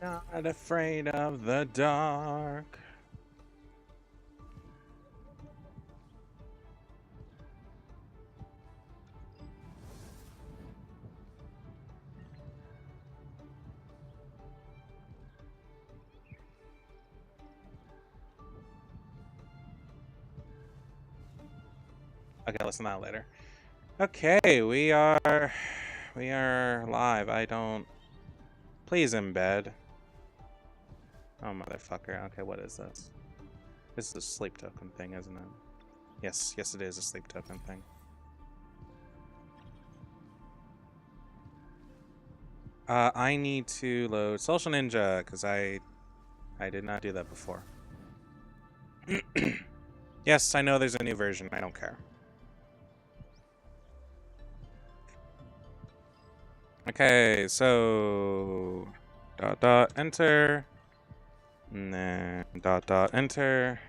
I'm not afraid of the dark. Okay, listen to that later. Okay, we are live. I don't. Please embed. Oh motherfucker. Okay, what is this? This is a sleep token thing, isn't it? Yes, it is a sleep token thing. I need to load Social Ninja because I did not do that before. Yes, I know there's a new version. I don't care. Okay, so enter, and then enter,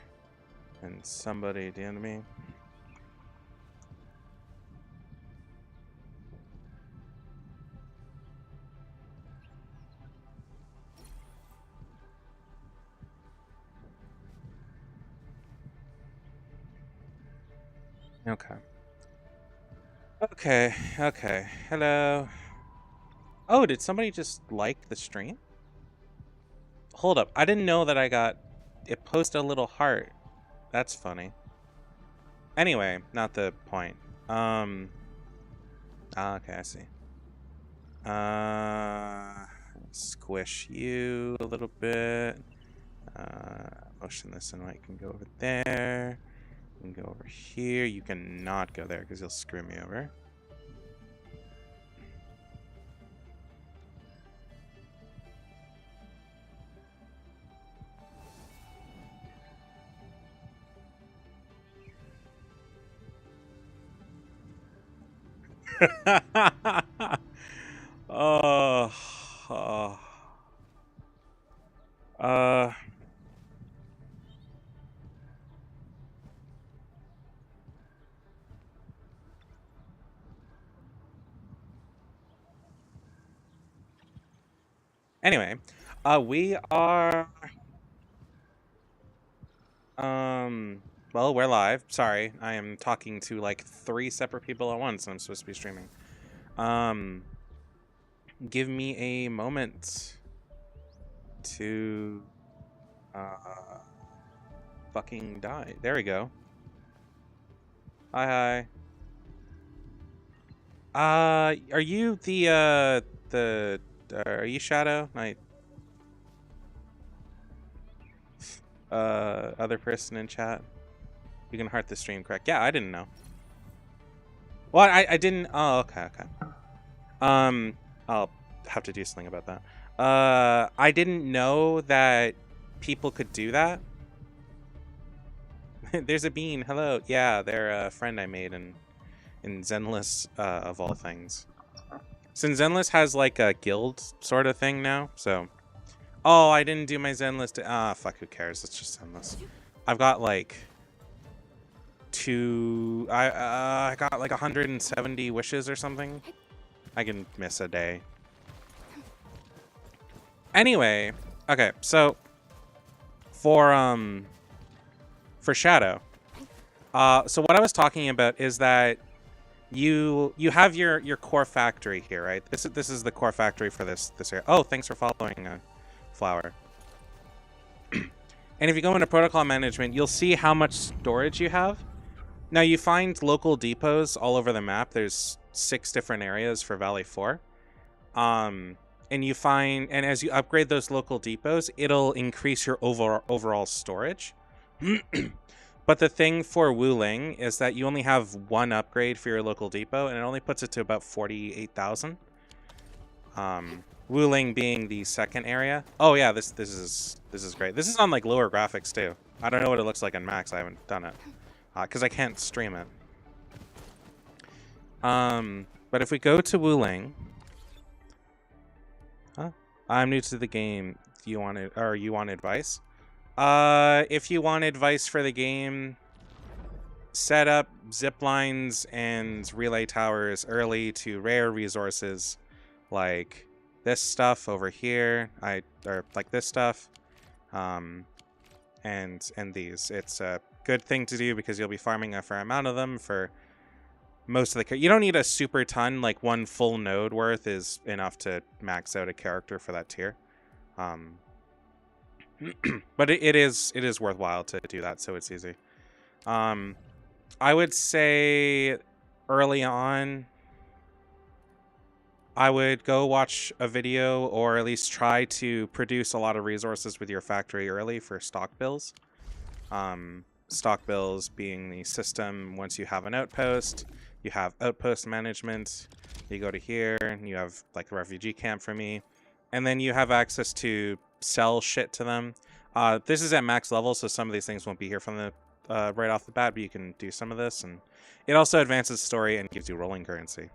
and somebody DM'd me. Okay. Hello. Oh, did somebody just like the stream? Hold up. I didn't know that it posted a little heart. That's funny. Anyway, not the point. Okay, I see. Squish you a little bit. Motion this and I can go over there. You can go over here. You cannot go there because you'll screw me over. Oh, anyway, we are well, we're live. Sorry, I am talking to like 3 separate people at once and I'm supposed to be streaming. Give me a moment to fucking die. There we go. Hi. Are you are you Shadow? Other person in chat? You can heart the stream, correct? Yeah, I didn't know. Well, I didn't. Oh, okay. I'll have to do something about that. I didn't know that people could do that. There's a bean. Hello. Yeah, they're a friend I made in Zenless, of all things. Since Zenless has like a guild sort of thing now, so. Oh, I didn't do my Zenless. Fuck. Who cares? It's just Zenless. I've got like I got like 170 wishes or something. I can miss a day. Anyway, okay, so for Shadow, so what I was talking about is that you have your core factory here, right? This is the core factory for this area. Oh, thanks for following, Flower. And if you go into protocol management, you'll see how much storage you have. Now you find local depots all over the map. There's 6 different areas for Valley 4. And as you upgrade those local depots, it'll increase your overall storage. But the thing for Wuling is that you only have 1 upgrade for your local depot, and it only puts it to about 48,000. Wuling being the second area. Oh yeah, this is great. This is on like lower graphics too. I don't know what it looks like in max. I haven't done it because I can't stream it. But if we go to Wuling, I'm new to the game. You want advice? If you want advice for the game, set up zip lines and relay towers early to rare resources like this stuff over here, or like this stuff, and these. It's a good thing to do because you'll be farming a fair amount of them for most of the. You don't need a super ton. Like one full node worth is enough to max out a character for that tier. But it is worthwhile to do that, so it's easy. I would say early on, I would go watch a video or at least try to produce a lot of resources with your factory early for stock bills. Stock bills being the system. Once you have an outpost, you have outpost management. You go to here and you have like the refugee camp for me, and then you have access to sell shit to them. This is at max level, so some of these things won't be here from the right off the bat, but you can do some of this, and it also advances the story and gives you rolling currency.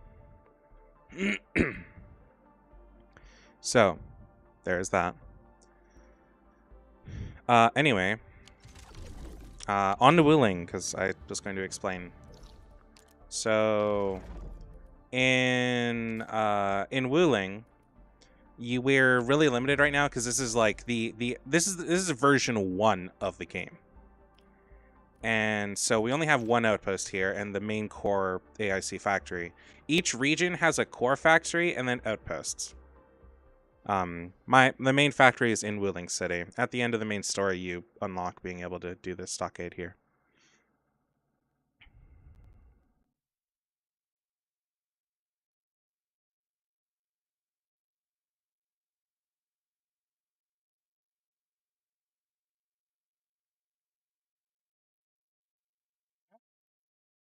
So, there's that. Anyway, on to Wuling, because I was going to explain. So, in Wuling, we're really limited right now because this is like this is version 1 of the game. And so we only have one outpost here and the main core AIC factory. Each region has a core factory and then outposts. The main factory is in Wuling City. At the end of the main story, you unlock being able to do this stockade here.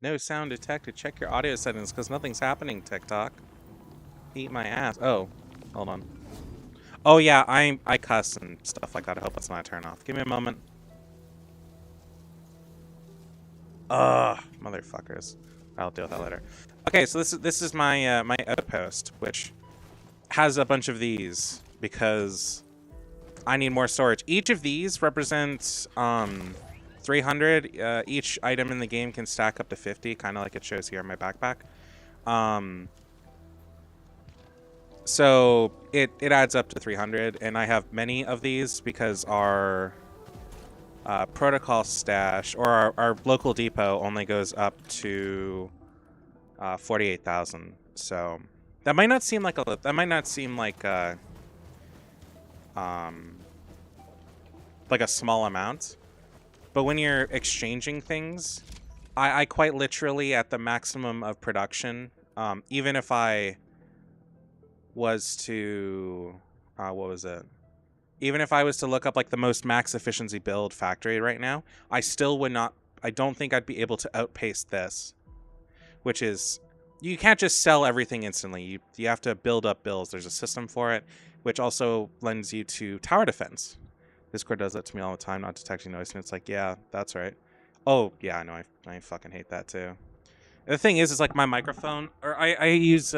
No sound detected. Check your audio settings because nothing's happening, TikTok. Eat my ass. Oh, hold on. Oh yeah, I cuss and stuff like that. I hope that's not a turn off. Give me a moment. Ugh, motherfuckers. I'll deal with that later. Okay, so this is my my outpost, which has a bunch of these because I need more storage. Each of these represents 300. Each item in the game can stack up to 50, kind of like it shows here in my backpack. So it adds up to 300, and I have many of these because our protocol stash or our local depot only goes up to 48,000. So that might not seem like like a small amount, but when you're exchanging things, I quite literally at the maximum of production, even if I was to what was it? Even if I was to look up like the most max efficiency build factory right now, I still would not. I don't think I'd be able to outpace this, which is you can't just sell everything instantly. You have to build up bills. There's a system for it, which also lends you to tower defense. Discord does that to me all the time, not detecting noise, and it's like, yeah, that's right. Oh yeah, I know. I fucking hate that too. The thing is like my microphone, or I use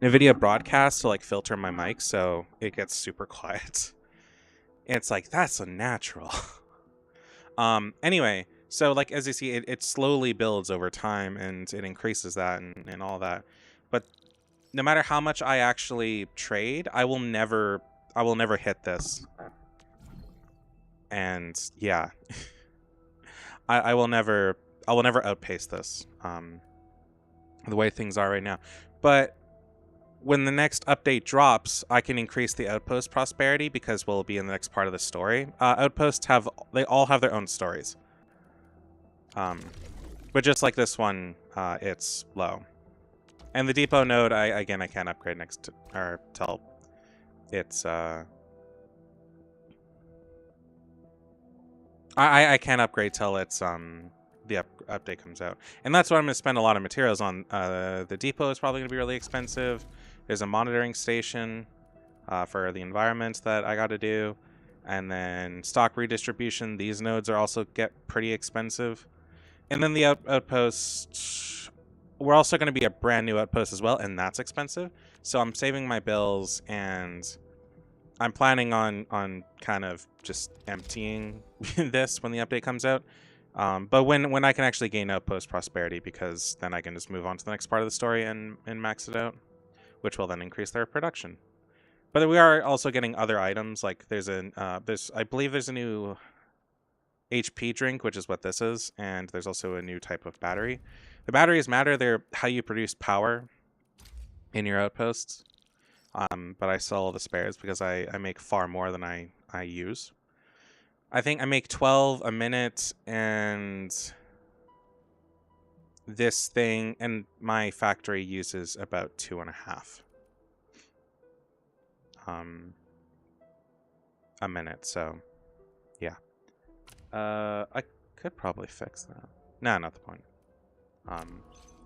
NVIDIA broadcast to like filter my mic so it gets super quiet. And it's like, that's unnatural. Anyway, so like as you see, it slowly builds over time and it increases that and all that. But no matter how much I actually trade, I will never hit this. And yeah. I will never outpace this. The way things are right now. But when the next update drops, I can increase the outpost prosperity because we'll be in the next part of the story. Outposts they all have their own stories. But just like this one, it's low. And the depot node, I can't upgrade next to, or till it's I can't upgrade till it's the update comes out. And that's what I'm going to spend a lot of materials on. The depot is probably going to be really expensive. There's a monitoring station for the environment that I got to do. And then stock redistribution. These nodes are also get pretty expensive. And then the outpost, we're also going to be a brand new outpost as well, and that's expensive. So I'm saving my bills, and I'm planning on kind of just emptying this when the update comes out. But when I can actually gain outpost prosperity, because then I can just move on to the next part of the story and max it out. which will then increase their production. But we are also getting other items, like I believe there's a new HP drink, which is what this is, and there's also a new type of battery. The batteries matter, they're how you produce power in your outposts. But I sell all the spares because I make far more than I use. I think I make 12 a minute, and this thing, and my factory uses about 2.5 a minute, so yeah. I could probably fix that. Nah, not the point.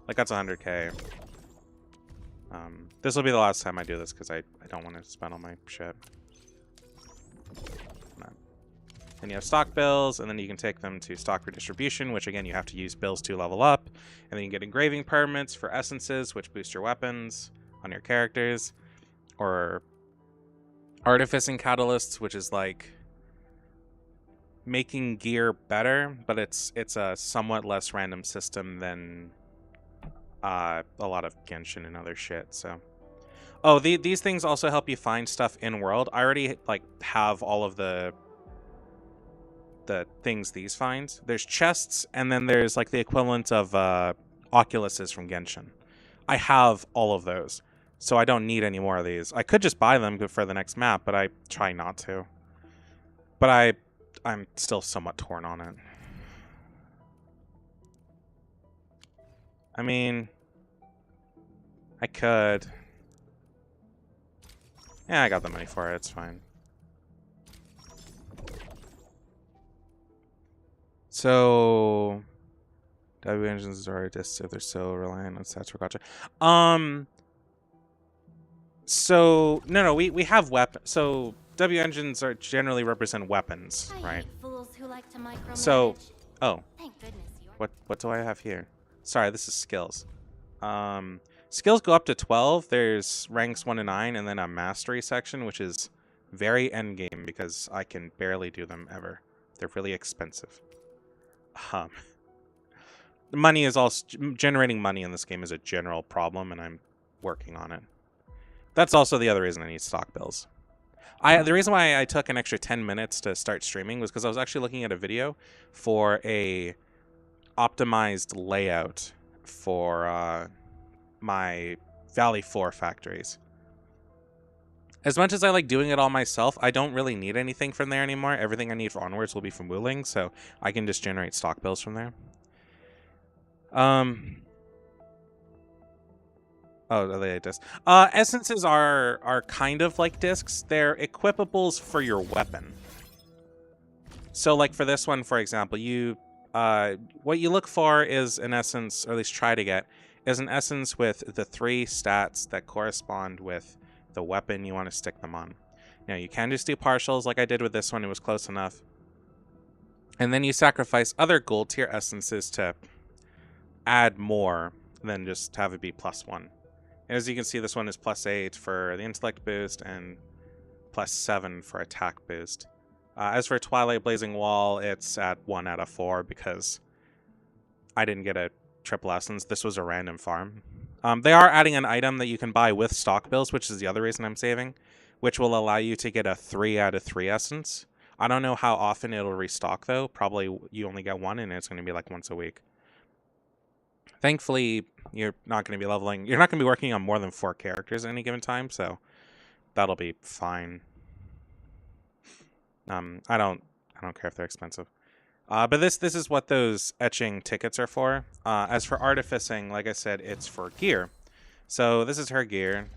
Like that's 100k. This will be the last time I do this because I don't want to spend all my shit. And you have stock bills, and then you can take them to stock redistribution, which again you have to use bills to level up. And then you get engraving permits for essences, which boost your weapons on your characters, or artificing catalysts, which is like making gear better, but it's a somewhat less random system than a lot of Genshin and other shit. So, oh, these things also help you find stuff in world. I already like have all of the things these find. There's chests, and then there's like the equivalent of Oculuses from Genshin. I have all of those, so I don't need any more of these. I could just buy them for the next map, but I try not to. But I'm still somewhat torn on it. I mean, I could. Yeah, I got the money for it. It's fine. So, W engines are artists if they're so reliant on stats for gotcha. So no, we have weapons. So W engines are generally represent weapons, right? So, oh, what do I have here? Sorry, this is skills. Skills go up to 12. There's ranks 1 to 9, and then a mastery section, which is very endgame because I can barely do them ever. They're really expensive. Money is also generating money in this game is a general problem, and I'm working on it. That's also the other reason I need stock bills. The reason why I took an extra 10 minutes to start streaming was because I was actually looking at a video for a optimized layout for my Valley 4 factories. As much as I like doing it all myself, I don't really need anything from there anymore. Everything I need for onwards will be from Wuling, so I can just generate stock bills from there. Oh, they like discs. Essences are kind of like discs. They're equipables for your weapon. So, like for this one, for example, what you look for is an essence, or at least try to get, is an essence with the 3 stats that correspond with the weapon you want to stick them on. Now, you can just do partials like I did with this one. It was close enough. And then you sacrifice other gold tier essences to add more than just have it be +1. As you can see, this one is +8 for the intellect boost and +7 for attack boost. As for Twilight Blazing Wall, it's at 1 out of 4 because I didn't get a triple essence. This was a random farm. They are adding an item that you can buy with stock bills, which is the other reason I'm saving, which will allow you to get a 3 out of 3 essence. I don't know how often it'll restock, though. Probably you only get 1, and it's going to be like once a week. Thankfully, you're not going to be leveling. You're not going to be working on more than 4 characters at any given time, so that'll be fine. I don't care if they're expensive. But this is what those etching tickets are for. As for artificing, like I said, it's for gear. So this is her gear.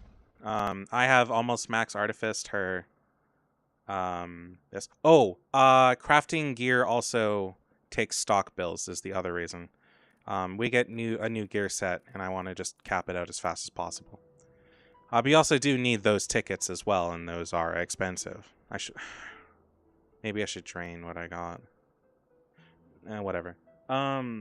I have almost max artificed her. Crafting gear also takes stock bills is the other reason. We get a new gear set, and I want to just cap it out as fast as possible. But you also do need those tickets as well, and those are expensive. Maybe I should drain what I got. Whatever. But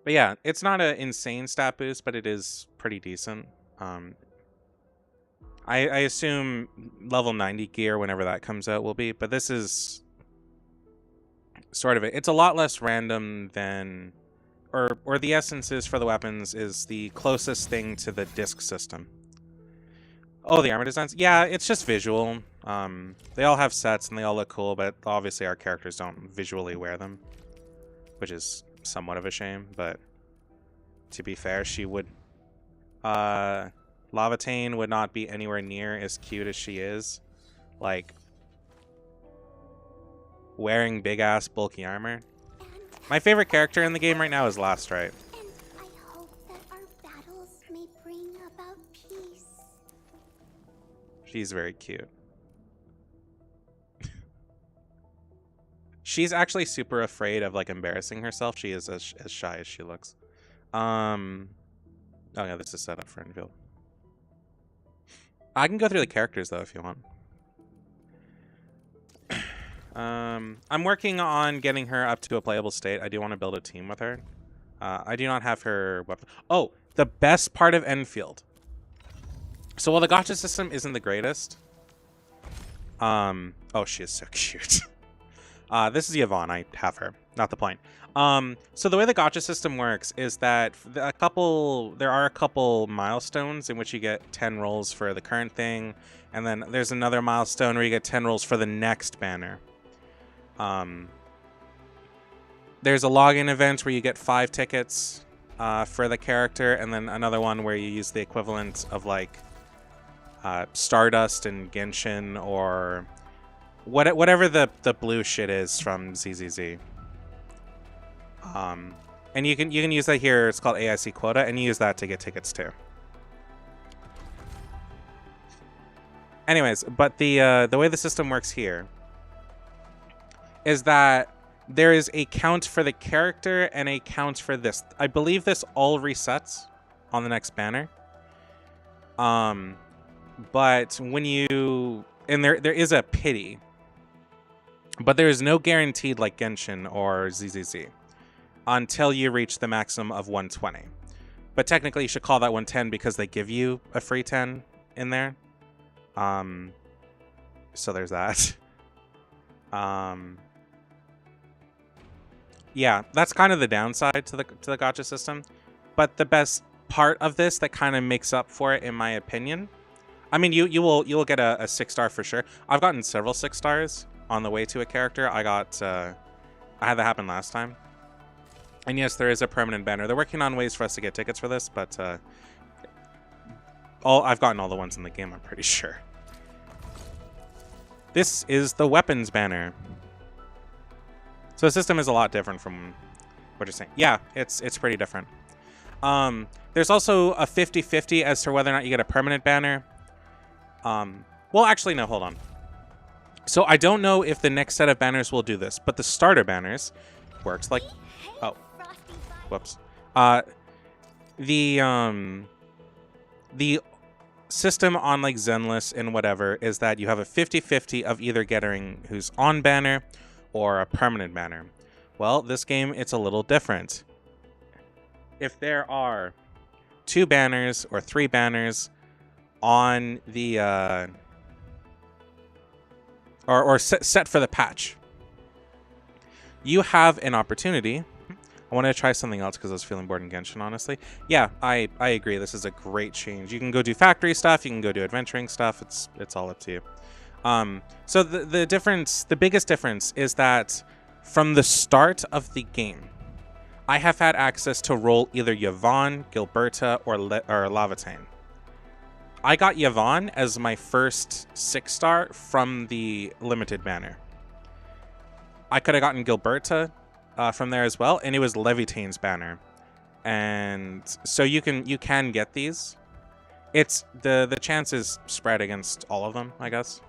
yeah, it's not an insane stat boost, but it is pretty decent. I assume level 90 gear, whenever that comes out, will be. But this is sort of it. It's a lot less random than, or the essences for the weapons is the closest thing to the disc system. Oh, the armor designs? Yeah, it's just visual. They all have sets and they all look cool, but obviously our characters don't visually wear them, which is somewhat of a shame, but to be fair, she would... Lavatane would not be anywhere near as cute as she is. Like, wearing big-ass bulky armor. My favorite character in the game right now is Last Right. And I hope that our battles may bring about peace. She's very cute. She's actually super afraid of like embarrassing herself. She is as shy as she looks. Oh yeah, this is set up for endfield. I can go through the characters though if you want. I'm working on getting her up to a playable state. I do want to build a team with her. I do not have her weapon. Oh, the best part of endfield. So while the gacha system isn't the greatest, oh, she is so cute. This is Yvonne. I have her. Not the point. So the way the gacha system works is that there are a couple milestones in which you get 10 rolls for the current thing, and then there's another milestone where you get 10 rolls for the next banner. There's a login event where you get 5 tickets for the character, and then another one where you use the equivalent of like Stardust and Genshin or whatever the blue shit is from ZZZ. And you can use that here. It's called AIC quota, and you use that to get tickets too. Anyways, but the way the system works here is that there is a count for the character and a count for this. I believe this all resets on the next banner. But when you... And there is a pity. But there is no guaranteed like Genshin or ZZZ until you reach the maximum of 120. But technically you should call that 110 because they give you a free 10 in there. So there's that. Yeah, that's kind of the downside to the gacha system. But the best part of this that kind of makes up for it, in my opinion, I mean, you will get a 6-star for sure. I've gotten several 6 stars on the way to a character. I had that happen last time. And yes, there is a permanent banner. They're working on ways for us to get tickets for this, but I've gotten all the ones in the game, I'm pretty sure. This is the weapons banner. So the system is a lot different from what you're saying. Yeah, it's pretty different. There's also a 50-50 as to whether or not you get a permanent banner. Well, actually, no, hold on. So I don't know if the next set of banners will do this, but the starter banners works like... Oh, whoops. The system on like Zenless and whatever is that you have a 50-50 of either getting who's on banner or a permanent banner. Well, this game, it's a little different. If there are 2 banners or 3 banners on the or set for the patch, you have an opportunity. I want to try something else because I was feeling bored in Genshin, honestly. Yeah, I agree. This is a great change. You can go do factory stuff. You can go do adventuring stuff. It's all up to you. So the biggest difference is that from the start of the game, I have had access to roll either Yvonne, Gilberta, or Lavatane. I got Yvonne as my first 6-star from the limited banner. I could have gotten Gilberta from there as well, and it was Levitane's banner. And so you can get these. It's the chances spread against all of them, I guess.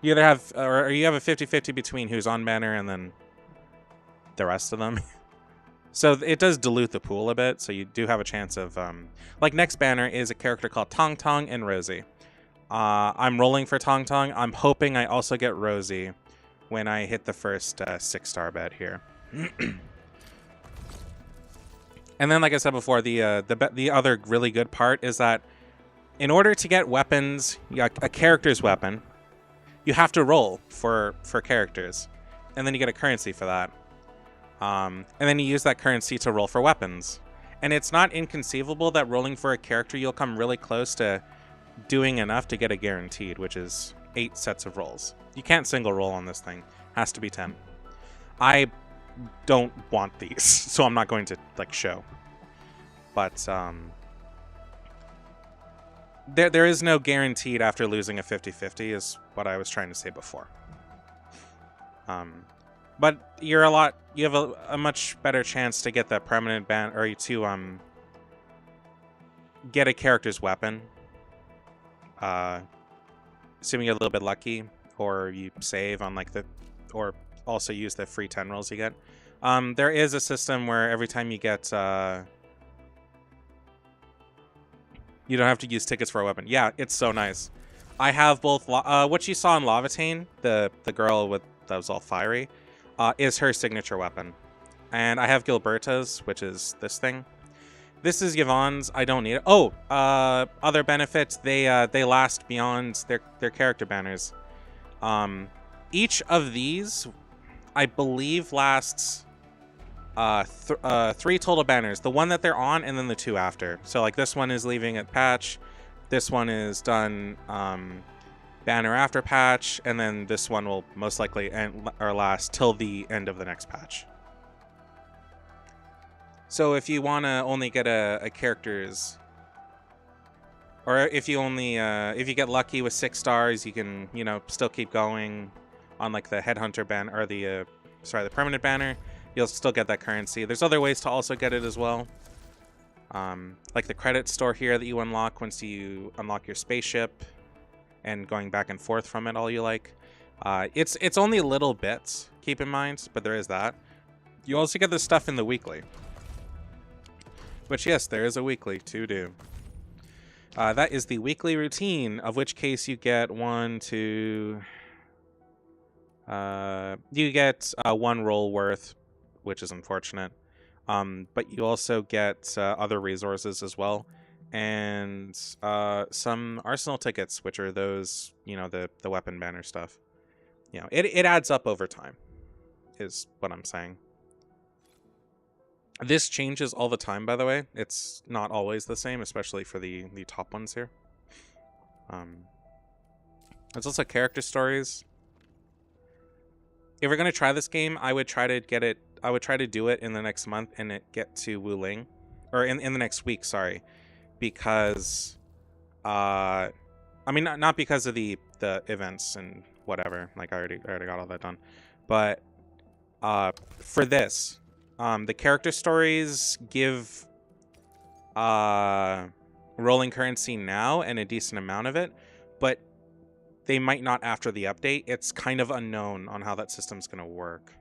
You either have, or you have a 50-50 between who's on banner and then the rest of them. So it does dilute the pool a bit, so you do have a chance of, like next banner is a character called Tong Tong and Rosie. I'm rolling for Tong Tong. I'm hoping I also get Rosie when I hit the first 6-star bet here. And then, like I said before, the other really good part is that in order to get weapons, a character's weapon, you have to roll for characters, and then you get a currency for that. And then you use that currency to roll for weapons. And it's not inconceivable that rolling for a character, you'll come really close to doing enough to get a guaranteed, which is 8 sets of rolls. You can't single roll on this thing. Has to be 10. I don't want these, so I'm not going to like show. But there is no guaranteed after losing a 50-50 is what I was trying to say before. But you have a much better chance to get that permanent ban, or to get a character's weapon. Assuming you're a little bit lucky, or you save on like or also use the free 10 rolls you get. There is a system where every time you get, you don't have to use tickets for a weapon. Yeah, it's so nice. I have both, what you saw in Lavatane, the girl that was all fiery, is her signature weapon. And I have Gilberta's, which is this thing. This is Yvonne's. I don't need it. Oh, other benefits. They last beyond their character banners. Each of these, I believe, lasts 3 total banners. The one that they're on, and then the 2 after. So like this one is leaving at patch. This one is done banner after patch, and then this one will most likely end or last till the end of the next patch. So if you want to only get a character's, or if you only if you get lucky with 6 stars, you can still keep going on like the headhunter banner, or the permanent banner. You'll still get that currency. There's other ways to also get it as well. Like the credit store here that you unlock once you unlock your spaceship, and going back and forth from it all you like. It's only little bits, keep in mind, but there is that. You also get this stuff in the weekly. Which, yes, there is a weekly to do. That is the weekly routine, of which case you get one roll worth, which is unfortunate. But you also get other resources as well, and some arsenal tickets, which are those, the weapon banner stuff. It adds up over time, is what I'm saying. This changes all the time, by the way. It's not always the same, especially for the top ones here. There's also character stories. If we're gonna try this game, I would try to get it. I would try to do it in the next month and get to Wuling, or in the next week. Sorry, because I mean not because of the events and whatever. Like I already got all that done, but for this, the character stories give rolling currency now and a decent amount of it, but they might not after the update. It's kind of unknown on how that system's going to work.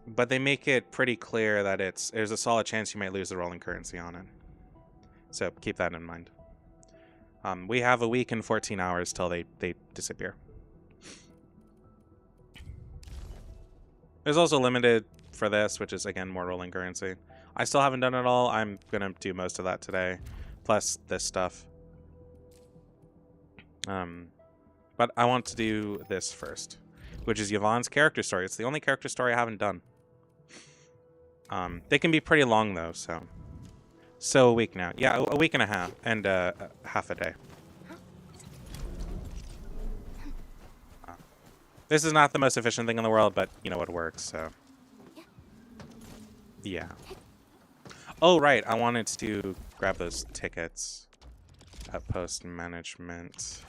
But they make it pretty clear that there's a solid chance you might lose the rolling currency on it. So keep that in mind. We have a week and 14 hours till they disappear. There's also limited for this, which is, again, more rolling currency. I still haven't done it all. I'm going to do most of that today, plus this stuff. But I want to do this first, which is Yvonne's character story. It's the only character story I haven't done. They can be pretty long, though, so a week now. Yeah, a week and a half, and half a day. This is not the most efficient thing in the world, but you know it works, so. Yeah. Oh, right, I wanted to grab those tickets at post management.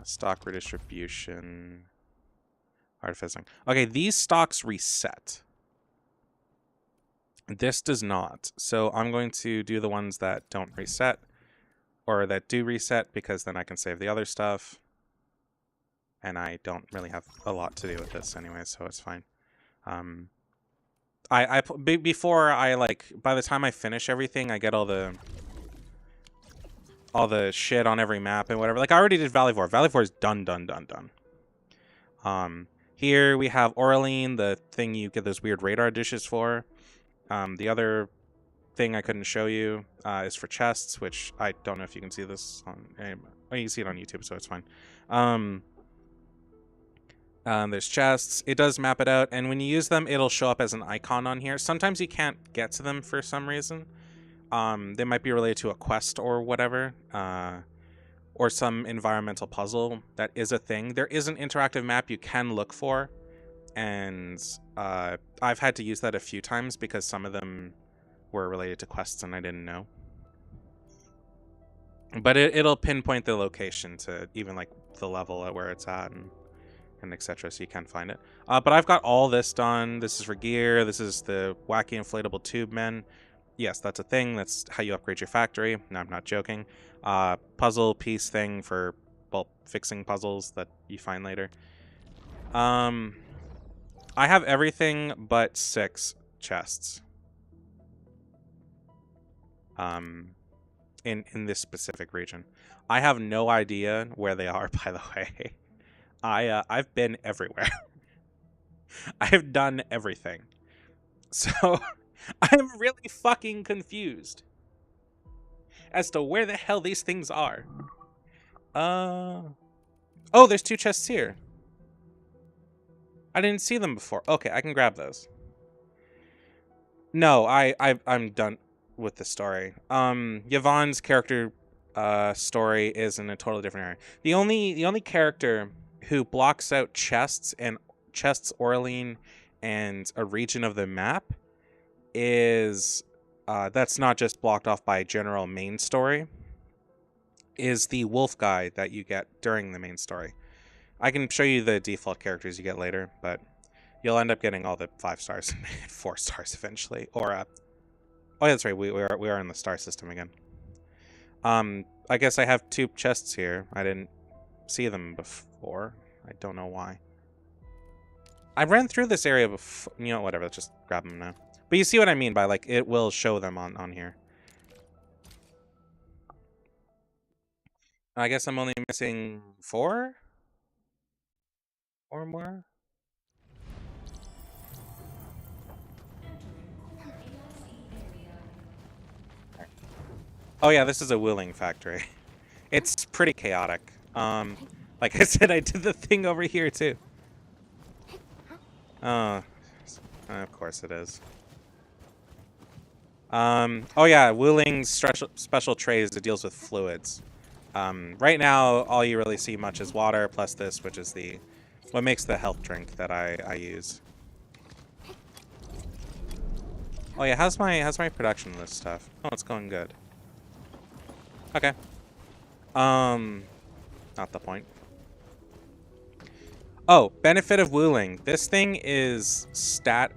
Stock redistribution. Artificing. Okay, these stocks reset. This does not. So I'm going to do the ones that don't reset, or that do reset, because then I can save the other stuff. And I don't really have a lot to do with this anyway, so it's fine. Before I, like, by the time I finish everything, I get all the shit on every map and whatever. Like, I already did Valley 4. Valley 4 is done. Here we have Orlean, the thing you get those weird radar dishes for. The other thing I couldn't show you is for chests, which I don't know if you can see this on. Oh, you can see it on YouTube, so it's fine. There's chests. It does map it out, and when you use them, it'll show up as an icon on here. Sometimes you can't get to them for some reason. They might be related to a quest or whatever, or some environmental puzzle that is a thing. There is an interactive map you can look for, and I've had to use that a few times because some of them were related to quests and I didn't know. But it'll pinpoint the location to even like the level at where it's at and etc. So you can find it. But I've got all this done. This is for gear. This is the wacky inflatable tube men. Yes, that's a thing. That's how you upgrade your factory. No, I'm not joking. Puzzle piece thing for, well, fixing puzzles that you find later. I have everything but 6 chests. In this specific region. I have no idea where they are, by the way. I've been everywhere. I've done everything. So I'm really fucking confused as to where the hell these things are. Oh, there's 2 chests here. I didn't see them before. Okay, I can grab those. No, I'm done with the story. Yvonne's character story is in a totally different area. The only character who blocks out chests, Orlean, and a region of the map is that's not just blocked off by general main story, is the wolf guy that you get during the main story. I can show you the default characters you get later, but you'll end up getting all the 5 stars and 4 stars eventually. Or oh yeah, that's right, we are in the star system again. I guess I have 2 chests here. I didn't see them before. I don't know why. I ran through this area before. You know, whatever. Let's just grab them now. But you see what I mean by, like, it will show them on here. I guess I'm only missing 4? Or more? Oh yeah, this is a wheeling factory. It's pretty chaotic. Like I said, I did the thing over here too. Oh, of course it is. Oh yeah, wheeling's special trays that deals with fluids. Right now, all you really see much is water, plus this, which is what makes the health drink that I use. Oh yeah, how's my production of this stuff? Oh, it's going good. Okay. Not the point. Oh, benefit of wheeling. This thing is stuck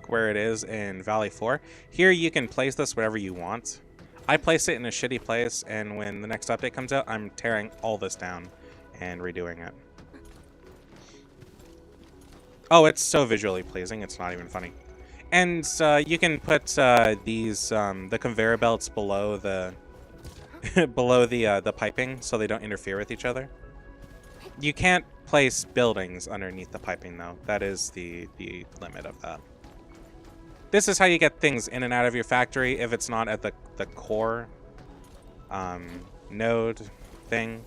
where it is in Valley 4. Here you can place this wherever you want. I place it in a shitty place, and when the next update comes out, I'm tearing all this down and redoing it. Oh, it's so visually pleasing, it's not even funny. And you can put the conveyor belts below the the piping so they don't interfere with each other. You can't place buildings underneath the piping, though. That is the limit of that. This is how you get things in and out of your factory if it's not at the core node thing.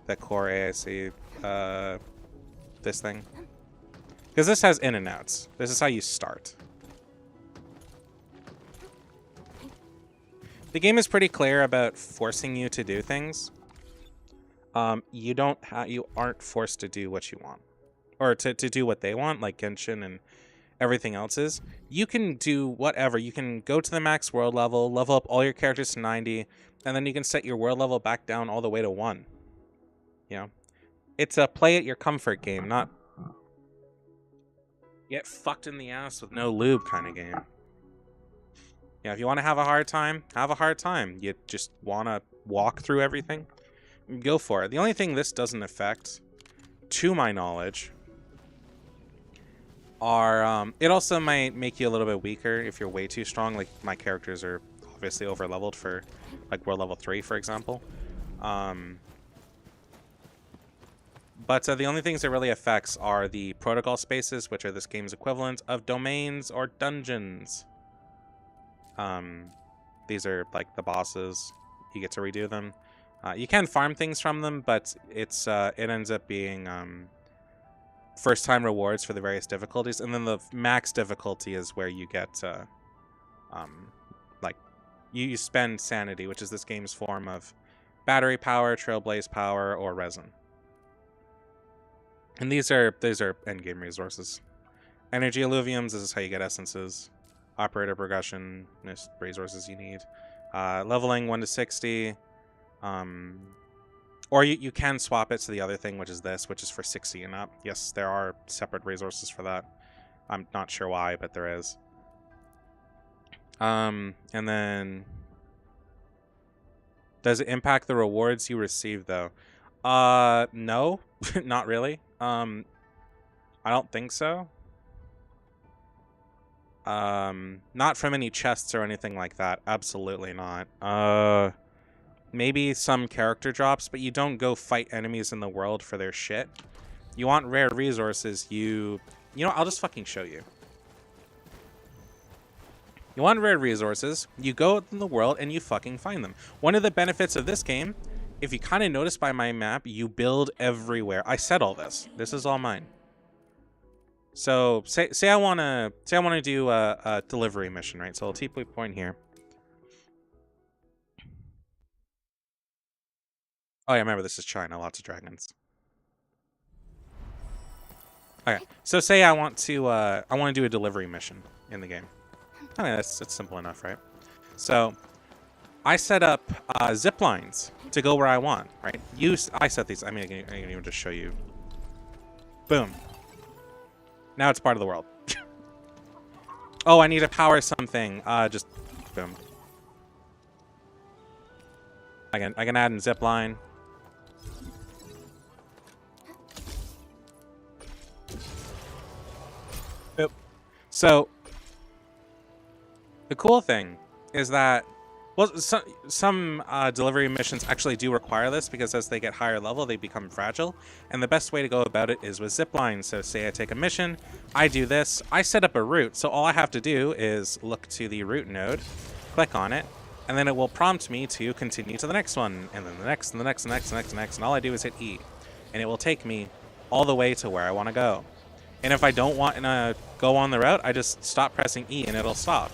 The core AIC, this thing. Because this has in and outs. This is how you start. The game is pretty clear about forcing you to do things. You aren't forced to do what you want, or to do what they want, like Genshin and everything else is. You can do whatever. You can go to the max world level up all your characters to 90, and then you can set your world level back down all the way to 1. You know, it's a play at your comfort game, not get fucked in the ass with no lube kind of game. Yeah, if you want to have a hard time, have a hard time. You just want to walk through everything, go for it. The only thing this doesn't affect, to my knowledge, are it also might make you a little bit weaker if you're way too strong. Like, my characters are obviously over leveled for like world level 3, for example. But the only things it really affects are the protocol spaces, which are this game's equivalent of domains or dungeons. These are like the bosses. You get to redo them. You can farm things from them, but it ends up being first time rewards for the various difficulties, and then the max difficulty is where you get like you spend sanity, which is this game's form of battery power, trailblaze power, or resin. And these are endgame resources. Energy alluviums, this is how you get essences. Operator progression, resources you need. Leveling 1 to 60. Or you can swap it to the other thing, which is this, which is for 60 and up. Yes, there are separate resources for that. I'm not sure why, but there is. And then... Does it impact the rewards you receive, though? No, not really. I don't think so. Not from any chests or anything like that. Absolutely not. Maybe some character drops, but you don't go fight enemies in the world for their shit. You want rare resources, you know, I'll just fucking show you. You want rare resources, you go out in the world and you fucking find them. One of the benefits of this game, if you kind of notice by my map, you build everywhere. I said all this. This is all mine. So say I wanna do a delivery mission, right? So I'll TP point here. Oh yeah, remember this is China, lots of dragons. Okay, so say I want to do a delivery mission in the game. I mean, it's simple enough, right? So I set up zip lines to go where I want, right? I set these. I mean, I can even just show you. Boom. Now it's part of the world. Oh, I need to power something. Just boom. I can add in zip line. Yep. So the cool thing is that, well, some delivery missions actually do require this because as they get higher level, they become fragile. And the best way to go about it is with zip lines. So say I take a mission, I do this, I set up a route. So all I have to do is look to the route node, click on it, and then it will prompt me to continue to the next one, and then the next, and the next, and the next, and the next, and the next. And all I do is hit E, and it will take me all the way to where I want to go. And if I don't want to go on the route, I just stop pressing E, and it'll stop.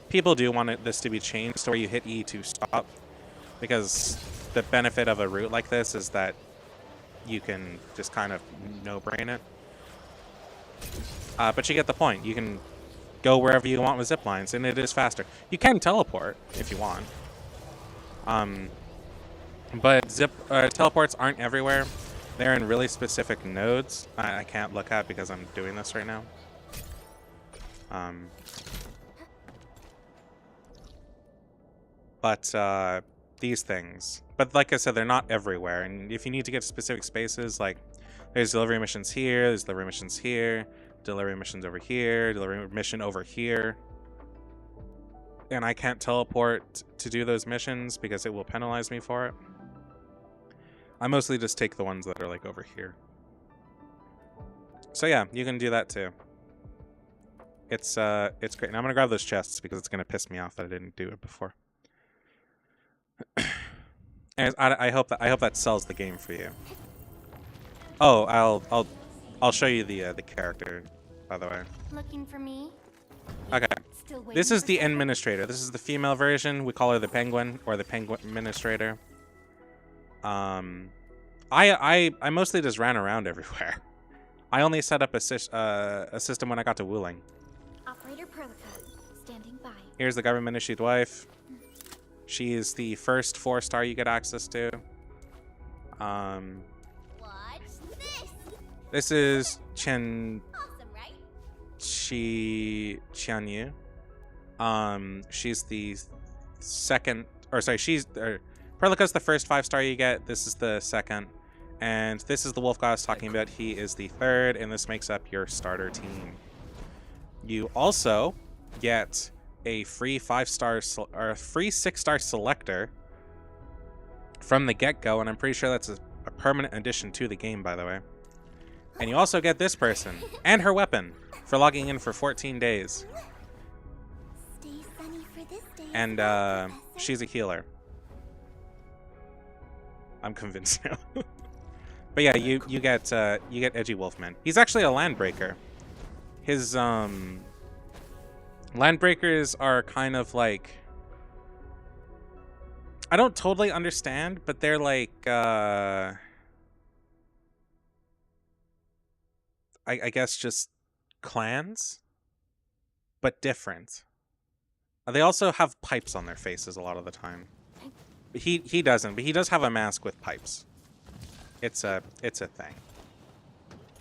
People do want this to be changed to where you hit E to stop, because the benefit of a route like this is that you can just kind of no-brain it. But you get the point. You can go wherever you want with zip lines, and it is faster. You can teleport if you want. But teleports aren't everywhere. They're in really specific nodes. I can't look at because I'm doing this right now. But these things. But like I said, they're not everywhere. And if you need to get to specific spaces, like there's delivery missions here, there's delivery missions here, delivery missions over here, delivery mission over here. And I can't teleport to do those missions because it will penalize me for it. I mostly just take the ones that are like over here. So yeah, you can do that too. It's great. And I'm gonna grab those chests because it's gonna piss me off that I didn't do it before. And I hope that sells the game for you. Oh, I'll show you the character, by the way. Looking for me? Okay. This is the administrator. This is the female version. We call her the penguin or the penguin administrator. I mostly just ran around everywhere. I only set up a system when I got to Wuling. Operator Protocol, standing by. Here's the government-issued wife. She is the first 4-star you get access to. Watch this. This is Chen Awesome, right? Qianyu. She's the second, or sorry, Perlica's the first 5-star you get. This is the second. And this is the wolf guy I was talking about. He is the third, and this makes up your starter team. You also get a free 5-star or a free 6-star selector from the get-go, and I'm pretty sure that's a permanent addition to the game, by the way. And you also get this person and her weapon for logging in for 14 days. Stay sunny for this day. And she's a healer. I'm convinced now. But yeah, you get Edgy Wolfman. He's actually a landbreaker. His landbreakers are kind of like, I don't totally understand, but they're like I guess just clans, but different. They also have pipes on their faces a lot of the time. But he doesn't, but he does have a mask with pipes. It's a thing.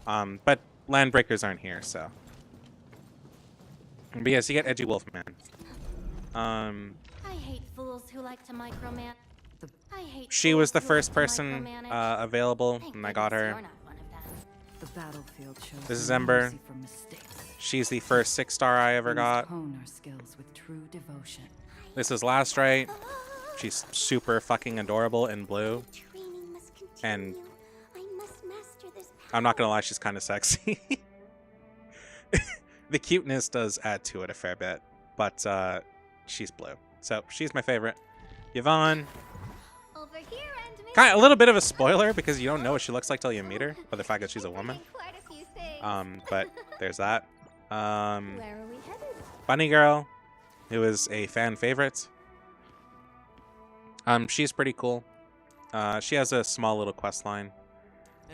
But landbreakers aren't here, so. But yes, you get Edgy Wolfman. I hate fools who like to micromanage. She was the first person available, and I got her. The battlefield shows This is no Ember. mercy for mistakes. She's the first 6-star I ever We must got. hone our skills with true devotion. This is Last Right. She's super fucking adorable in blue. Training must continue. And I must master this I'm not gonna lie, she's kind of sexy. The cuteness does add to it a fair bit, but she's blue. So she's my favorite. Yvonne. over here and Kind of a little bit of a spoiler because you don't know what she looks like till you meet her, but the fact that she's a woman. quite a few things. But there's that. Where are we headed? Bunny Girl, who is a fan favorite. She's pretty cool. She has a small little quest line.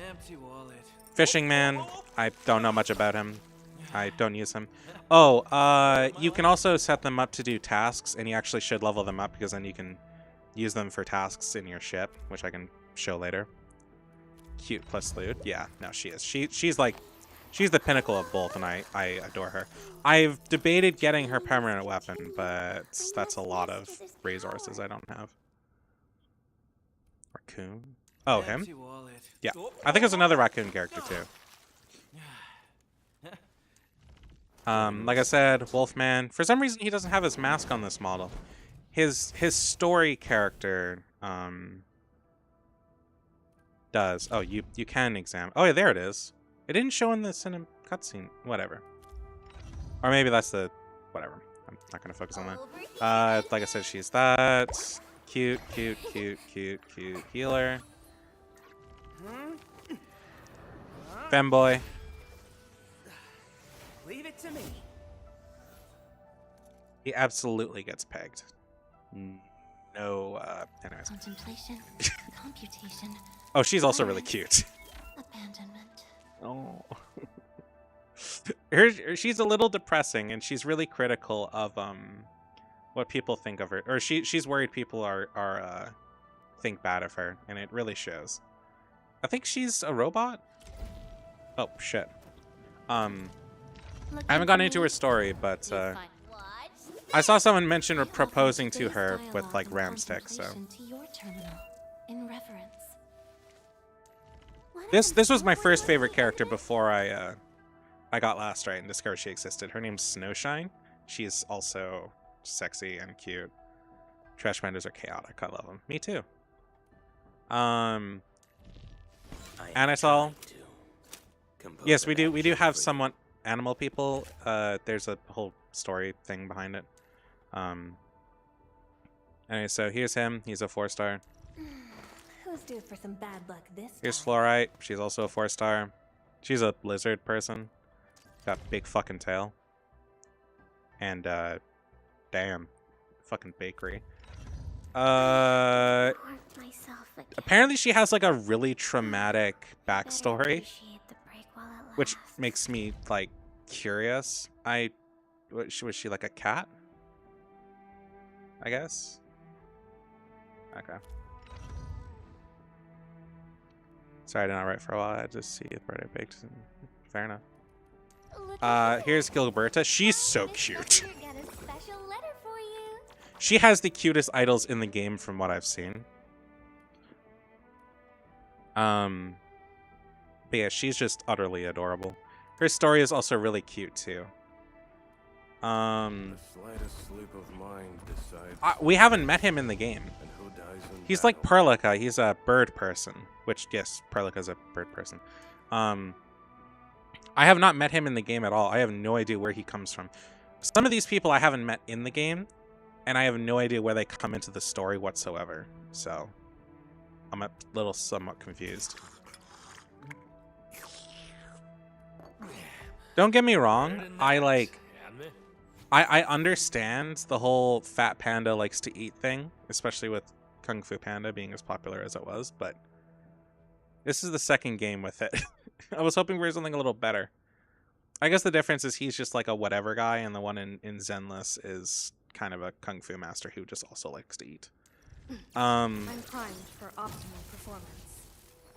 Empty wallet. Fishing Man, I don't know much about him. I don't use him. Oh, you can also set them up to do tasks, and you actually should level them up because then you can use them for tasks in your ship, which I can show later. Cute plus lewd. Yeah, no, she is. She's like, she's the pinnacle of both, and I adore her. I've debated getting her permanent weapon, but that's a lot of resources I don't have. Raccoon. Oh, him? Empty wallet. Yeah. I think there's another raccoon character too. Like I said, Wolfman. For some reason, he doesn't have his mask on this model. His story character does. Oh, you can examine. Oh, yeah, there it is. It didn't show in the cinema cutscene. Whatever. Or maybe that's the whatever. I'm not gonna focus on that. Like I said, she's that cute healer. Femboy. Leave it to me. He absolutely gets pegged. No, anyways. Contemplation, computation, Oh, she's also really cute. abandonment. Oh. She's a little depressing, and she's really critical of what people think of her. Or she's worried people are think bad of her, and it really shows. I think she's a robot. Oh shit. I haven't gone into her story, but I saw someone mention or proposing to her with like ramstick, so. This was my first favorite character before I got Last Right and discovered she existed. Her name's Snowshine. She's also sexy and cute. Trash pandas are chaotic. I love them. Me too. Anatol. Yes, we do have somewhat animal people. There's a whole story thing behind it. Anyway, so here's him. He's a 4-star. Who's due for some bad luck this Here's time? Fluorite. She's also a 4-star. She's a lizard person. Got big fucking tail. And damn, fucking bakery. Myself again. Apparently she has like a really traumatic Better backstory, appreciate the break while it which lasts. makes me like curious. Was she like a cat? I guess. Okay. Sorry, I did not write for a while. I just see it birthday baked. Fair enough. Look at Here's this. Gilberta. She's so Miss cute. Butler got a special letter for you. She has the cutest idols in the game from what I've seen. But yeah, she's just utterly adorable. Her story is also really cute too. The slightest slip of mind decides We haven't met him in the game. and who dies in He's like battle. Perlica. He's a bird person. Which, yes, Perlica's a bird person. I have not met him in the game at all. I have no idea where he comes from. Some of these people I haven't met in the game, and I have no idea where they come into the story whatsoever. So, I'm a little somewhat confused. Don't get me Better wrong. than I that, like. damn it. I understand the whole fat panda likes to eat thing, especially with Kung Fu Panda being as popular as it was, but this is the second game with it. I was hoping for something a little better. I guess the difference is he's just like a whatever guy, and the one in Zenless is kind of a Kung Fu master who just also likes to eat. I'm primed for optimal performance.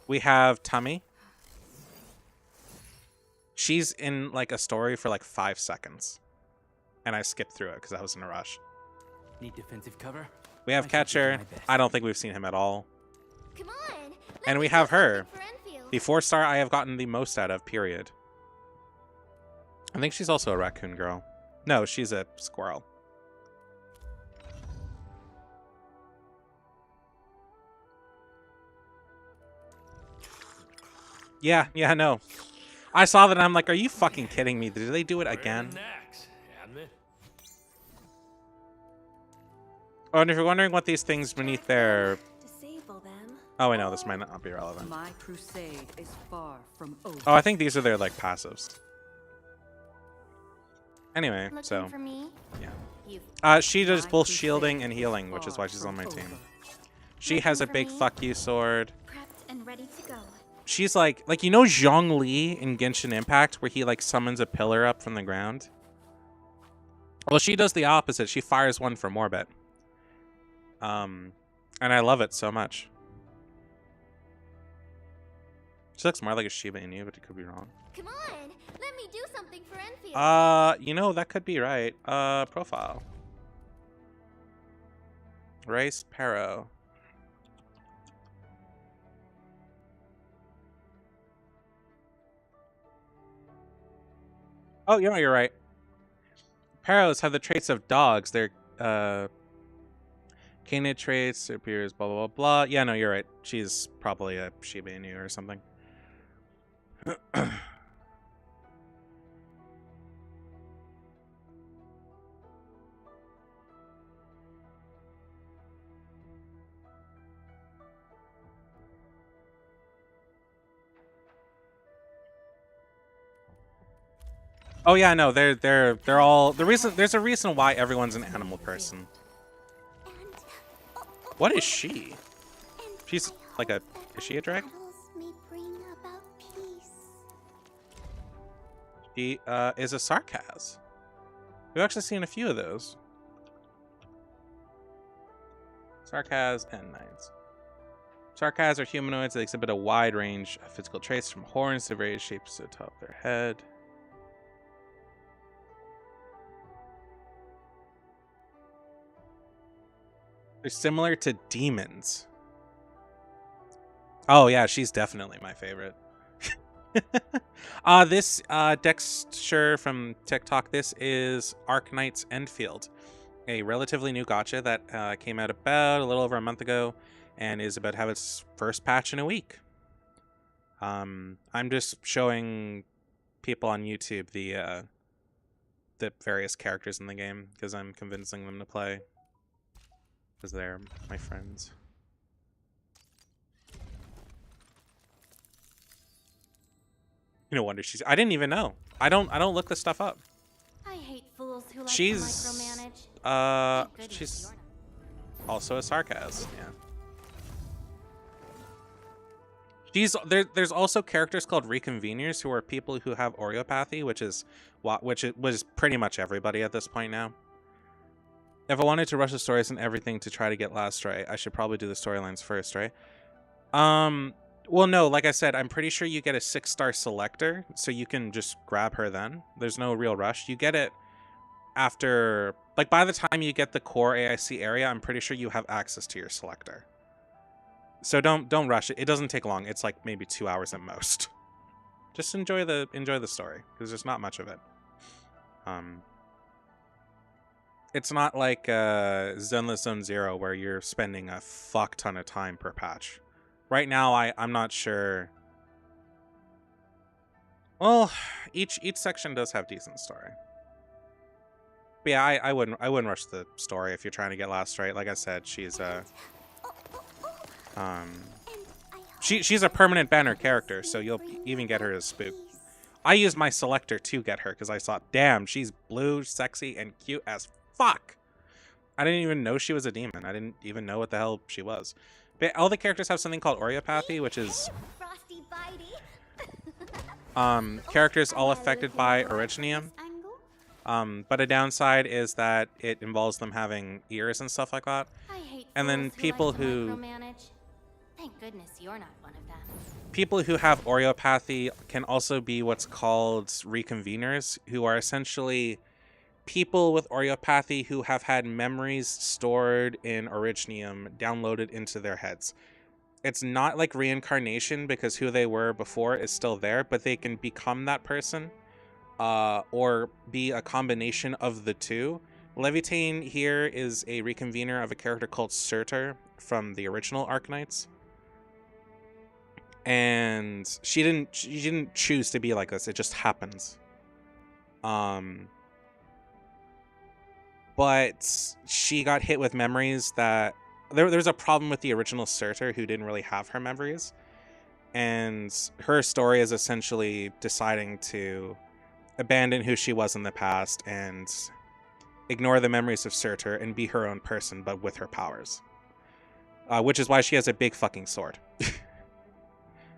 We have Tummy. She's in like a story for like 5 seconds. And I skipped through it because I was in a rush. Need defensive cover? We have I shall do Catcher. my best. I don't think we've seen him at all. Come on. And we have her. The 4-star I have gotten the most out of, period. I think she's also a raccoon girl. No, she's a squirrel. Yeah, no. I saw that and I'm like, are you fucking kidding me? Did they do it again? Oh, and if you're wondering what these things beneath there... Disable them. Oh, I know, this might not be relevant. My crusade is far from over. Oh, I think these are their, like, passives. Anyway, Looking so... for me? Yeah. She does My both crusade shielding and is healing, which is far why she's on my from team. over. She has a Looking for big me? fuck you sword. Prepped and ready to go. She's like you know Zhong Li in Genshin Impact, where he like summons a pillar up from the ground? Well, she does the opposite. She fires one from orbit. And I love it so much. She looks more like a Shiba Inu, but it could be wrong. Come on. Let me do something for Enfield. You know, that could be right. Profile. Race Pero. Oh, you know, you're right. Paros have the traits of dogs. They're canid traits, appears blah blah blah blah. Yeah, no, you're right. She's probably a Shiba Inu or something. Oh yeah, no, they're all the reason. There's a reason why everyone's an animal person. What is she? She's like a. Is she a dragon? Battles may bring about peace. She is a Sarkaz. We've actually seen a few of those. Sarkaz and Knights. Sarkaz are humanoids that exhibit a wide range of physical traits, from horns to various shapes to the top of their head. They're similar to demons. Oh yeah, she's definitely my favorite. This Dexter from TikTok, this is Arknight's Endfield, a relatively new gacha that came out about a little over a month ago and is about to have its first patch in a week. I'm just showing people on YouTube the various characters in the game because I'm convincing them to play because they're my friends. No wonder she's. I didn't even know. I don't look this stuff up. I hate fools who like She's to micromanage. Thank goodness she's you're not. also a Sarkaz. Yeah. There's also characters called reconveners who are people who have Oreopathy, which was pretty much everybody at this point now. If I wanted to rush the stories and everything to try to get last right, I should probably do the storylines first, right? Well, no, like I said, I'm pretty sure you get a 6-star selector, so you can just grab her then. There's no real rush. You get it after, like, by the time you get the core AIC area, I'm pretty sure you have access to your selector. So don't rush it. It doesn't take long. It's like maybe 2 hours at most. Just enjoy the story, because there's not much of it. It's not like Zenless Zone Zero where you're spending a fuck ton of time per patch. Right now, I'm not sure. Well, each section does have decent story. But yeah, I wouldn't rush the story if you're trying to get last right. Like I said, she's she's a permanent banner character, so you'll even get her as Spook. I used my selector to get her because I thought, damn, she's blue, sexy, and cute as fuck. I didn't even know she was a demon. I didn't even know what the hell she was. But all the characters have something called Oreopathy, which is Frosty Bitey. characters all affected by Originium. But a downside is that it involves them having ears and stuff like that. I hate And then fools people like to who micromanage. Thank goodness you're not one of them. people who have Oreopathy can also be what's called reconveners, who are essentially people with Oreopathy who have had memories stored in Originium downloaded into their heads. It's not like reincarnation because who they were before is still there, but they can become that person. Or be a combination of the two. Levitane here is a reconvener of a character called Surtur from the original Arknights. And she didn't choose to be like this, it just happens. But she got hit with memories that there's a problem with the original Surtur who didn't really have her memories. And her story is essentially deciding to abandon who she was in the past and ignore the memories of Surtur and be her own person, but with her powers. Which is why she has a big fucking sword.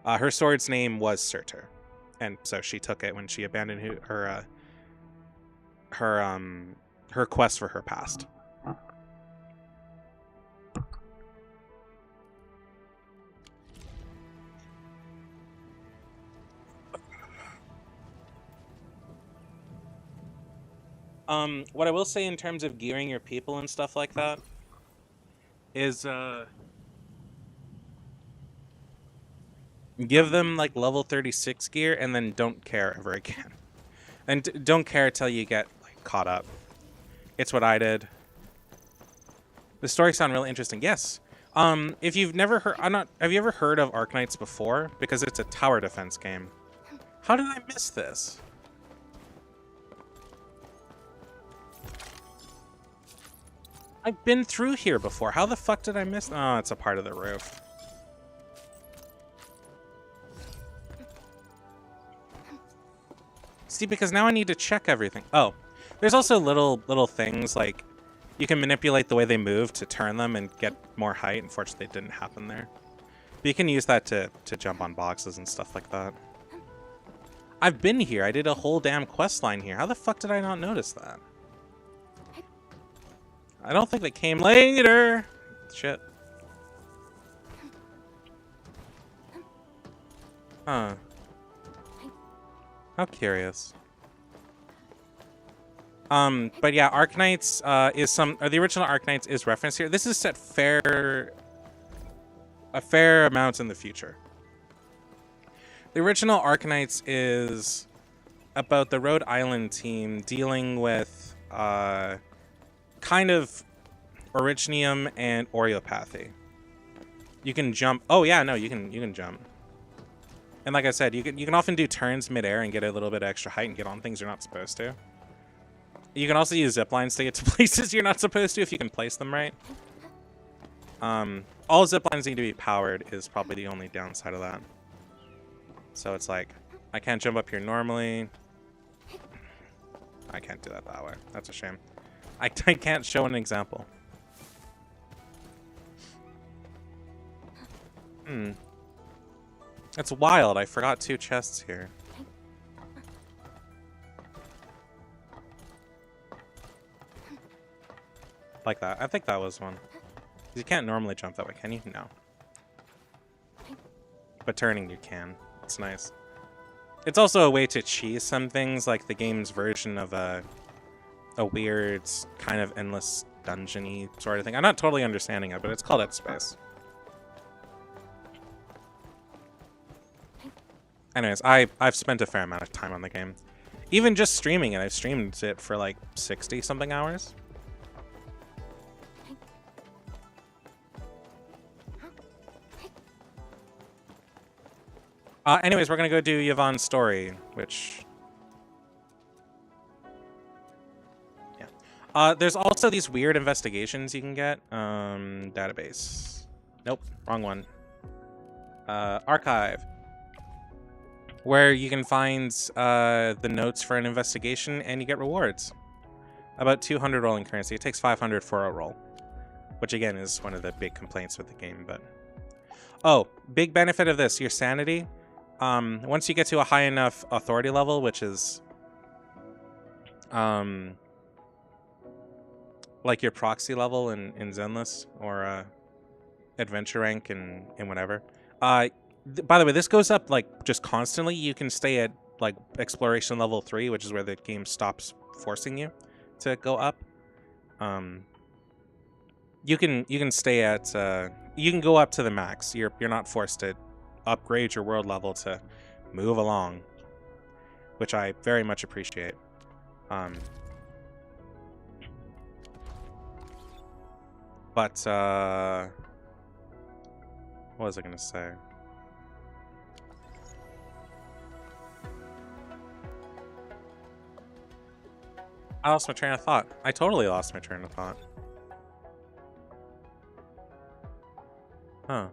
Her sword's name was Surtur, and so she took it when she abandoned her quest for her past. What I will say in terms of gearing your people and stuff like that is, give them, like, level 36 gear and then don't care ever again. And don't care till you get, like, caught up. It's what I did. The story sound really interesting. Yes. If you've never heard, have you ever heard of Arknights before? Because it's a tower defense game. How did I miss this? I've been through here before. How the fuck did I miss? Oh, it's a part of the roof. See, because now I need to check everything. Oh, there's also little things like you can manipulate the way they move to turn them and get more height. Unfortunately, it didn't happen there. But you can use that to jump on boxes and stuff like that. I've been here. I did a whole damn quest line here. How the fuck did I not notice that? I don't think they came later. Shit. Huh. How curious. But yeah, Arknights the original Arknights is referenced here. This is set a fair amount in the future. The original Arknights is about the Rhode Island team dealing with kind of Originium and Oreopathy. You can jump. Oh yeah, no, you can jump. And like I said, you can often do turns midair and get a little bit of extra height and get on things you're not supposed to. You can also use zip lines to get to places you're not supposed to if you can place them right. All zip lines need to be powered is probably the only downside of that. So it's like, I can't jump up here normally. I can't do that way. That's a shame. I can't show an example. That's wild. I forgot 2 chests here. Like that. I think that was one. You can't normally jump that way, can you? No. But turning you can. It's nice. It's also a way to cheese some things, like the game's version of a weird kind of endless dungeon-y sort of thing. I'm not totally understanding it, but it's called Dead Space. Anyways, I've spent a fair amount of time on the game. Even just streaming it, I've streamed it for like 60-something hours. Anyways, we're gonna go do Yvonne's story, which... yeah. There's also these weird investigations you can get. Database. Nope, wrong one. Archive. where you can find the notes for an investigation and you get rewards. About 200 rolling currency. It takes 500 for a roll, which again is one of the big complaints with the game. But oh, big benefit of this, your sanity. Once you get to a high enough authority level, which is like your proxy level in Zenless or adventure rank and whatever. By the way, this goes up like just constantly. You can stay at like exploration level 3, which is where the game stops forcing you to go up. You can stay at you can go up to the max. You're not forced to upgrade your world level to move along, which I very much appreciate. But what was I gonna say? I lost my train of thought. I totally lost my train of thought. Huh.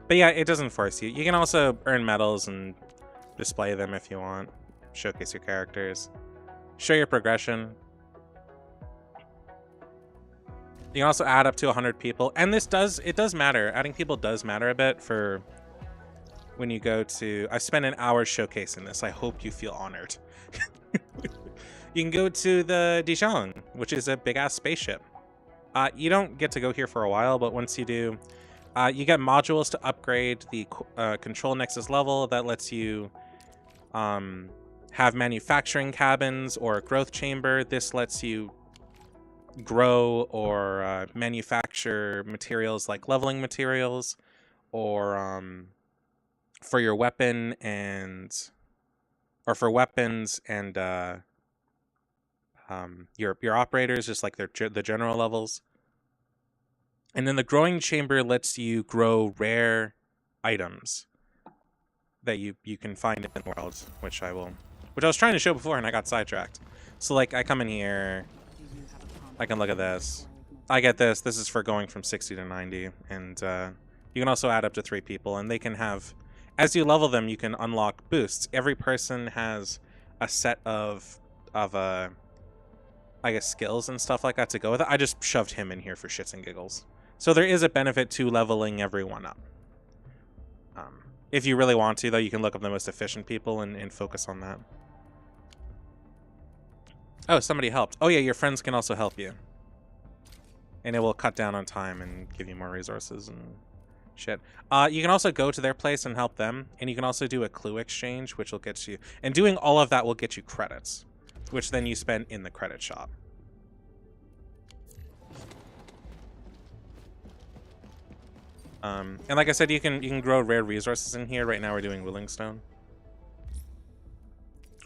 But yeah, it doesn't force you. You can also earn medals and display them if you want. Showcase your characters. Show your progression. You can also add up to 100 people. And it does matter. Adding people does matter a bit for when you go to... I spent an hour showcasing this. I hope you feel honored. You can go to the Dijon, which is a big-ass spaceship. You don't get to go here for a while, but once you do, you get modules to upgrade the control nexus level. That lets you have manufacturing cabins or a growth chamber. This lets you grow or manufacture materials like leveling materials, or for your weapon or for weapons and your operators, just like the general levels. And then the growing chamber lets you grow rare items that you can find in the world, which I was trying to show before and I got sidetracked. So like I come in here, I can look at this. I get this. This is for going from 60 to 90, and you can also add up to 3 people, and they can have, as you level them, you can unlock boosts. Every person has a set of I guess skills and stuff like that to go with it. I just shoved him in here for shits and giggles. So there is a benefit to leveling everyone up. If you really want to, though, you can look up the most efficient people and focus on that. Oh, somebody helped. Oh yeah, your friends can also help you. And it will cut down on time and give you more resources and shit. You can also go to their place and help them. And you can also do a clue exchange, which will get you... And doing all of that will get you credits, which then you spend in the credit shop. And like I said, you can grow rare resources in here. Right now we're doing Willing Stone.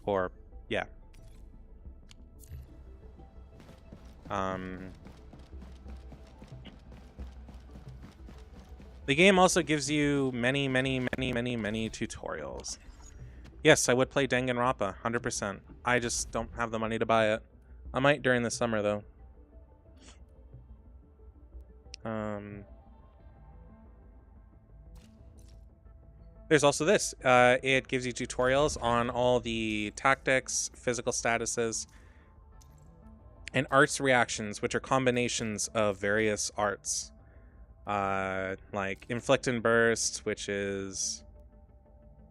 Or, yeah. The game also gives you many tutorials. Yes, I would play Danganronpa, 100%. I just don't have the money to buy it. I might during the summer, though. There's also this. It gives you tutorials on all the tactics, physical statuses, and arts reactions, which are combinations of various arts. Like Inflict and Burst, which is...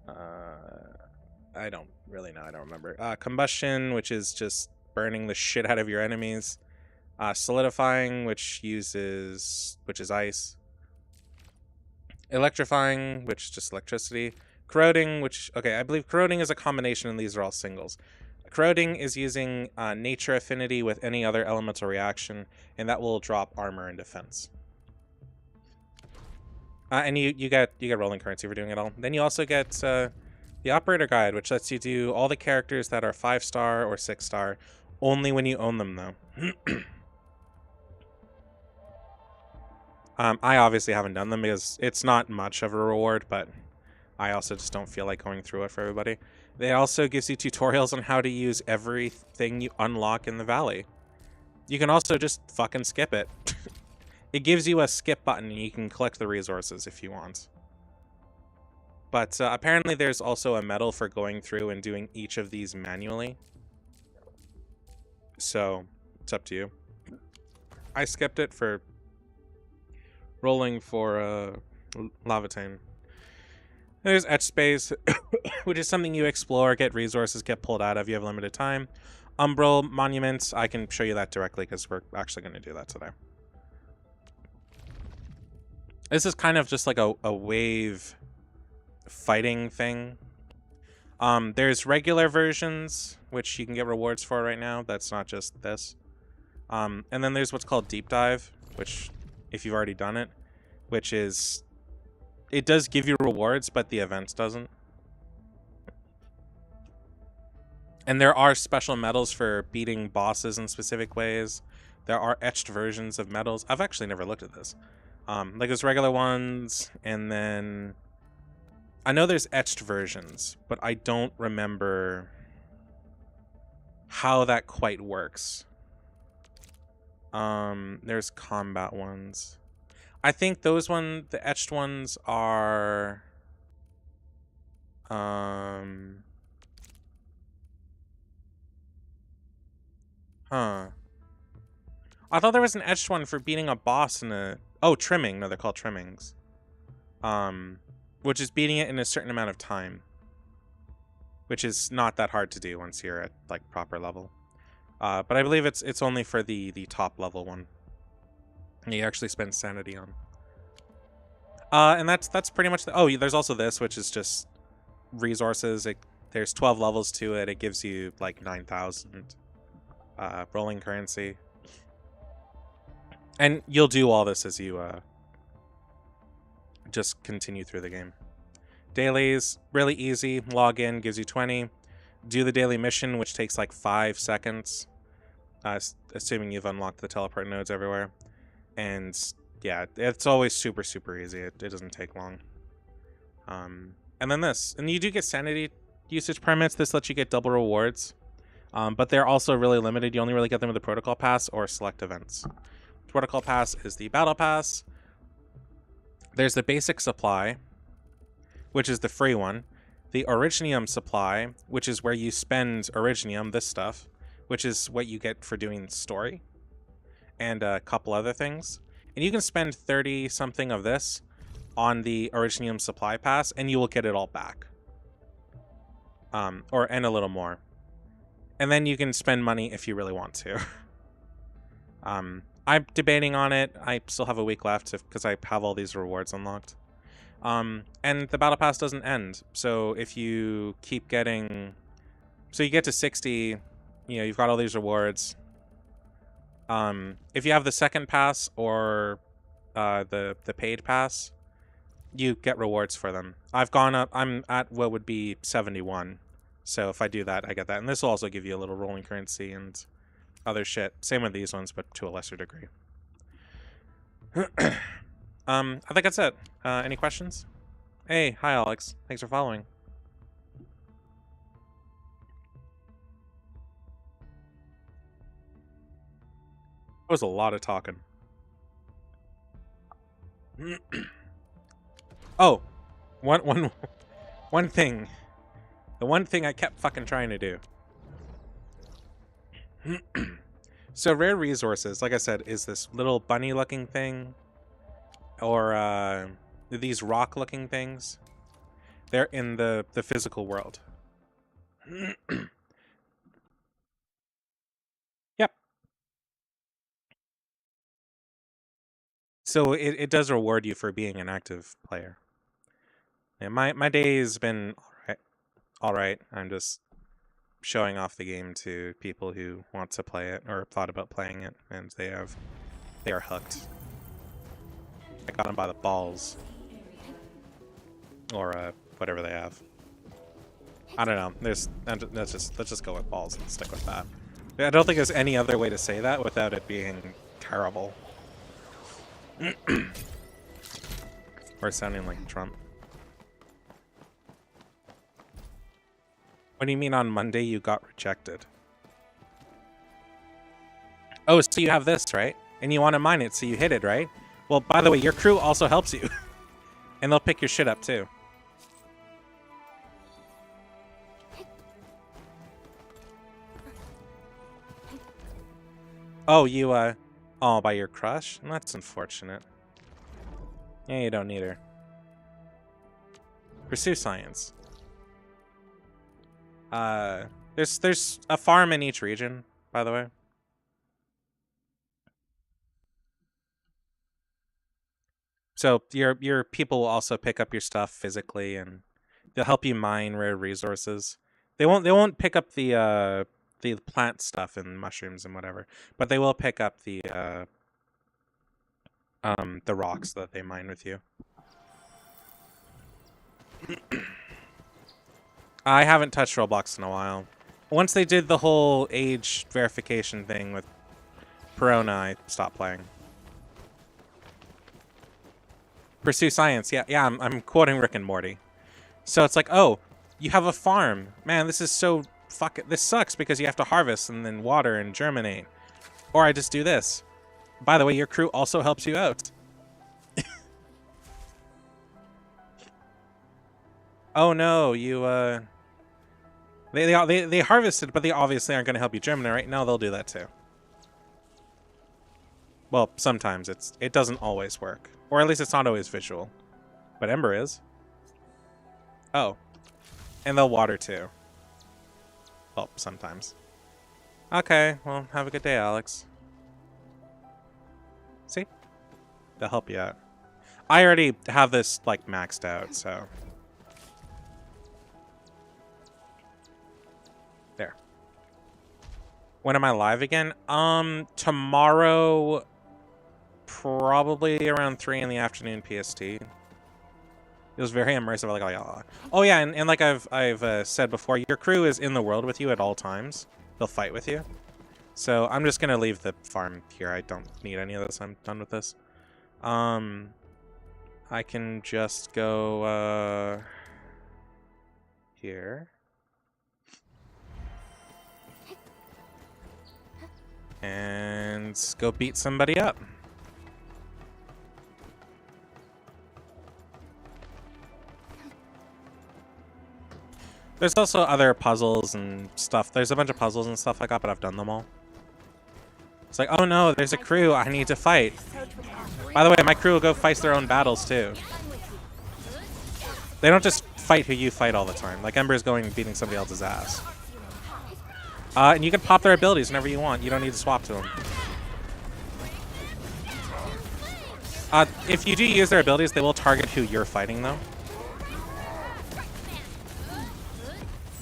I don't really know. I don't remember. Combustion, which is just burning the shit out of your enemies. Solidifying, which is ice. Electrifying, which is just electricity. Corroding, which... Okay, I believe corroding is a combination, and these are all singles. Corroding is using nature affinity with any other elemental reaction, and that will drop armor and defense. And you get rolling currency for doing it all. Then you also get the operator guide, which lets you do all the characters that are 5-star or 6-star, only when you own them, though. I obviously haven't done them because it's not much of a reward, but I also just don't feel like going through it for everybody. It also gives you tutorials on how to use everything you unlock in the valley. You can also just fucking skip it. It gives you a skip button and you can collect the resources if you want. But apparently there's also a medal for going through and doing each of these manually. So it's up to you. I skipped it for rolling for Lavatane. There's Etch Space, which is something you explore, get resources, get pulled out of. You have limited time. Umbral Monuments, I can show you that directly because we're actually going to do that today. This is kind of just like a wave fighting thing. There's regular versions, which you can get rewards for right now. That's not just this. And then there's what's called Deep Dive, which, if you've already done it, which is... It does give you rewards, but the events doesn't. And there are special medals for beating bosses in specific ways. There are etched versions of medals. I've actually never looked at this. Like there's regular ones, and then... I know there's etched versions, but I don't remember how that quite works. There's combat ones. I think those the etched ones are... Huh. I thought there was an etched one for beating a boss in a... Oh, trimming. No, they're called trimmings. Which is beating it in a certain amount of time. Which is not that hard to do once you're at, like, proper level. But I believe it's only for the top level one. You actually spend sanity on. And that's pretty much the... Oh, there's also this, which is just resources. There's 12 levels to it. It gives you, like, 9,000 rolling currency. And you'll do all this as you just continue through the game. Dailies, really easy. Log in, gives you 20. Do the daily mission, which takes like 5 seconds. Assuming you've unlocked the teleport nodes everywhere. And yeah, it's always super, super easy. It doesn't take long. And then this. And you do get sanity usage permits. This lets you get double rewards. But they're also really limited. You only really get them with the protocol pass or select events. Protocol pass is the battle pass. There's the basic supply, which is the free one. The Originium supply, which is where you spend Originium, this stuff, which is what you get for doing story, and a couple other things. And you can spend 30 something of this on the Originium supply pass, and you will get it all back. And a little more. And then you can spend money if you really want to. I'm debating on it. I still have a week left because I have all these rewards unlocked. And the battle pass doesn't end. So if you keep getting... So you get to 60, you've got all these rewards. If you have the second pass or the paid pass, you get rewards for them. I've gone up. I'm at what would be 71. So if I do that, I get that. And this will also give you a little rolling currency and other shit. Same with these ones, but to a lesser degree. I think that's it. Any questions? Hey, hi Alex. Thanks for following. That was a lot of talking. Oh, one thing. The one thing I kept fucking trying to do. So rare resources, like I said, is this little bunny looking thing, or these rock looking things. They're in the physical world. Yep. So it does reward you for being an active player. Yeah, my day's been all right. I'm just showing off the game to people who want to play it or thought about playing it, and they are hooked. I got them by the balls, or whatever they have. I don't know. Let's just go with balls and stick with that. I don't think there's any other way to say that without it being terrible or sounding like Trump. What do you mean on Monday you got rejected? Oh, so you have this, right? And you want to mine it, so you hit it, right? Well, by the way, your crew also helps you. And they'll pick your shit up, too. Oh, you, oh, by your crush? That's unfortunate. Yeah, you don't need her. Pursue science. There's a farm in each region, by the way. So your people will also pick up your stuff physically, and they'll help you mine rare resources. They won't pick up the plant stuff and mushrooms and whatever, but they will pick up the rocks that they mine with you. I haven't touched Roblox in a while. Once they did the whole age verification thing with Perona, I stopped playing. Pursue science. Yeah, I'm quoting Rick and Morty. So it's like, oh, you have a farm. Man, this is so this sucks because you have to harvest and then water and germinate. Or I just do this. By the way, your crew also helps you out. Oh no, you they harvested, but they obviously aren't going to help you germinate, right? No, they'll do that too. Well, sometimes it doesn't always work, or at least it's not always visual. But Ember is. Oh, and they'll water too. Well, sometimes. Okay, well, have a good day, Alex. See, they'll help you out. I already have this like maxed out, so. There. When am I live again? Tomorrow, probably around 3 in the afternoon PST. It was very immersive. Like, oh yeah, and like I've said before, your crew is in the world with you at all times. They'll fight with you. So I'm just gonna leave the farm here. I don't need any of this. I'm done with this. I can just go here. And go beat somebody up. There's also other puzzles and stuff. There's a bunch of puzzles and stuff like that, but I've done them all. It's like, oh no, there's a crew I need to fight. By the way, my crew will go fight their own battles too. They don't just fight who you fight all the time. Like Ember's going and beating somebody else's ass. And you can pop their abilities whenever you want. You don't need to swap to them. If you do use their abilities, they will target who you're fighting, though.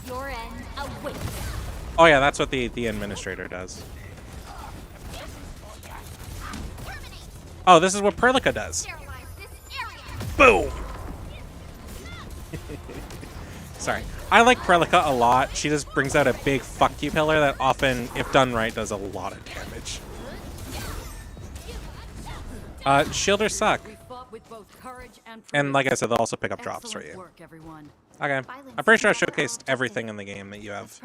Your end awaits. Oh yeah, that's what the administrator does. Oh, this is what Perlica does. Boom! Sorry. I like Perlica a lot. She just brings out a big fuck you pillar that often, if done right, does a lot of damage. Shielders suck. And like I said, they'll also pick up drops for you. Okay. I'm pretty sure I showcased everything in the game that you have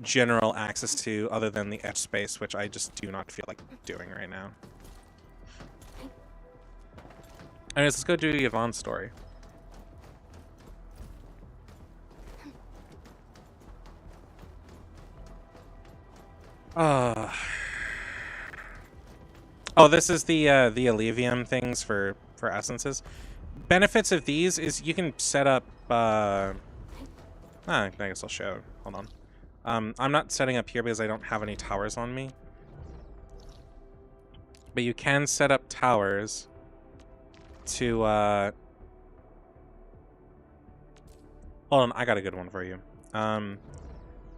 general access to other than the etch space, which I just do not feel like doing right now. Anyways, let's go do Yvonne's story. Oh, this is the Allevium things for essences. Benefits of these is you can set up. I guess I'll show. Hold on. I'm not setting up here because I don't have any towers on me. But you can set up towers to. Hold on, I got a good one for you.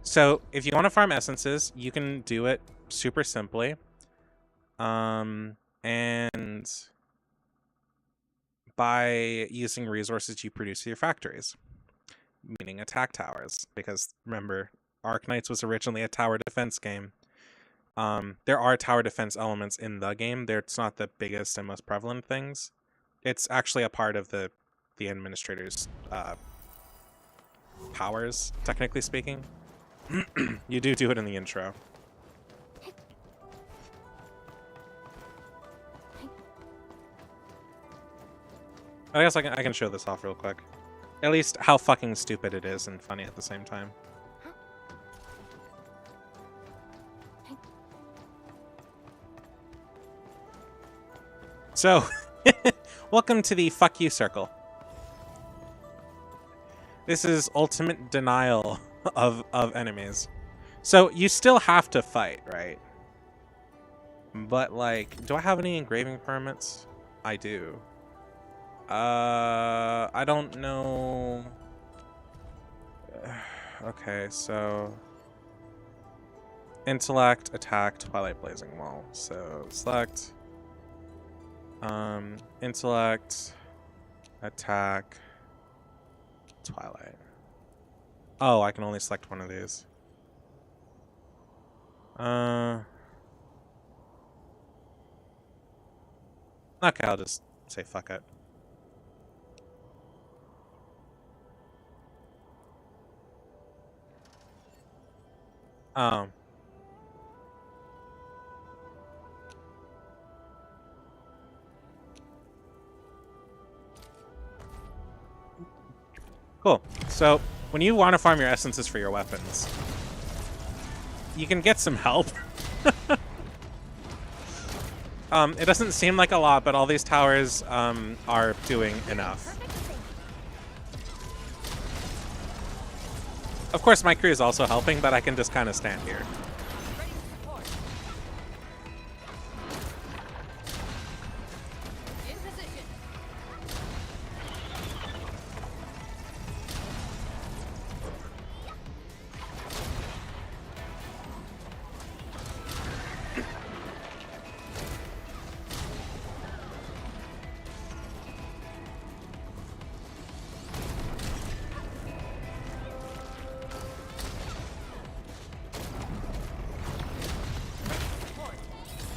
So if you want to farm essences, you can do it super simply. And by using resources you produce at your factories, meaning attack towers, because remember, Arknights was originally a tower defense game. There are tower defense elements in the game. It's not the biggest and most prevalent things. It's actually a part of the administrator's powers, technically speaking. You do it in the intro. I guess I can show this off real quick. At least how fucking stupid it is and funny at the same time. So, welcome to the fuck you circle. This is ultimate denial of enemies. So, you still have to fight, right? But, like, do I have any engraving permits? I do. I don't know. Okay, so intellect, attack, Twilight Blazing Wall. So select intellect, attack, Twilight. Oh, I can only select one of these. Okay, I'll just say fuck it. Cool. So, when you want to farm your essences for your weapons, you can get some help. It doesn't seem like a lot, but all these towers are doing enough. Of course, my crew is also helping, but I can just kind of stand here.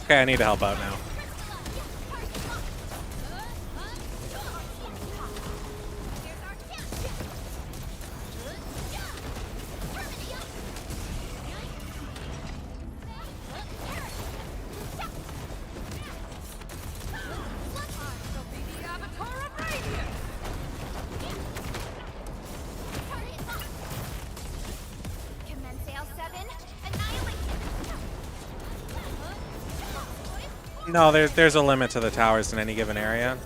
Okay, I need to help out now. No, there's a limit to the towers in any given area.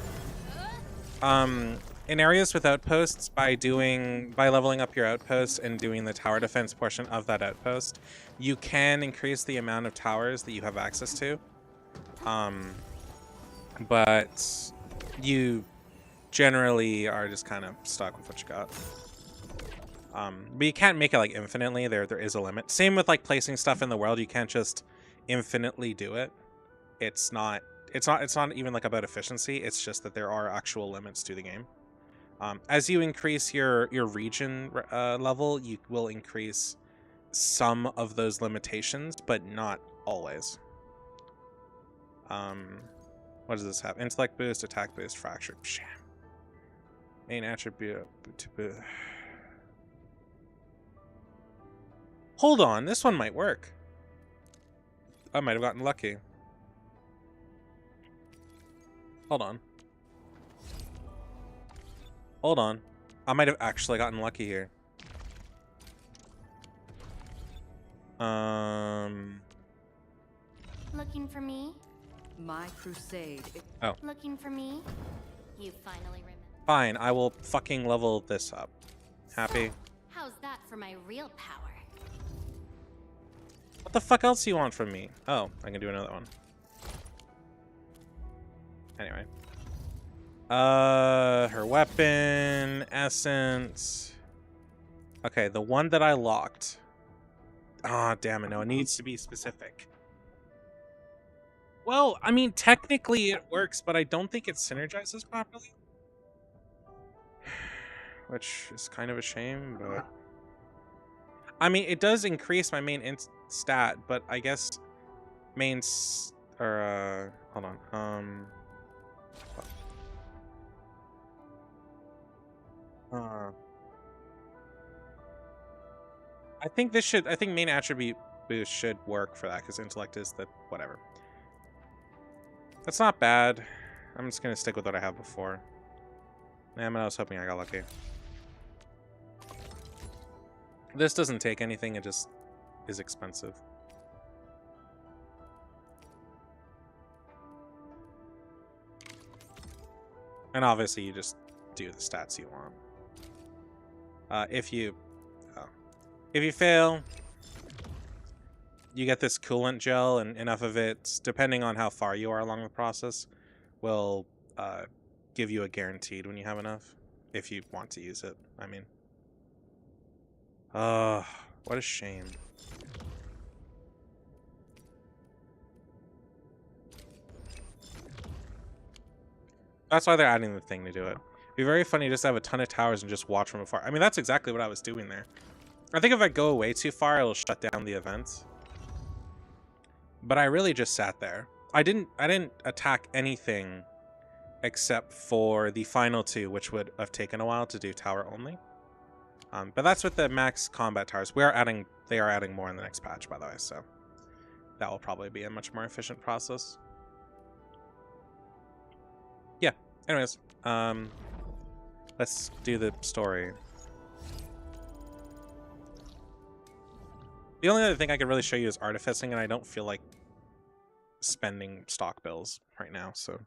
In areas with outposts, by leveling up your outpost and doing the tower defense portion of that outpost, you can increase the amount of towers that you have access to. But you generally are just kind of stuck with what you got. But you can't make it like infinitely. There is a limit. Same with like placing stuff in the world. You can't just infinitely do it. It's not even like about efficiency. It's just that there are actual limits to the game. As you increase your region level, you will increase some of those limitations, but not always. What does this have? Intellect boost, attack boost, fractured. Main attribute. Hold on, this one might work. I might have gotten lucky. Hold on. Hold on. I might have actually gotten lucky here. Looking for me? My crusade. Oh. Looking for me? You finally remember. Fine, I will fucking level this up. Happy? So, how's that for my real power? What the fuck else do you want from me? Oh, I can do another one. Anyway. Her weapon, essence. Okay, the one that I locked. Ah, damn it, no, it needs to be specific. Well, I mean, technically it works, but I don't think it synergizes properly. Which is kind of a shame, but... I mean, it does increase my main stat, but I guess hold on. I think main attribute boost should work for that, because intellect is the whatever. That's not bad. I'm just gonna stick with what I have before. Man, I was hoping I got lucky. This doesn't take anything, it just is expensive. And obviously you just do the stats you want. If you fail, you get this coolant gel, and enough of it, depending on how far you are along the process, will give you a guaranteed when you have enough, if you want to use it, I mean. What a shame. That's why they're adding the thing to do it. It'd be very funny just to have a ton of towers and just watch from afar. I mean, that's exactly what I was doing there. I think if I go away too far, it'll shut down the event. But I really just sat there. I didn't attack anything except for the final two, which would have taken a while to do tower only. But that's with the max combat towers. They are adding more in the next patch, by the way, so that will probably be a much more efficient process. Yeah. Anyways, let's do the story. The only other thing I could really show you is artificing, and I don't feel like spending stock bills right now, so.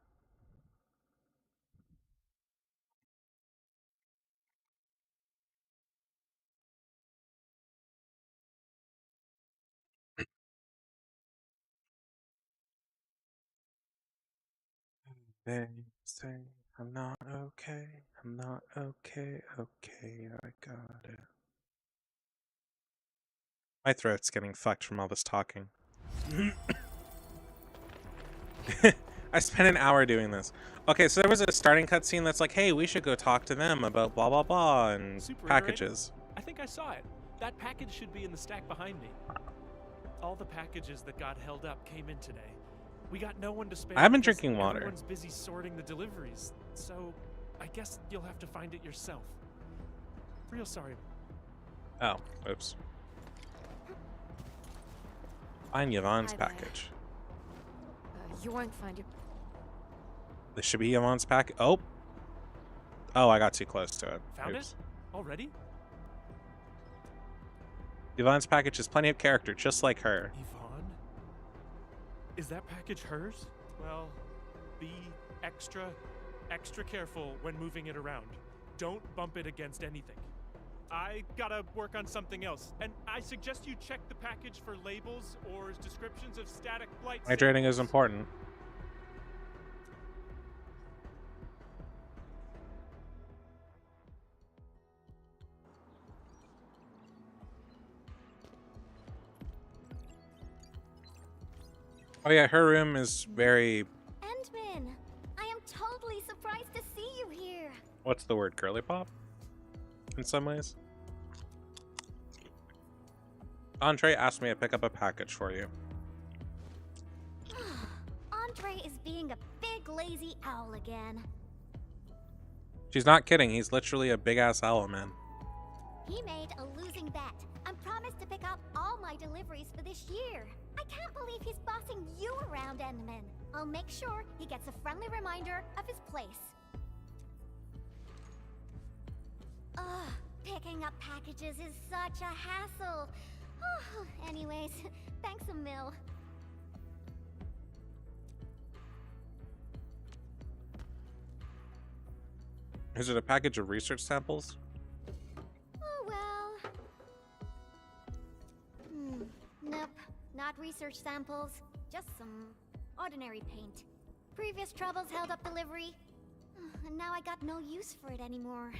They say I'm not okay, I'm not okay, okay, I got it. My throat's getting fucked from all this talking. I spent an hour doing this. Okay, so there was a starting cutscene that's like, hey, we should go talk to them about blah blah blah and Super packages. I think I saw it. That package should be in the stack behind me. All the packages that got held up came in today. We got no one to spare. I've been because drinking water. Everyone's busy sorting the deliveries, so I guess you'll have to find it yourself. Real sorry. Oh, oops. Find Yvonne's Hi there. package. You won't find it. This should be Yvonne's package. Oh, I got too close to it. Found Oops. it? Already? Yvonne's package has plenty of character, just like her. Yvonne? Is that package hers? Well, be extra careful when moving it around. Don't bump it against anything. I gotta work on something else, and I suggest you check the package for labels or descriptions of static blight. Hydrating is important. Oh yeah, her room is very... Endman, I am totally surprised to see you here. What's the word? Girly pop? In some ways. Andre asked me to pick up a package for you. Andre is being a big lazy owl again. She's not kidding. He's literally a big-ass owl, man. He made a losing bet and promised to pick up all my deliveries for this year. I can't believe he's bossing you around, Endman. I'll make sure he gets a friendly reminder of his place. Ugh, picking up packages is such a hassle. Anyways, thanks a mil. Is it a package of research samples? Oh well. Nope, not research samples. Just some ordinary paint. Previous troubles held up delivery, and now I got no use for it anymore.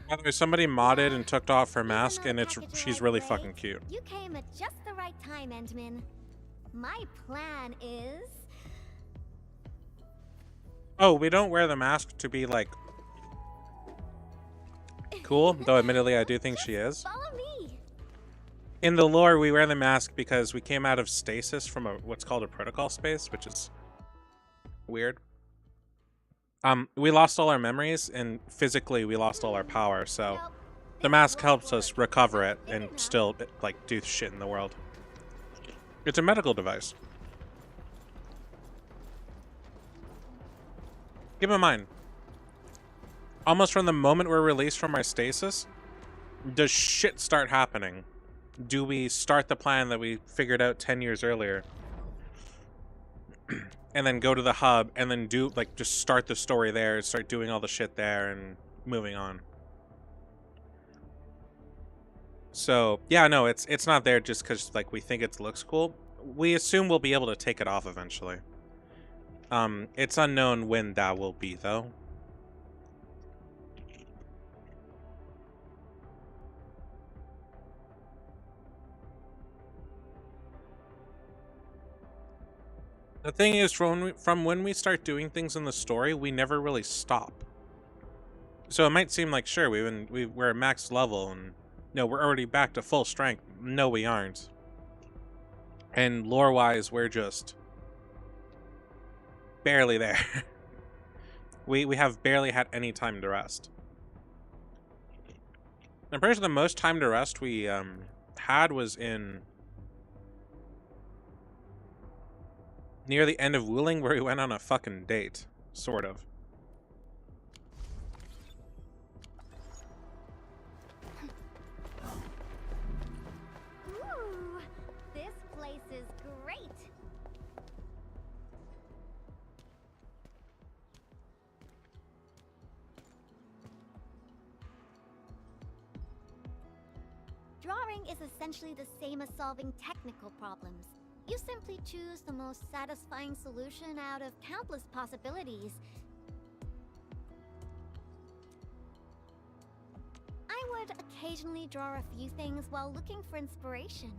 By the way, somebody modded and took off her Even mask, though and the package she's arrived really late, fucking cute. You came at just the right time, Endman. My plan is... Oh, we don't wear the mask to be, like, cool, though admittedly I do think she is. Follow me. In the lore, we wear the mask because we came out of stasis from what's called a protocol space, which is weird. We lost all our memories, and physically we lost all our power, so Well, the this mask won't helps us work. recover it Big and enough. still, like, do shit in the world. It's a medical device. Keep in mind, almost from the moment we're released from our stasis, does shit start happening. Do we start the plan that we figured out 10 years earlier and then go to the hub and then do, like, just start the story there, start doing all the shit there and moving on? So, yeah, no, it's not there just because, like, we think it looks cool. We assume we'll be able to take it off eventually. It's unknown when that will be, though. The thing is, from when we start doing things in the story, we never really stop. So it might seem like, sure, we're at max level and no, we're already back to full strength. No, we aren't. And lore-wise, we're just barely there. we have barely had any time to rest. I'm pretty sure the most time to rest we had was in near the end of Wuling, where we went on a fucking date, sort of. Ooh, this place is great. Drawing is essentially the same as solving technical problems. You simply choose the most satisfying solution out of countless possibilities. I would occasionally draw a few things while looking for inspiration.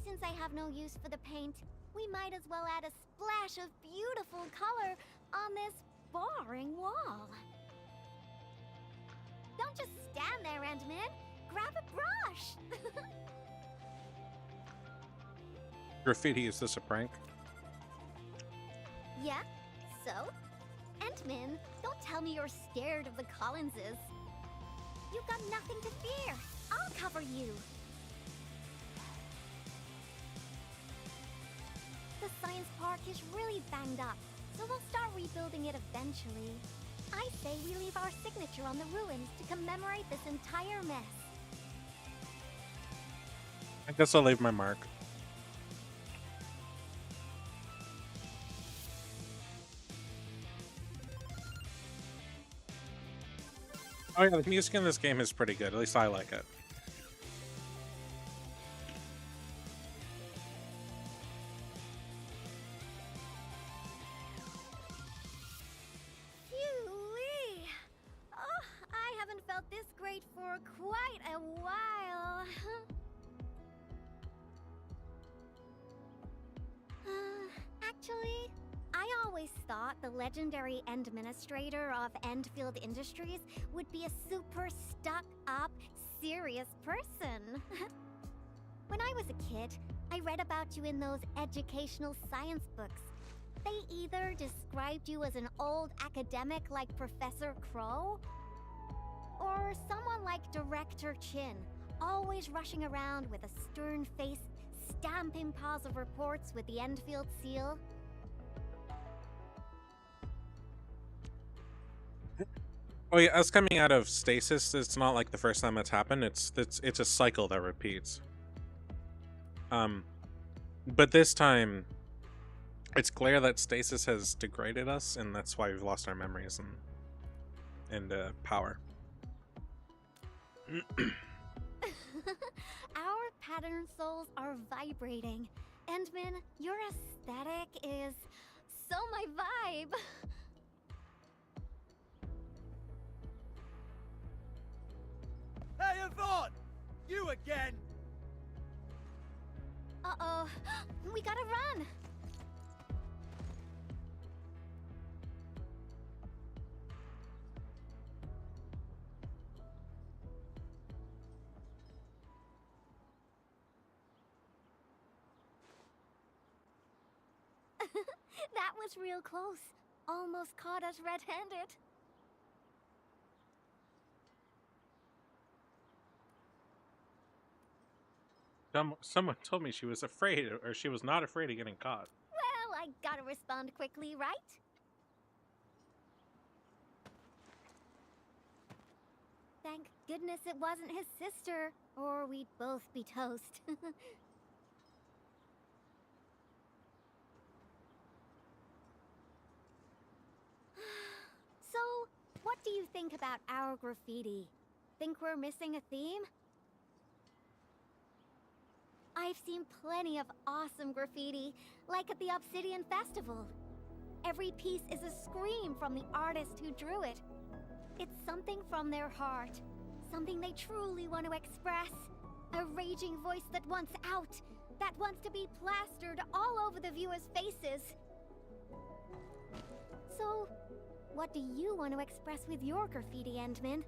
Since I have no use for the paint, we might as well add a splash of beautiful color on this boring wall. Don't just stand there, Endman. Grab a brush! Graffiti, is this a prank? Yeah? So? Endman, don't tell me you're scared of the Collinses. You've got nothing to fear. I'll cover you. The science park is really banged up, so we'll start rebuilding it eventually. I say we leave our signature on the ruins to commemorate this entire mess. I guess I'll leave my mark. Oh yeah, the music in this game is pretty good. At least I like it. Phew-wee. Oh, I haven't felt this great for quite a while. Actually, I always thought the legendary administrator of Endfield Industries would be a super stuck-up, serious person. When I was a kid, I read about you in those educational science books. They either described you as an old academic like Professor Crow, or someone like Director Chin, always rushing around with a stern face, stamping piles of reports with the Endfield seal. Oh yeah, us coming out of stasis, it's not like the first time that's happened. It's a cycle that repeats. But this time, it's clear that stasis has degraded us, and that's why we've lost our memories and power. Our pattern souls are vibrating. Endman, your aesthetic is so my vibe. Hey, Yvonne! You again! Uh-oh. We gotta run. That was real close. Almost caught us red-handed. Someone told me she was afraid, or she was not afraid of getting caught. Well, I gotta respond quickly, right? Thank goodness it wasn't his sister, or we'd both be toast. So, what do you think about our graffiti? Think we're missing a theme? I've seen plenty of awesome graffiti, like at the Obsidian Festival. Every piece is a scream from the artist who drew it. It's something from their heart, something they truly want to express. A raging voice that wants out, that wants to be plastered all over the viewers' faces. So, what do you want to express with your graffiti, Endman?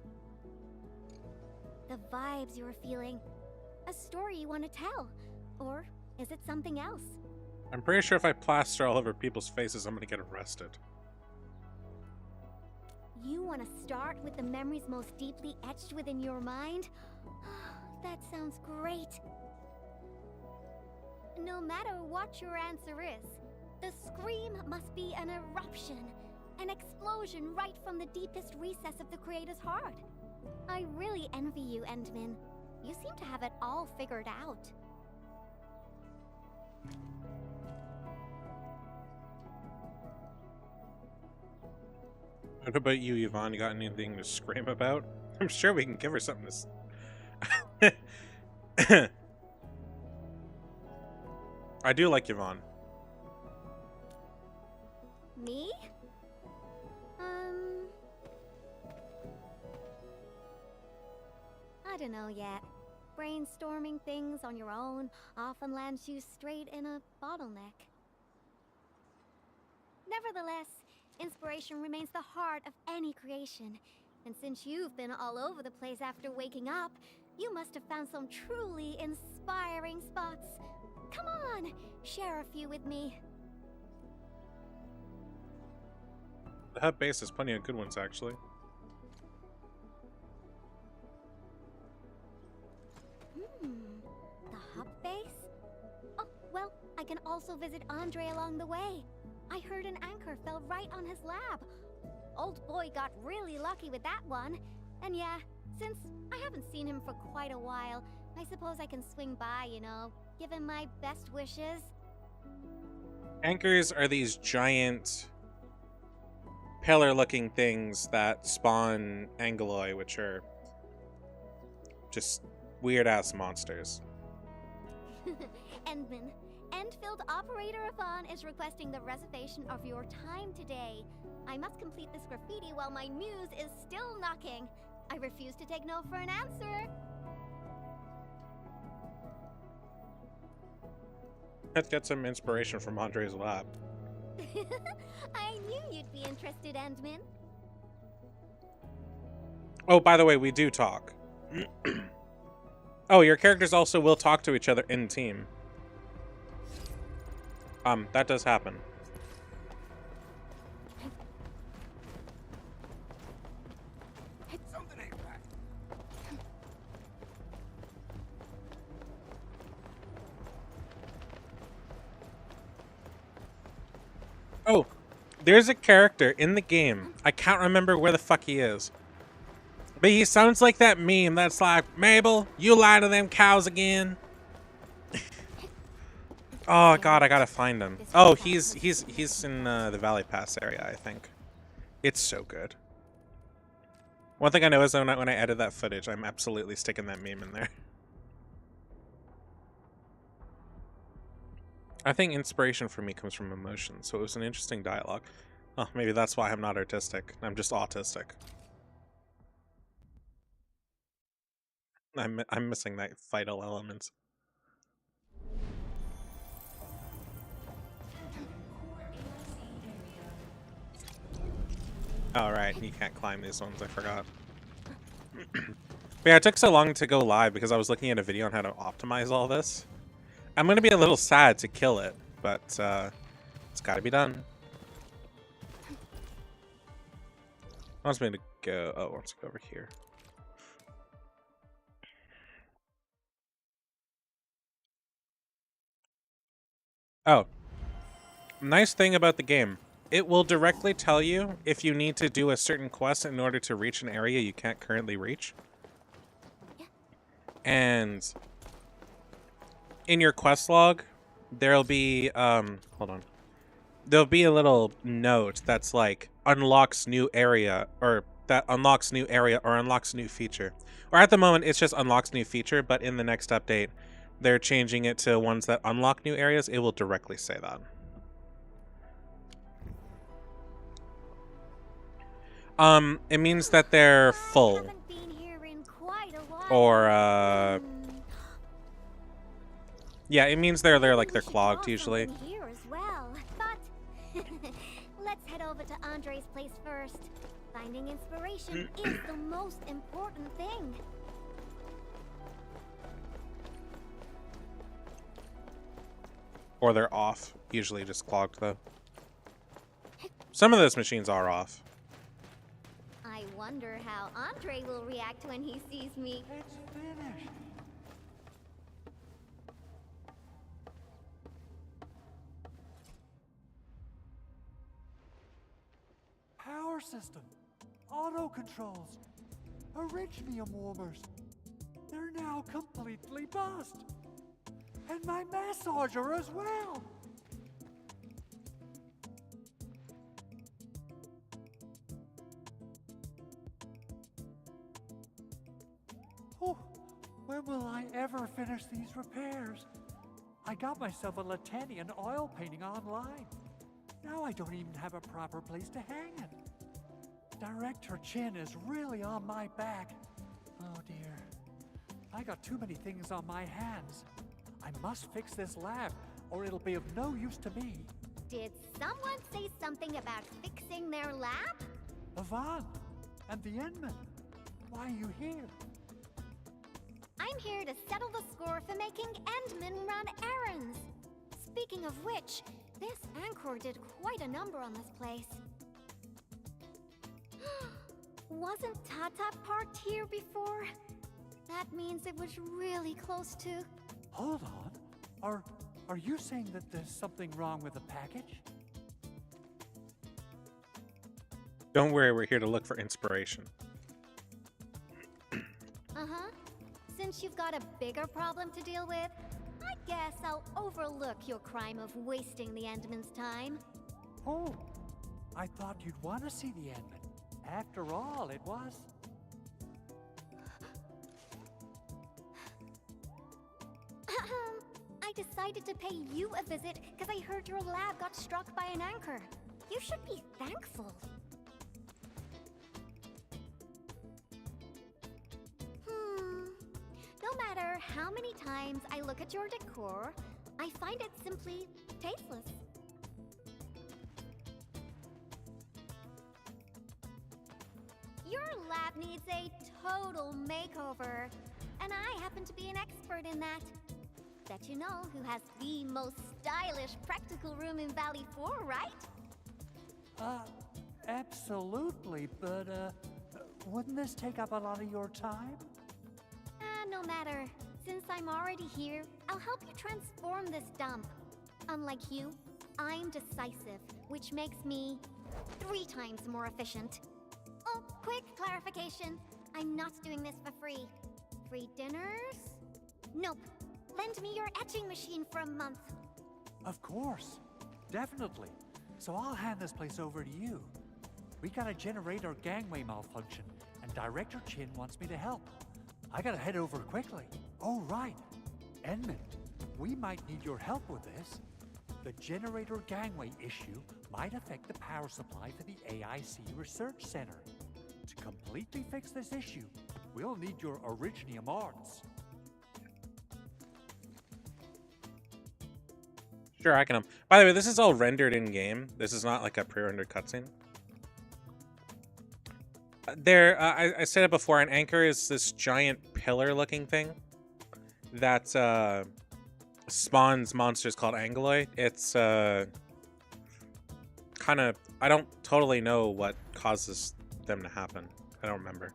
The vibes you're feeling, a story you want to tell, or is it something else? I'm pretty sure if I plaster all over people's faces, I'm gonna get arrested. You want to start with the memories most deeply etched within your mind? That sounds great. No matter what your answer is, the scream must be an eruption, an explosion right from the deepest recess of the creator's heart. I really envy you, Endman. You seem to have it all figured out. What about you, Yvonne? You got anything to scream about? I'm sure we can give her something to... I do like Yvonne. Me? I don't know yet. Brainstorming things on your own often lands you straight in a bottleneck. Nevertheless, inspiration remains the heart of any creation. And since you've been all over the place after waking up, you must have found some truly inspiring spots. Come on, share a few with me. The hub base has plenty of good ones, actually. The hub base? Oh, well, I can also visit Andre along the way. I heard an anchor fell right on his lab. Old boy got really lucky with that one. And yeah, since I haven't seen him for quite a while, I suppose I can swing by, you know, give him my best wishes. Anchors are these giant pillar-looking things that spawn Angeloi, which are just weird-ass monsters. Endman, endfield operator Yvonne is requesting the reservation of your time today. I must complete this graffiti while my muse is still knocking. I refuse to take no for an answer. Let's get some inspiration from Andre's lab. I knew you'd be interested, Endman. Oh, by the way, we do talk. Oh, your characters also will talk to each other in team. That does happen. Something ain't right. Oh, there's a character in the game. I can't remember where the fuck he is. But he sounds like that meme that's like, Mabel, you lie to them cows again. Oh god, I gotta find him. Oh, he's in the Valley Pass area, I think. It's so good. One thing I know is that when I edit that footage, I'm absolutely sticking that meme in there. I think inspiration for me comes from emotion, so it was an interesting dialogue. Oh, maybe that's why I'm not artistic. I'm just autistic. I'm missing that vital element. Oh, right, you can't climb these ones, I forgot. But yeah, it took so long to go live because I was looking at a video on how to optimize all this. I'm gonna be a little sad to kill it, but it's gotta be done. Wants me to go, oh, wants to go over here. Oh, nice thing about the game. It will directly tell you if you need to do a certain quest in order to reach an area you can't currently reach. And in your quest log, there'll be hold on. There'll be a little note that's like unlocks new area, or that unlocks new area, or unlocks new feature. Or at the moment it's just unlocks new feature, but in the next update they're changing it to ones that unlock new areas. It will directly say that. It means that they're full. I haven't been here in quite a while. Or yeah, it means they're like We they're should clogged draw usually. something here as well. But let's head over to Andre's place first. Finding inspiration is the most important thing. Or they're off. Usually just clogged though. Some of those machines are off. I wonder how Andre will react when he sees me. It's finished. Power system, auto controls, originium warmers. They're now completely bust. And my massager as well. Oh, when will I ever finish these repairs? I got myself a Latanian oil painting online. Now I don't even have a proper place to hang it. Director Chin is really on my back. Oh dear. I got too many things on my hands. I must fix this lab, or it'll be of no use to me. Did someone say something about fixing their lab? Yvonne, and the Endman. Why are you here? I'm here to settle the score for making Endman run errands. Speaking of which, this Anchor did quite a number on this place. Wasn't Tata parked here before? That means it was really close to... Hold on. Are you saying that there's something wrong with the package? Don't worry, we're here to look for inspiration. Uh-huh. Since you've got a bigger problem to deal with, I guess I'll overlook your crime of wasting the Endman's time. Oh, I thought you'd want to see the Endman. After all, it was... I decided to pay you a visit because I heard your lab got struck by an anchor. You should be thankful. No matter how many times I look at your decor, I find it simply tasteless. Your lab needs a total makeover, and I happen to be an expert in that. Bet you know who has the most stylish practical room in Valley 4, right? Absolutely, but, wouldn't this take up a lot of your time? No matter. Since I'm already here, I'll help you transform this dump. Unlike you, I'm decisive, which makes me 3 times more efficient. Oh, quick clarification. I'm not doing this for free. Free dinners? Nope. Lend me your etching machine for a month. Of course. Definitely. So I'll hand this place over to you. We got a generator gangway malfunction, and Director Chin wants me to help. I gotta head over quickly. Oh, right. Endman, we might need your help with this. The generator gangway issue might affect the power supply for the AIC Research Center. To completely fix this issue, we'll need your originium arts. Sure, I can. By the way, this is all rendered in game. This is not like a pre-rendered cutscene. I said it before. An anchor is this giant pillar-looking thing that spawns monsters called Angeloid. It's kind of, I don't totally know what causes them to happen. I don't remember.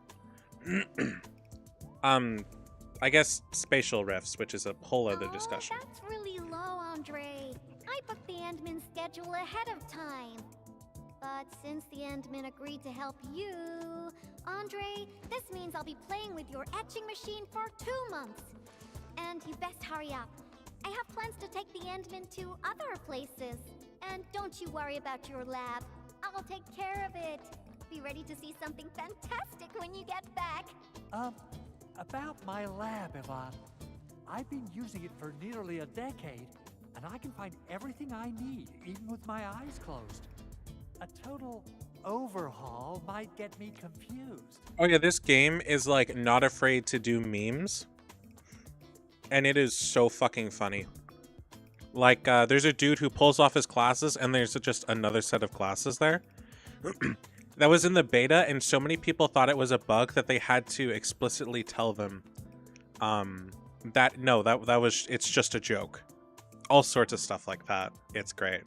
I guess spatial rifts, which is a whole other discussion. That's really low, Andre. I booked the Endman schedule ahead of time. But since the Endman agreed to help you, Andre. This means I'll be playing with your etching machine for 2 months. And you best hurry up. I have plans to take the Endman to other places. And don't you worry about your lab. I'll take care of it. Be ready to see something fantastic when you get back. About my lab, Yvonne. I've been using it for nearly a decade, and I can find everything I need, even with my eyes closed. A total overhaul might get me confused. Oh yeah, this game is like not afraid to do memes. And it is so fucking funny. Like, there's a dude who pulls off his glasses, and there's just another set of glasses there. That was in the beta, and so many people thought it was a bug that they had to explicitly tell them that was, it's just a joke. All sorts of stuff like that. It's great.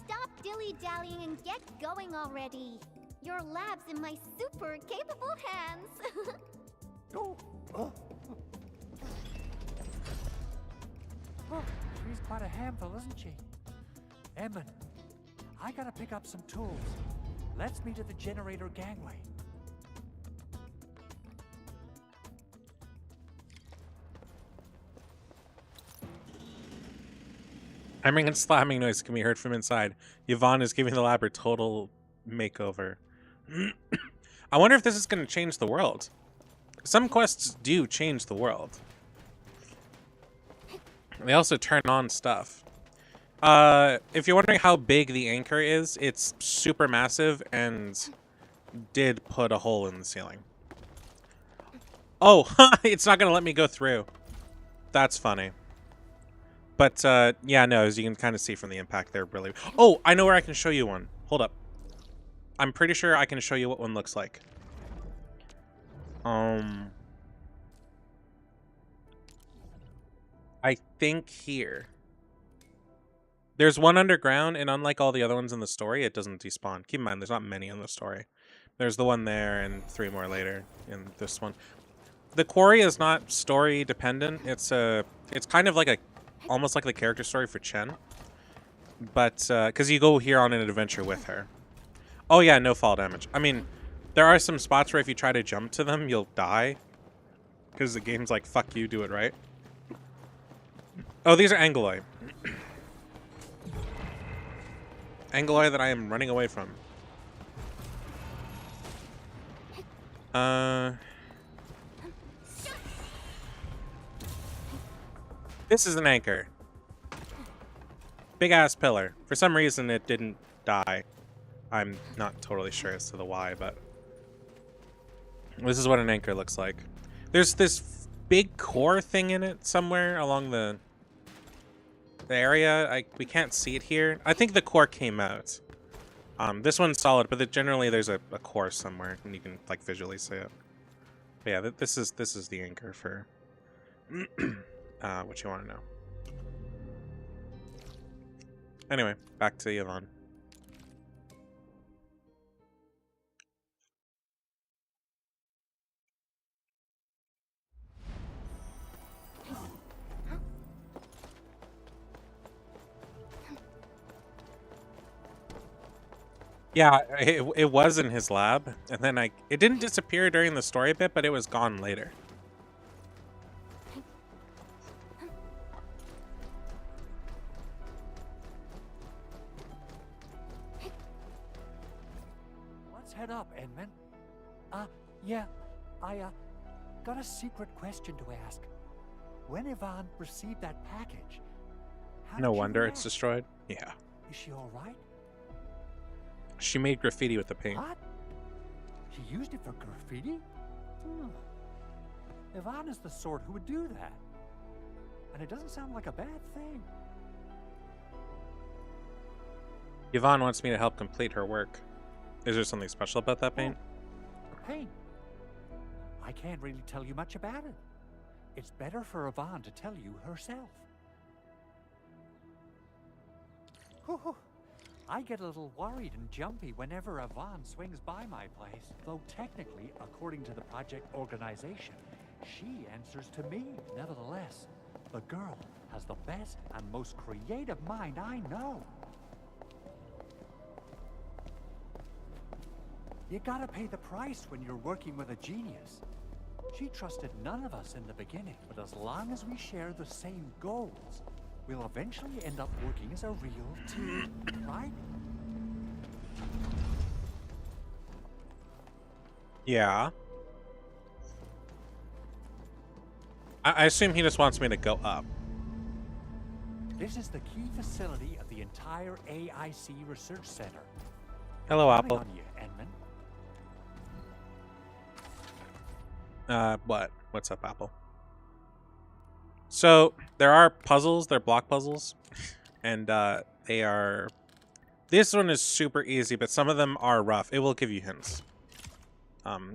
Stop dilly-dallying and get going already. Your lab's in my super capable hands. She's quite a handful, isn't she? Edmund, I gotta pick up some tools. Let's meet at the generator gangway. Hammering and slamming noise can be heard from inside. Yvonne is giving the lab her total makeover. I wonder if this is going to change the world. Some quests do change the world. They also turn on stuff. If you're wondering how big the anchor is, it's super massive and did put a hole in the ceiling. Oh, it's not going to let me go through. That's funny. But, yeah, no, as you can kind of see from the impact, they're really... Oh, I know where I can show you one. Hold up. I'm pretty sure I can show you what one looks like. I think here. There's one underground, and unlike all the other ones in the story, it doesn't despawn. Keep in mind, there's not many in the story. There's the one there, and 3 more later in this one. The quarry is not story dependent. It's kind of like a... almost like the character story for Chen. But, because you go here on an adventure with her. Oh yeah, no fall damage. I mean, there are some spots where if you try to jump to them, you'll die. Because the game's like, fuck you, do it right. Oh, these are Angoloi. Angoloi that I am running away from. This is an anchor. Big ass pillar. For some reason it didn't die. I'm not totally sure as to the why, but this is what an anchor looks like. There's this big core thing in it somewhere along the area. We can't see it here. I think the core came out. This one's solid, but generally there's a core somewhere and you can like visually see it. But yeah, this is the anchor for what you want to know. Anyway, back to Yvonne. Yeah, it was in his lab, and then it didn't disappear during the story bit, but it was gone later. Let's head up, Edmund. Yeah, I got a secret question to ask. When Yvonne received that package, how No did she wonder react? it's destroyed. Yeah. Is she all right? She made graffiti with the paint. What? She used it for graffiti? Yvonne is the sort who would do that. And it doesn't sound like a bad thing. Yvonne wants me to help complete her work. Is there something special about that paint? Paint? I can't really tell you much about it. It's better for Yvonne to tell you herself. Whew. I get a little worried and jumpy whenever Yvonne swings by my place. Though technically, according to the project organization, she answers to me. Nevertheless, the girl has the best and most creative mind I know. You gotta pay the price when you're working with a genius. She trusted none of us in the beginning, but as long as we share the same goals, we'll eventually end up working as a real team, right? Yeah. I assume he just wants me to go up. This is the key facility of the entire AIC Research Center. Hello, Counting Apple. on you, Edmund. What? What's up, Apple? So there are puzzles. They're block puzzles, and they are. This one is super easy, but some of them are rough. It will give you hints.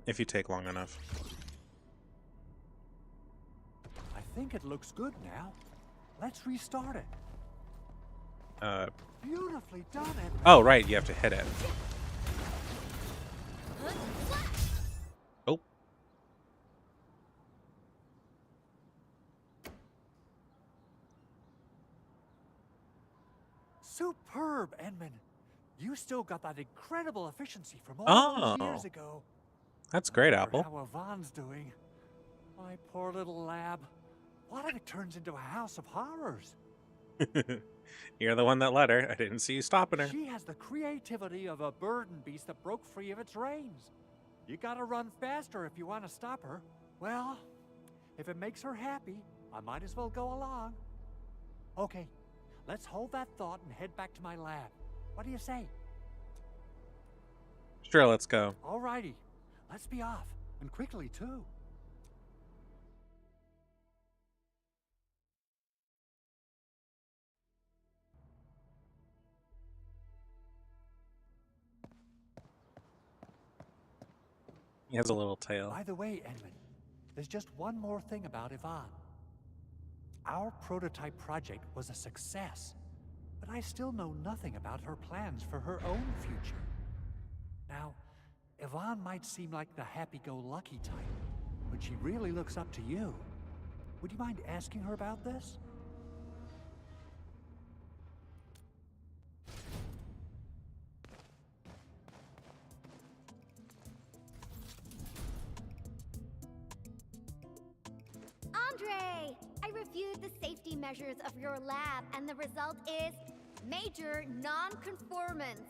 If you take long enough. I think it looks good now. Let's restart it. Beautifully done, Edmund. Oh, right. You have to hit it. Oh. Superb, Edmund. You still got that incredible efficiency from all those years ago. That's great, I wonder Apple. how Yvonne's doing. My poor little lab. What if it turns into a house of horrors? You're the one that let her. I didn't see you stopping her. She has the creativity of a burden beast that broke free of its reins. You gotta run faster if you want to stop her. Well, if it makes her happy, I might as well go along. Okay, let's hold that thought and head back to my lab. What do you say? Sure, let's go. Alrighty, let's be off, and quickly too. He has a little tail. By the way, Edmund, there's just one more thing about Yvonne. Our prototype project was a success, but I still know nothing about her plans for her own future. Now, Yvonne might seem like the happy-go-lucky type, but she really looks up to you. Would you mind asking her about this? Andre! I reviewed the safety measures of your lab, and the result is major non-conformance.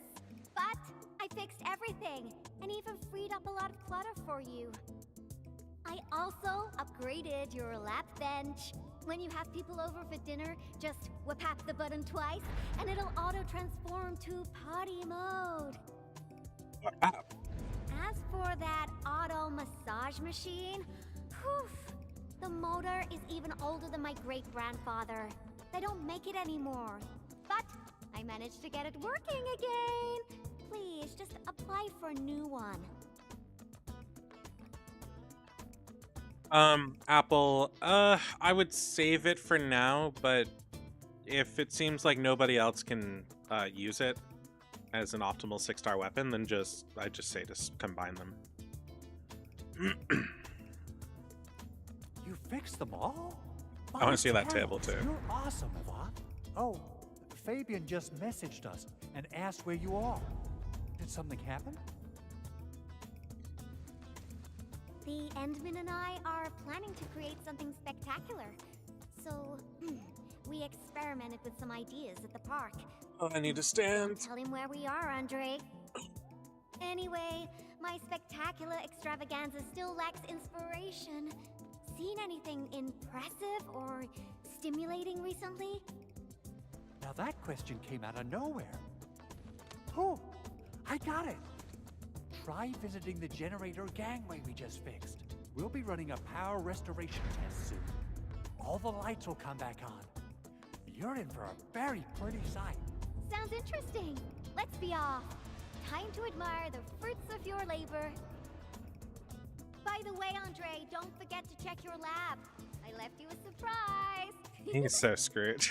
But I fixed everything, and even freed up a lot of clutter for you. I also upgraded your lab bench. When you have people over for dinner, just whip the button twice, and it'll auto-transform to party mode. As for that auto massage machine, whew, the motor is even older than my great-grandfather. They don't make it anymore. But I managed to get it working again. Please, just apply for a new one. Apple, I would save it for now, but if it seems like nobody else can use it as an optimal 6-star weapon, then I'd just say just combine them. You fixed them all? I want to see that Tell table us, too. You're awesome, Yvonne. Oh, Fabian just messaged us and asked where you are. Did something happen? The Endman and I are planning to create something spectacular. So, we experimented with some ideas at the park. Oh, I need to stand. Tell him where we are, Andre. Anyway, my spectacular extravaganza still lacks inspiration. Seen anything impressive or stimulating recently? Now that question came out of nowhere. Oh, I got it. Try visiting the generator gangway we just fixed. We'll be running a power restoration test soon. All the lights will come back on. You're in for a very pretty sight. Sounds interesting. Let's be off. Time to admire the fruits of your labor. By the way, Andre, don't forget to check your lab. I left you a surprise. He's so screwed.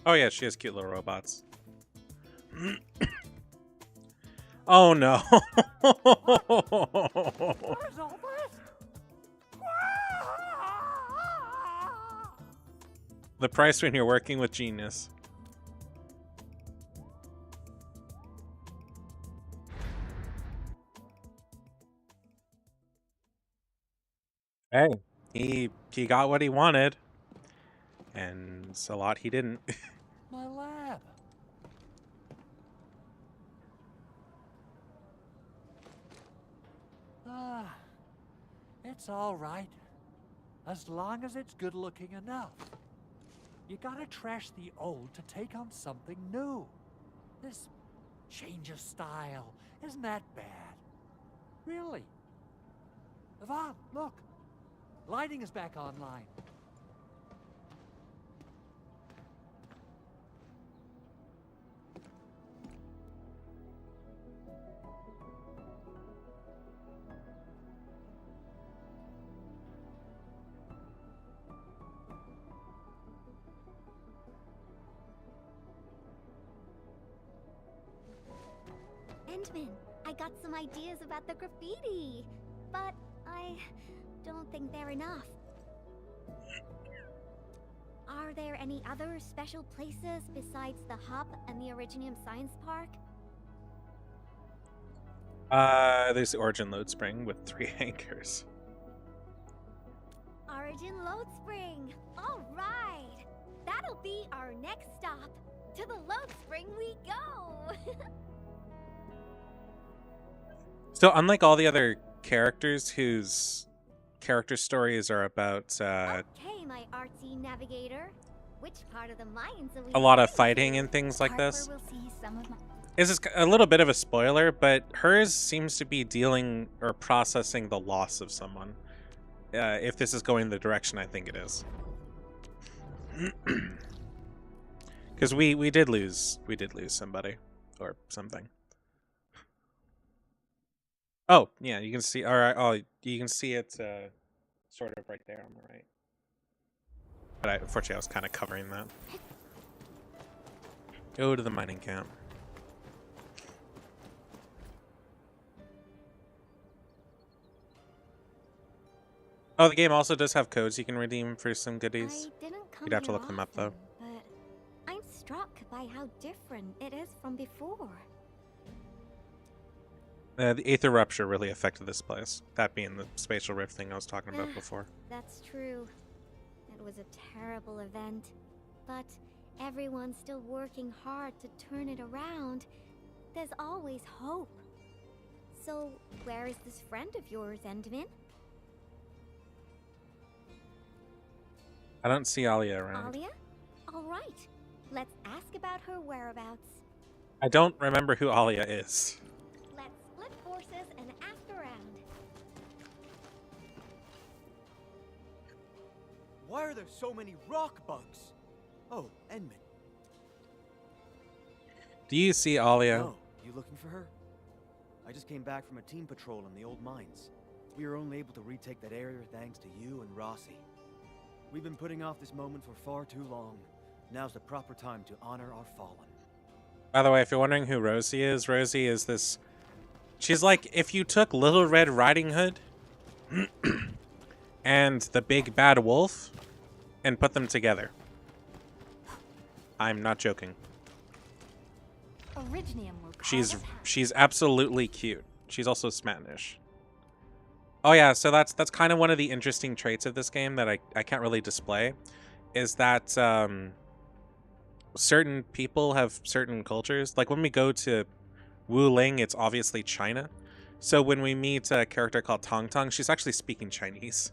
Oh yeah, she has cute little robots. Oh no. What is all this? The price when you're working with genius. Hey, he got what he wanted, and it's a lot he didn't. My lab. Ah, it's all right. As long as it's good looking enough. You gotta trash the old to take on something new. This change of style isn't that bad. Really. Yvonne, look. Lighting is back online. Endman, I got some ideas about the graffiti, but I don't think they're enough. Are there any other special places besides the hub and the Originium Science Park? There's the Origin Load Spring with 3 anchors. Origin Load Spring! Alright! That'll be our next stop! To the Load Spring we go! So unlike all the other characters whose character stories are about Okay, my artsy navigator. Which part of the mines are we a lot of heading fighting to? and things like Harper this, will see some of my... this is a little bit of a spoiler, but hers seems to be dealing or processing the loss of someone. If this is going the direction I think it is. Because we did lose somebody or something. Oh yeah, you can see. All right. Oh, you can see it sort of right there on the right. But unfortunately, I was kind of covering that. Go to the mining camp. Oh, the game also does have codes you can redeem for some goodies. I didn't come You'd have to here look them up, though. often, but I'm struck by how different it is from before. The Aether Rupture really affected this place. That being the spatial rift thing I was talking about before. That's true. It was a terrible event, but everyone's still working hard to turn it around. There's always hope. So, where is this friend of yours, Endman? I don't see Alia around. Alia? All right. Let's ask about her whereabouts. I don't remember who Alia is. Let's split forces and ask around. Why are there so many rock bugs? Oh, Endman. Do you see Alia? Oh, you looking for her? I just came back from a team patrol in the old mines. We were only able to retake that area thanks to you and Rossi. We've been putting off this moment for far too long. Now's the proper time to honor our fallen. By the way, if you're wondering who Rosie is this... She's like, if you took Little Red Riding Hood and the Big Bad Wolf and put them together. I'm not joking. Originium will call She's absolutely cute. She's also Spanish. Oh yeah, so that's kind of one of the interesting traits of this game that I can't really display, is that certain people have certain cultures. Like when we go to Wu Ling, it's obviously China. So when we meet a character called Tong Tong, she's actually speaking Chinese.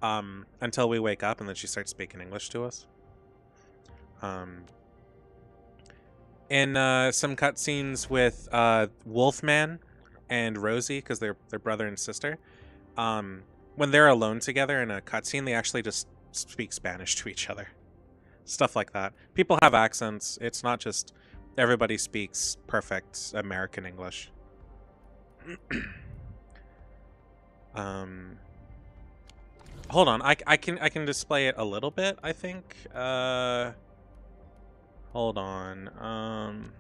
Until we wake up and then she starts speaking English to us. In some cutscenes with Wolfman and Rosie, because they're brother and sister, when they're alone together in a cutscene, they actually just speak Spanish to each other. Stuff like that. People have accents. It's not just everybody speaks perfect American English. Hold on. I can display it a little bit, I think. Hold on.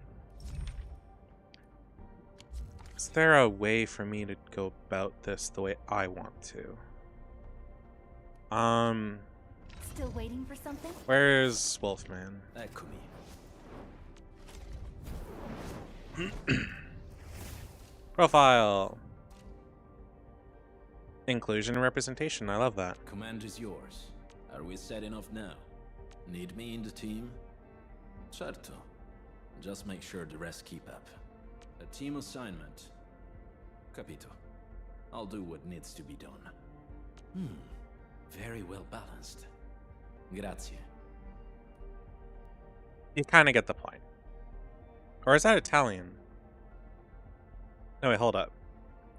Is there a way for me to go about this the way I want to? Still waiting for something? Where's Wolfman? Profile. inclusion and representation. I love that. Command is yours. Are we set enough now? Need me in the team? Certo. Just make sure the rest keep up. A team assignment. Capito. I'll do what needs to be done. Very well balanced. Grazie. You kind of get the point. Or is that Italian? No, wait, hold up.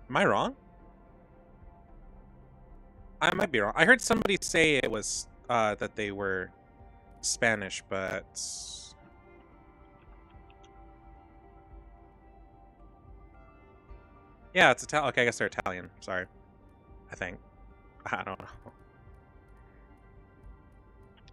Am I wrong? I might be wrong. I heard somebody say it was that they were Spanish, but yeah, it's Italian. Okay, I guess they're Italian. Sorry. I think. I don't know.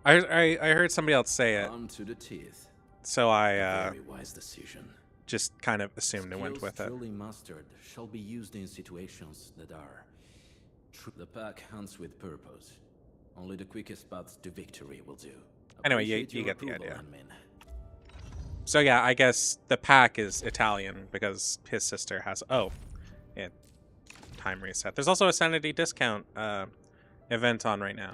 I heard somebody else say it, On to the teeth. so I Very wise decision. just kind of assumed and went Skills with it. truly mastered shall be used in situations that are the pack hunts with purpose. Only the quickest path to victory will do. Anyway, Appreciate you your get the approval, idea. admin. So yeah, I guess the pack is Italian because his sister has. Oh, yeah. Time reset. There's also a sanity discount event on right now.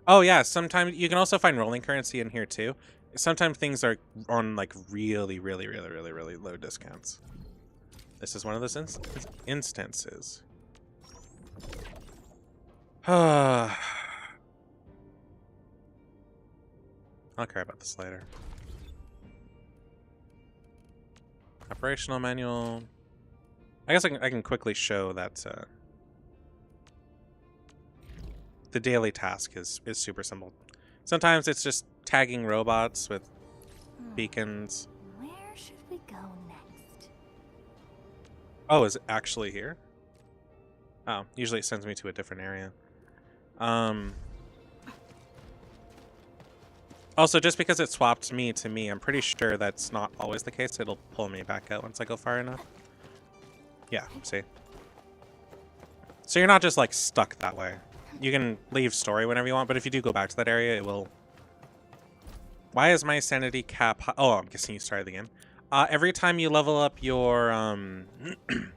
Oh yeah, sometimes you can also find rolling currency in here too. Sometimes things are on like really low discounts. This is one of those instances. I'll care about this later. Operational manual. I guess I can quickly show that the daily task is super simple. Sometimes it's just tagging robots with beacons. Where should we go next? Oh, is it actually here? Oh, usually it sends me to a different area. Also, just because it swapped me to me, I'm pretty sure that's not always the case. It'll pull me back out once I go far enough. Yeah, see? So you're not just, like, stuck that way. You can leave story whenever you want, but if you do go back to that area, it will... Why is my sanity cap high? Oh, I'm guessing you started the game. Every time you level up your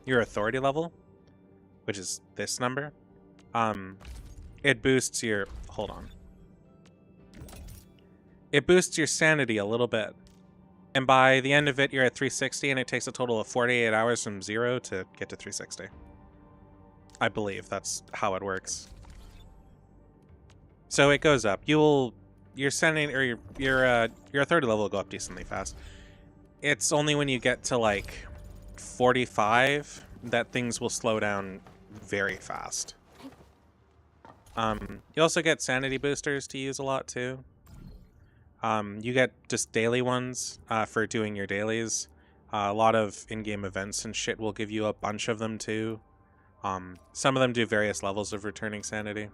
your authority level, which is this number, it boosts your... Hold on. It boosts your sanity a little bit. And by the end of it, you're at 360, and it takes a total of 48 hours from 0 to get to 360. I believe that's how it works. So it goes up. Your sanity or your authority level will go up decently fast. It's only when you get to like 45 that things will slow down very fast. You also get sanity boosters to use a lot too. You get just daily ones for doing your dailies. A lot of in-game events and shit will give you a bunch of them too. Some of them do various levels of returning sanity.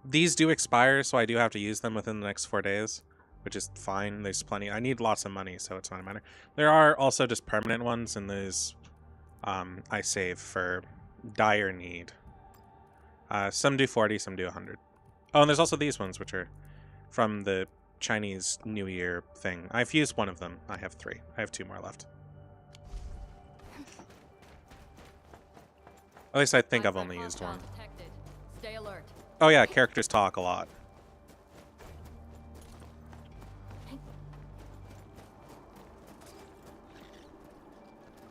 These do expire, so I do have to use them within the next 4 days, which is fine. There's plenty. I need lots of money, so it's not a matter. There are also just permanent ones, and those I save for dire need. Some do 40, some do 100. Oh, and there's also these ones, which are from the Chinese New Year thing. I've used one of them. I have 3. I have 2 more left. At least I think I've only used one. Stay alert. Oh yeah, characters talk a lot.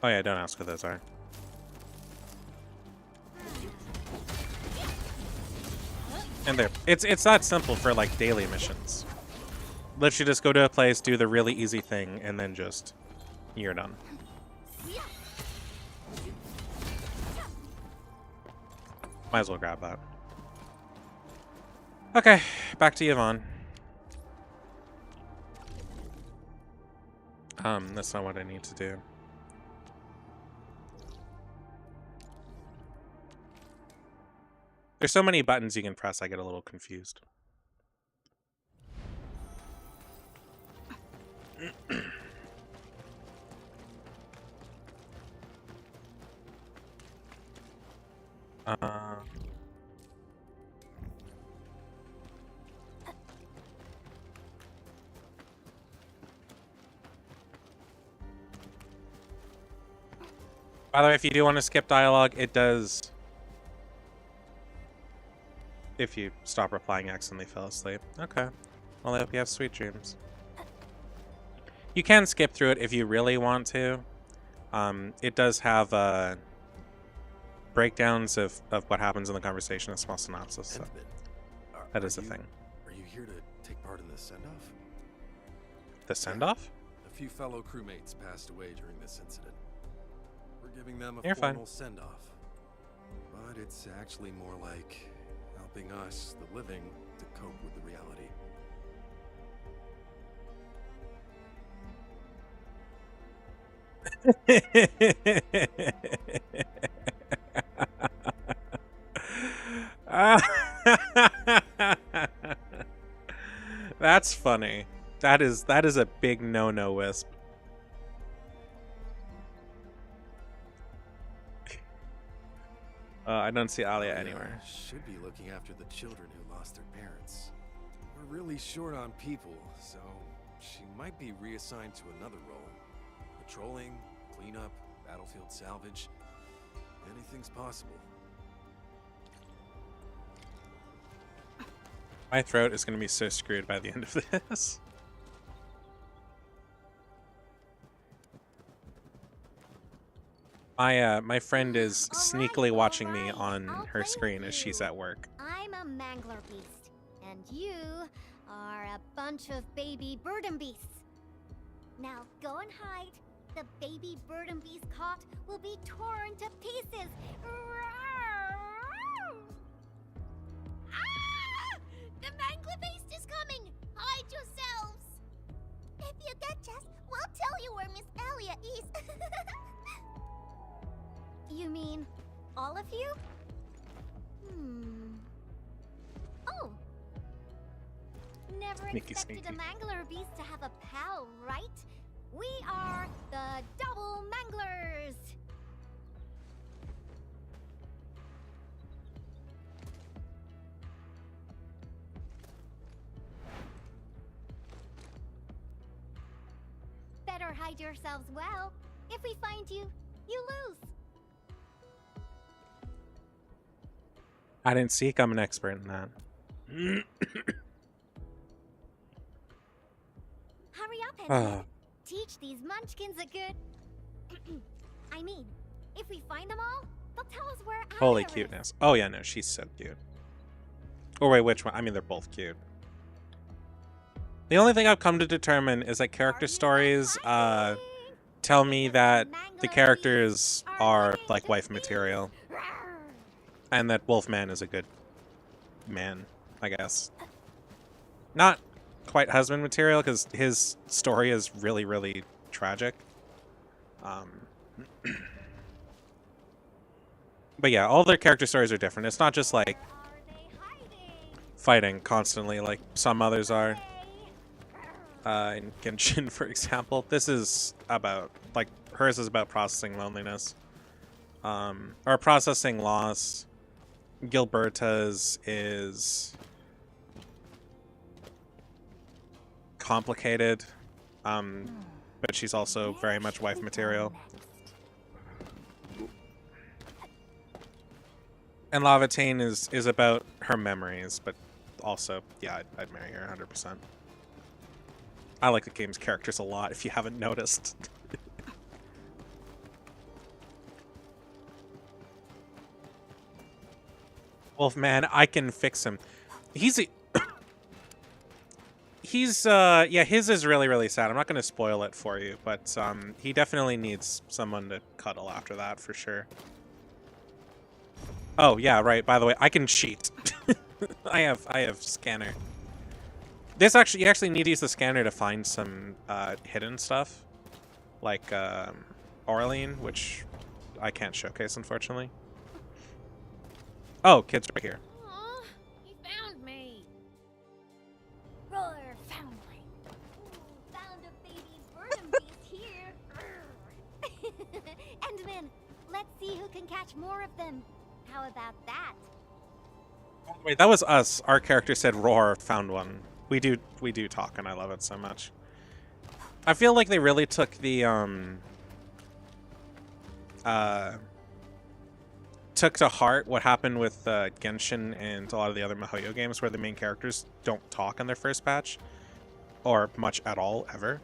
Oh yeah, don't ask what those are. And there, it's that simple for like daily missions. Literally just go to a place, do the really easy thing, and then just you're done. Might as well grab that. Okay, back to Yvonne. That's not what I need to do. There's so many buttons you can press, I get a little confused. By the way, if you do want to skip dialogue, it does. If you stop replying, accidentally fell asleep. Okay. Well, I hope you have sweet dreams. You can skip through it if you really want to. It does have breakdowns of what happens in the conversation, a small synopsis. So that is a thing. Are you here to take part in the send-off? The send-off? A few fellow crewmates passed away during this incident. We're giving them a You're fine. formal send-off. But it's actually more like helping us, the living, to cope with the reality. That's funny. That is a big no-no, Wisp. I don't see Alia anywhere. Should be looking after the children who lost their parents. We're really short on people, so she might be reassigned to another role. Patrolling, cleanup, battlefield salvage. Anything's possible. My throat is going to be so screwed by the end of this. My friend is sneakily watching me on her screen as she's at work. I'm a mangler beast, and you are a bunch of baby burden beasts. Now go and hide. The baby burden beast caught will be torn to pieces. Ah! The mangler beast is coming! Hide yourselves! If you catch us, we'll tell you where Miss Alia is. You mean all of you? Oh. Never Sneaky, expected sneaky. a mangler beast to have a pal, right? We are the double manglers. Better hide yourselves well. If we find you, you lose. I didn't seek. I'm an expert in that. Hurry up, Henry. Teach these munchkins a good... I mean, if we find them all, they'll tell us where Holy Alia is. cuteness. Oh yeah, no, she's so cute. Or wait, which one? I mean, they're both cute. The only thing I've come to determine is that character stories tell me that the characters are like wife material. And that Wolfman is a good man, I guess. Not quite husband material, because his story is really, really tragic. But yeah, all their character stories are different. It's not just like fighting constantly like some others are. In Genshin, for example. This is about, like, hers is about processing loneliness. Or processing loss. Gilberta's is complicated, but she's also very much wife material. And Lavatine is about her memories, but also, yeah, I'd marry her 100%. I like the game's characters a lot, if you haven't noticed. Wolfman, I can fix him. He's yeah, his is really, really sad. I'm not going to spoil it for you, but he definitely needs someone to cuddle after that for sure. Oh, yeah, right. By the way, I can cheat. I have scanner. You actually need to use the scanner to find some hidden stuff, like Orlean, which I can't showcase, unfortunately. Oh, kid's right here. Aw, he found me. Roar, found me. Found a baby burden beast here. Endman, let's see who can catch more of them. How about that? Wait, that was us. Our character said roar, found one. We do talk, and I love it so much. I feel like they really took the took to heart what happened with Genshin and a lot of the other MiHoYo games, where the main characters don't talk in their first patch, or much at all, ever.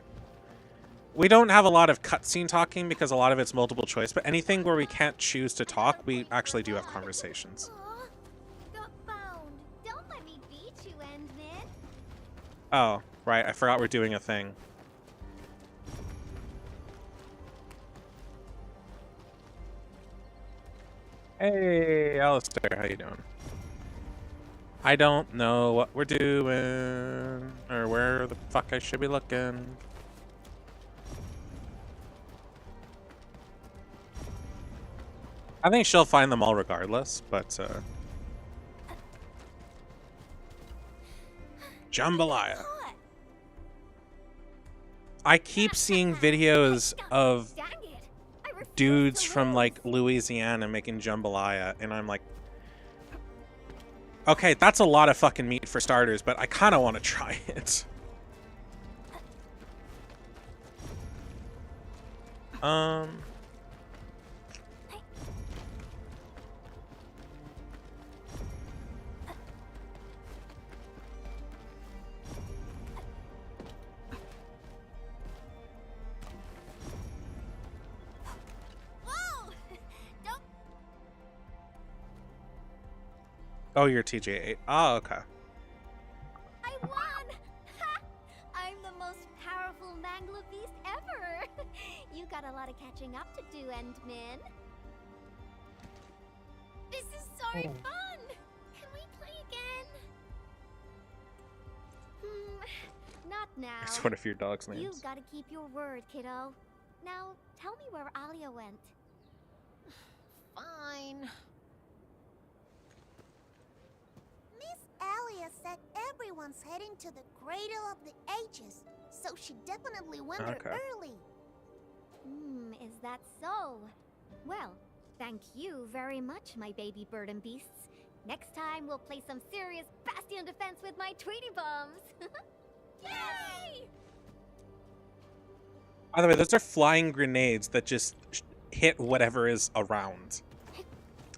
We don't have a lot of cutscene talking because a lot of it's multiple choice, but anything where we can't choose to talk, we actually do have conversations. Aw, got bound. Don't let me beat you, Endman. Oh, right, I forgot we're doing a thing. Hey, Alistair, how you doing? I don't know what we're doing, or where the fuck I should be looking. I think she'll find them all regardless, but, Jambalaya. Hot. I keep seeing videos of Dang it. I refuse dudes to from, lose. like, Louisiana making jambalaya, and I'm like, okay, that's a lot of fucking meat for starters, but I kind of want to try it. Whoa! Don't. Oh, you're TJ8. Oh, okay. I won! Ha! I'm the most powerful Mangler beast ever. You got a lot of catching up to do, Endman. This is so fun! Can we play again? Not now. It's one of your dog's names. You've got to keep your word, kiddo. Now, tell me where Alia went. Fine. Miss Alia said everyone's heading to the Cradle of the Ages, so she definitely went there Okay. early. Is that so? Well, thank you very much, my baby bird and beasts. Next time, we'll play some serious bastion defense with my Tweety bombs. Yay! By the way, those are flying grenades that just hit whatever is around.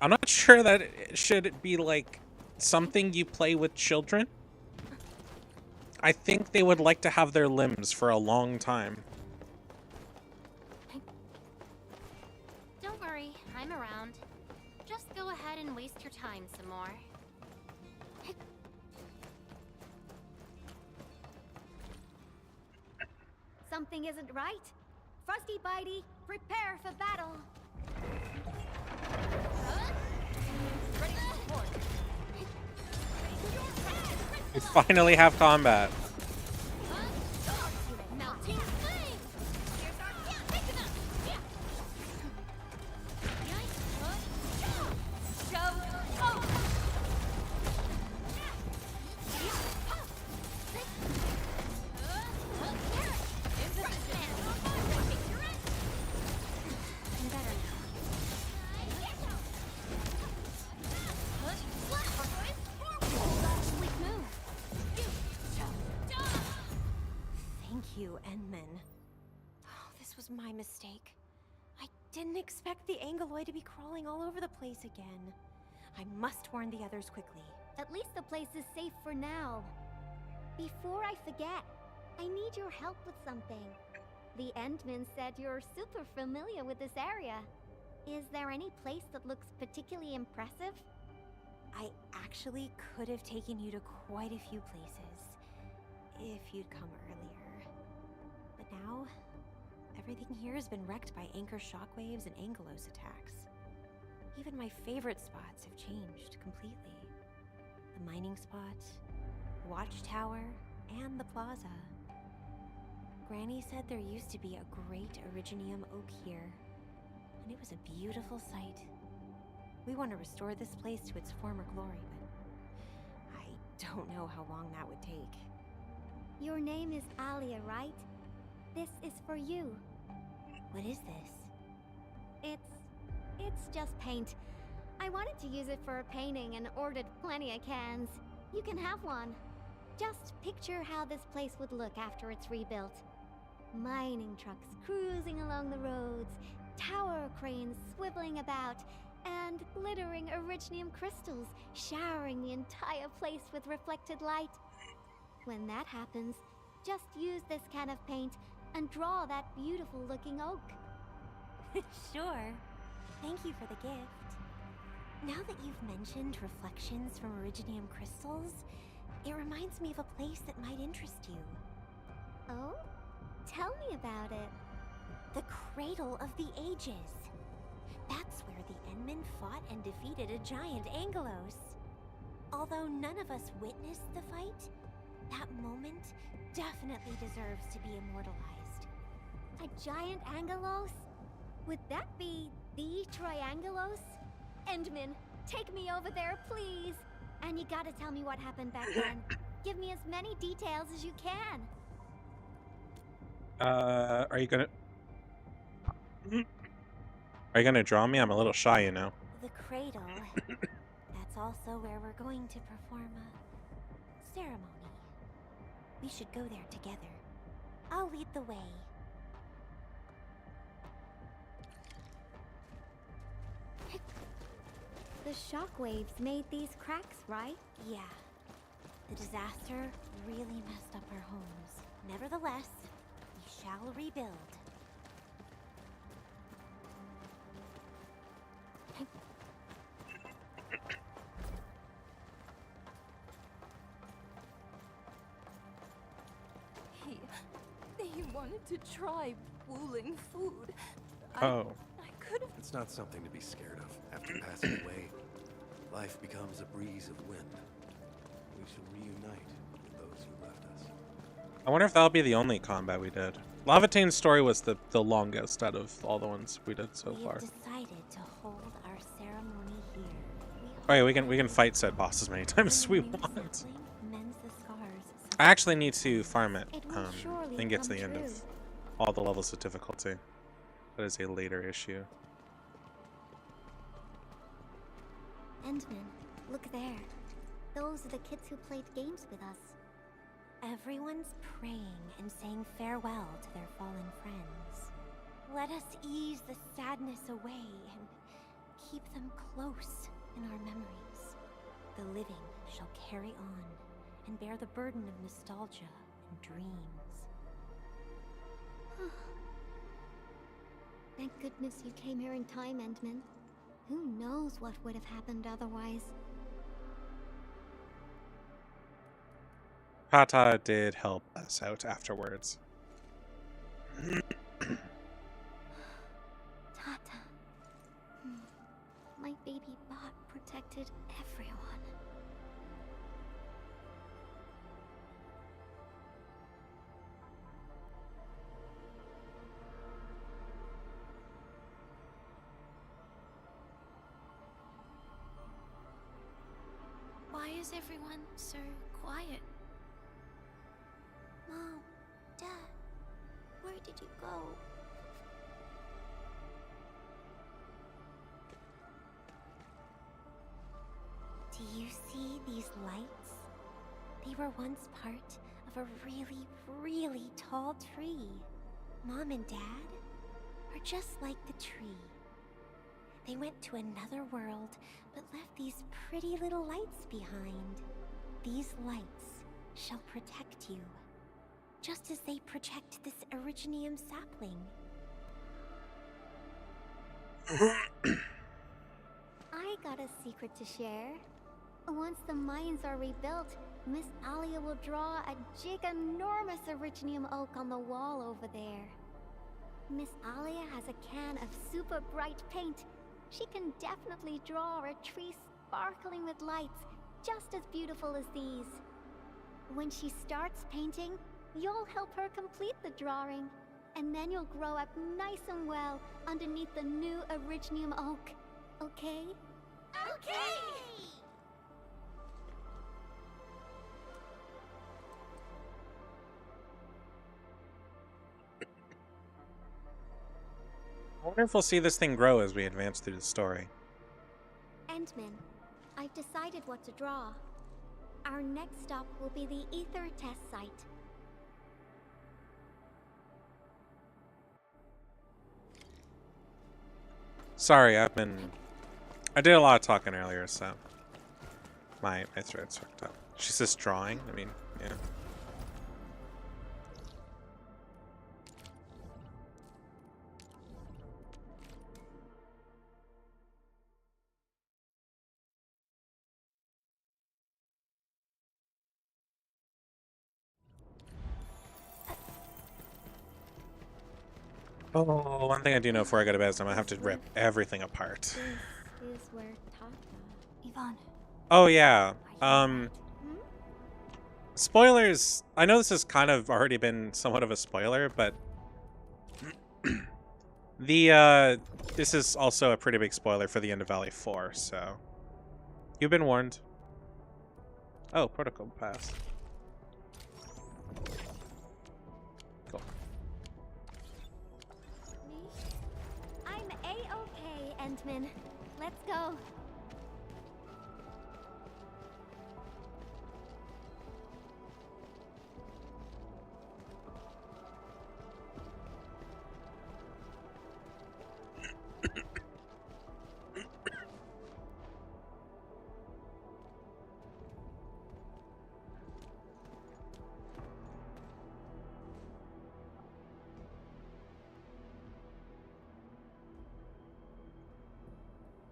I'm not sure that it should be, like, something you play with children. I think they would like to have their limbs for a long time. Don't worry, I'm around. Just go ahead and waste your time some more. Something isn't right. Frosty Bitey, prepare for battle. We finally have combat. Melting flame. Here's our pick him up. Thank you, Endman. Oh, this was my mistake. I didn't expect the Angoloid to be crawling all over the place again. I must warn the others quickly. At least the place is safe for now. Before I forget, I need your help with something. The Endman said you're super familiar with this area. Is there any place that looks particularly impressive? I actually could have taken you to quite a few places, if you'd come earlier. But now, everything here has been wrecked by anchor shockwaves and Angelos attacks. Even my favorite spots have changed completely. The mining spot, watchtower, and the plaza. Granny said there used to be a great Originium oak here, and it was a beautiful sight. We want to restore this place to its former glory, but I don't know how long that would take. Your name is Alia, right? This is for you. What is this? It's just paint. I wanted to use it for a painting and ordered plenty of cans. You can have one. Just picture how this place would look after it's rebuilt. Mining trucks cruising along the roads, tower cranes swiveling about, and glittering Originium crystals showering the entire place with reflected light. When that happens, just use this can of paint and draw that beautiful looking oak. Sure. Thank you for the gift. Now that you've mentioned reflections from Originium crystals, it reminds me of a place that might interest you. Oh? Tell me about it. The Cradle of the Ages. That's where the Endmen fought and defeated a giant Angelos. Although none of us witnessed the fight, that moment definitely deserves to be immortalized. A giant Angelos? Would that be the Triangelos? Endman, take me over there, please! And you gotta tell me what happened back then. Give me as many details as you can. Are you gonna... Are you gonna draw me? I'm a little shy, you know. The Cradle. That's also where we're going to perform a ceremony. We should go there together. I'll lead the way. The shockwaves made these cracks, right? Yeah. The disaster really messed up our homes. Nevertheless, we shall rebuild. He wanted to try pooling food. Oh. I could have. It's not something to be scared of. After passing away, life becomes a breeze of wind. We shall reunite with those who left us. I wonder if that'll be the only combat we did. Lavatane's story was the longest out of all the ones we did so far. We've decided to hold our ceremony here. Oh yeah, we can fight said bosses many times as we want. I actually need to farm it. I think it's the end of all the levels of difficulty. That is a later issue. Endman, look there. Those are the kids who played games with us. Everyone's praying and saying farewell to their fallen friends. Let us ease the sadness away and keep them close in our memories. The living shall carry on and bear the burden of nostalgia and dreams. Thank goodness you came here in time, Endman. Who knows what would have happened otherwise? Pata did help us out afterwards. Tata. My baby bot protected everyone. Why is everyone so quiet? Mom, Dad, where did you go? Do you see these lights? They were once part of a really, really tall tree. Mom and Dad are just like the tree. They went to another world, but left these pretty little lights behind. These lights shall protect you, just as they protect this Originium sapling. I got a secret to share. Once the mines are rebuilt, Miss Alia will draw a giganormous Originium oak on the wall over there. Miss Alia has a can of super bright paint. She can definitely draw a tree sparkling with lights, just as beautiful as these. When she starts painting, you'll help her complete the drawing, and then you'll grow up nice and well underneath the new Originium oak. Okay? Okay! I wonder if we'll see this thing grow as we advance through the story. Endman, I've decided what to draw. Our next stop will be the Ether test site. Sorry, I did a lot of talking earlier, so my throat's fucked up. She's just drawing. I mean, yeah. Oh, one thing I do know before I go to bed is I'm gonna have to rip everything apart. This is where Tata... Yvonne. Oh yeah. Spoilers. I know this has kind of already been somewhat of a spoiler, but this is also a pretty big spoiler for the end of Valley 4, so you've been warned. Oh, protocol passed. Cool. I'm A-okay, Endman. Let's go.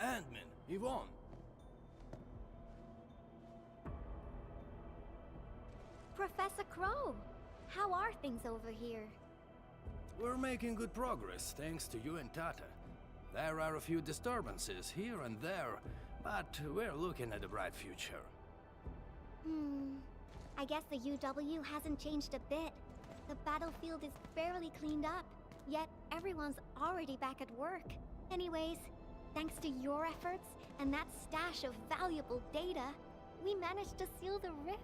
Ant-Man, Yvonne. Professor Crow, how are things over here? We're making good progress, thanks to you and Tata. There are a few disturbances here and there, but we're looking at a bright future. I guess the UW hasn't changed a bit. The battlefield is barely cleaned up, yet everyone's already back at work. Anyways, thanks to your efforts and that stash of valuable data, we managed to seal the rift.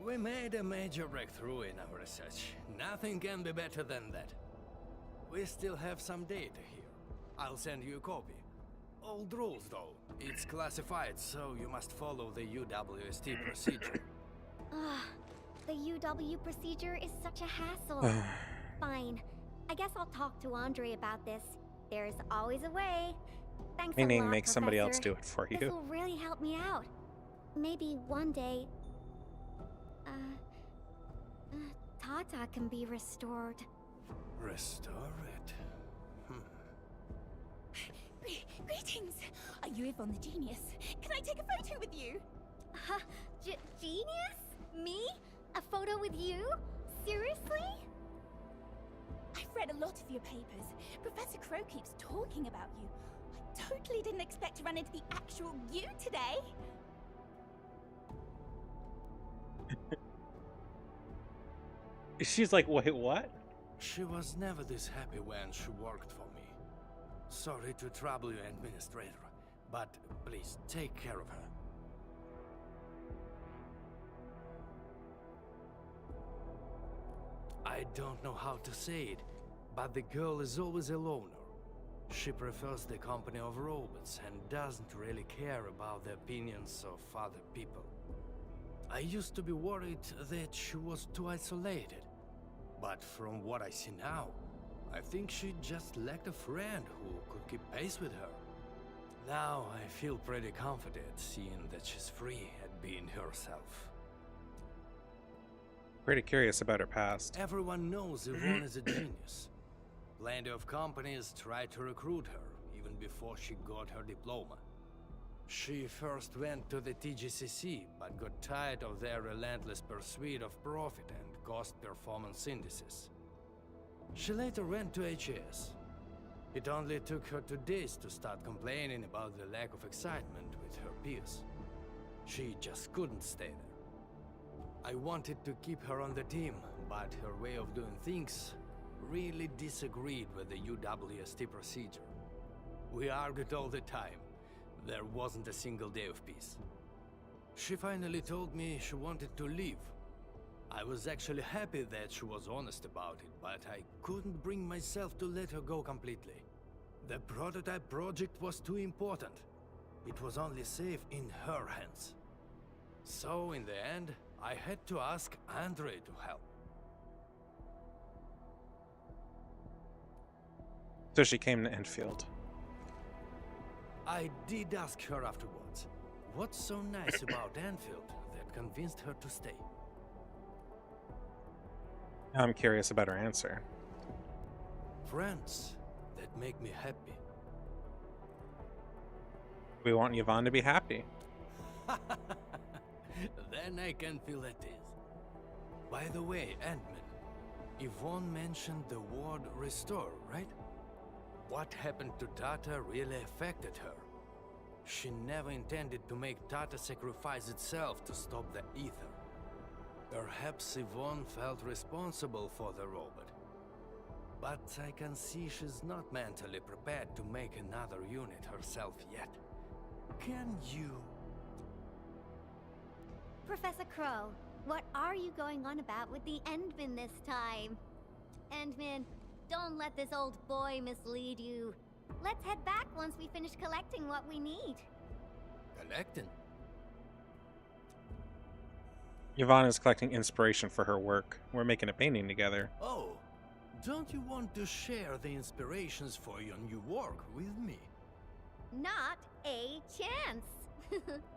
We made a major breakthrough in our research. Nothing can be better than that. We still have some data here. I'll send you a copy. Old rules, though. It's classified, so you must follow the UWST procedure. Ugh, the UW procedure is such a hassle. Fine. I guess I'll talk to Andre about this. There's always a way. Thanks a Meaning lot, make somebody else Professor. do it for you. This will really help me out. Maybe one day... Tata can be restored. Restore it? Greetings! Are you Yvonne the Genius? Can I take a photo with you? Genius? Me? A photo with you? Seriously? I've read a lot of your papers. Professor Crow keeps talking about you. I totally didn't expect to run into the actual you today. She's like, wait, what? She was never this happy when she worked for me. Sorry to trouble you, Administrator, but please take care of her. I don't know how to say it, but the girl is always a loner. She prefers the company of robots and doesn't really care about the opinions of other people. I used to be worried that she was too isolated, but from what I see now, I think she just lacked a friend who could keep pace with her. Now I feel pretty confident seeing that she's free at being herself. Pretty curious about her past. Everyone knows Yvonne is a genius. Plenty of companies tried to recruit her, even before she got her diploma. She first went to the TGCC, but got tired of their relentless pursuit of profit and cost performance indices. She later went to HAS. It only took her 2 days to start complaining about the lack of excitement with her peers. She just couldn't stay there. I wanted to keep her on the team, but her way of doing things really disagreed with the UWST procedure. We argued all the time. There wasn't a single day of peace. She finally told me she wanted to leave. I was actually happy that she was honest about it, but I couldn't bring myself to let her go completely. The prototype project was too important. It was only safe in her hands. So in the end, I had to ask Andre to help. So she came to Enfield. I did ask her afterwards. What's so nice about Enfield that convinced her to stay? I'm curious about her answer. Friends that make me happy. We want Yvonne to be happy. Then I can feel at ease. By the way, Ant-Man, Yvonne mentioned the word restore, right? What happened to Tata really affected her. She never intended to make Tata sacrifice itself to stop the ether. Perhaps Yvonne felt responsible for the robot. But I can see she's not mentally prepared to make another unit herself yet. Can you? Professor Crow, what are you going on about with the Endman this time? Endman, don't let this old boy mislead you. Let's head back once we finish collecting what we need. Collecting? Yvonne is collecting inspiration for her work. We're making a painting together. Oh, don't you want to share the inspirations for your new work with me? Not a chance.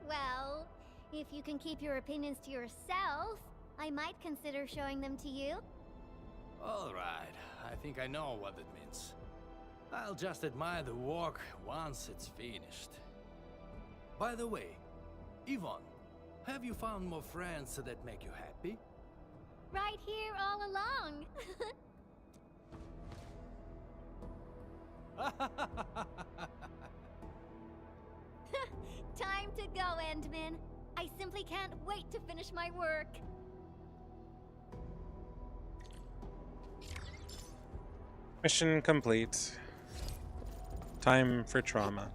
Well, if you can keep your opinions to yourself, I might consider showing them to you. All right, I think I know what it means. I'll just admire the work once it's finished. By the way, Yvonne, have you found more friends that make you happy? Right here all along. Time to go, Endman. I simply can't wait to finish my work. Mission complete. Time for trauma.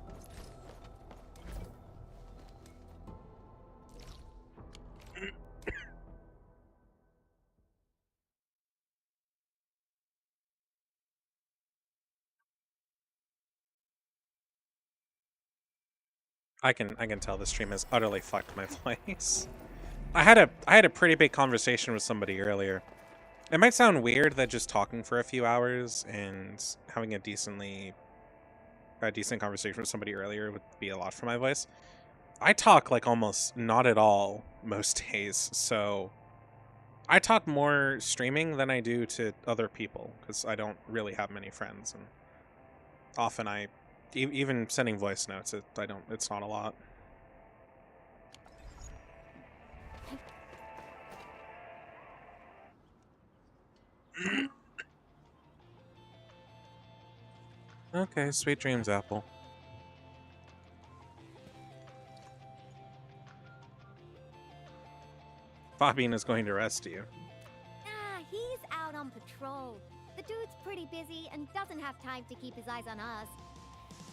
I can tell this stream has utterly fucked my voice. I had a pretty big conversation with somebody earlier. It might sound weird that just talking for a few hours and having a decent conversation with somebody earlier would be a lot for my voice. I talk like almost not at all most days, so I talk more streaming than I do to other people because I don't really have many friends, and often even sending voice notes, it's not a lot. Okay, sweet dreams, Apple. Fabian is going to arrest you. Ah, he's out on patrol. The dude's pretty busy and doesn't have time to keep his eyes on us.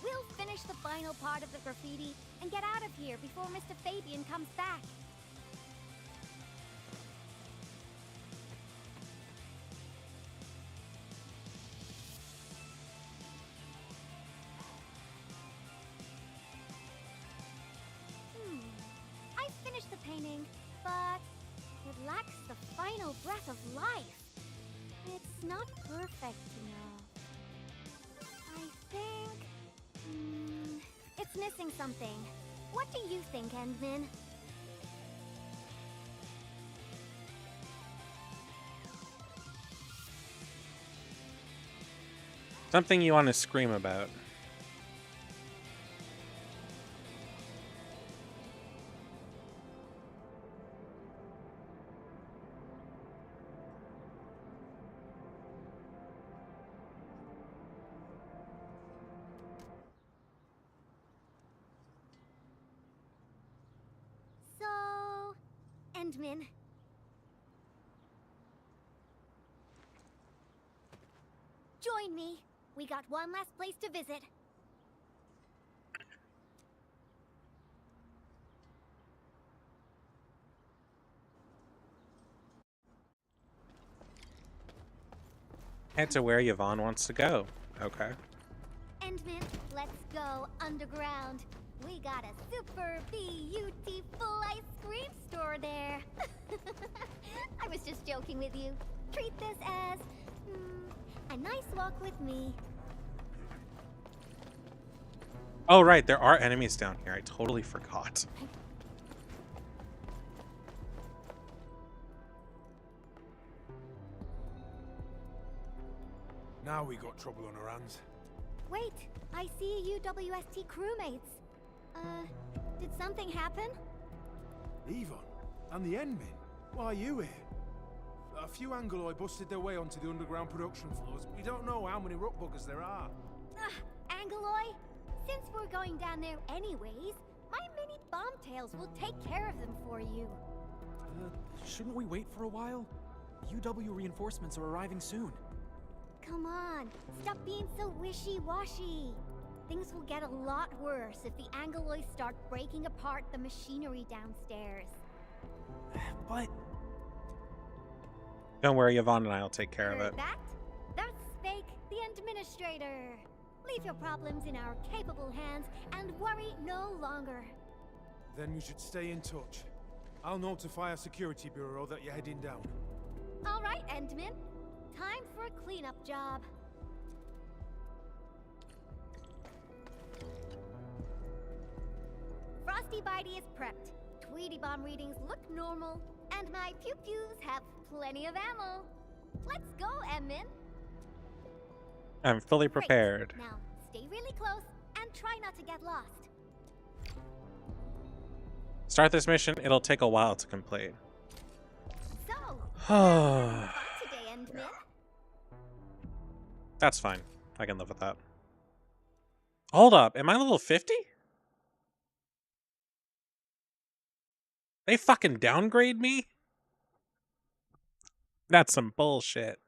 We'll finish the final part of the graffiti and get out of here before Mr. Fabian comes back. I finished the painting, but it lacks the final breath of life. It's not perfect, you know. I think... it's missing something. What do you think, Endman? Something you want to scream about. So... Endman. Join me. We got one last place to visit. Head to where Yvonne wants to go. Okay. Endman, let's go underground. We got a super beautiful ice cream store there. I was just joking with you. Treat this as a nice walk with me. Oh, right, there are enemies down here. I totally forgot. Now we got trouble on our hands. Wait, I see UWST crewmates. Did something happen? Yvonne, and the Endmen. Why are you here? A few Angoloi busted their way onto the underground production floors. We don't know how many rock buggers there are. Angoloi? Since we're going down there anyways, my mini bombtails will take care of them for you. Shouldn't we wait for a while? UW reinforcements are arriving soon. Come on, stop being so wishy-washy. Things will get a lot worse if the Angoloi start breaking apart the machinery downstairs. But... Don't worry, Yvonne and I will take care of it. That's Spake, the Administrator. Leave your problems in our capable hands and worry no longer. Then we should stay in touch. I'll notify our security bureau that you're heading down. All right, Endman. Time for a cleanup job. Frosty Bitey is prepped. Tweety Bomb readings look normal, and my pew-pews have plenty of ammo. Let's go, Endman. I'm fully prepared. Great. Now, stay really close and try not to get lost. Start this mission. It'll take a while to complete. So, today, Endman. That's fine. I can live with that. Hold up. Am I level 50? They fucking downgrade me? That's some bullshit.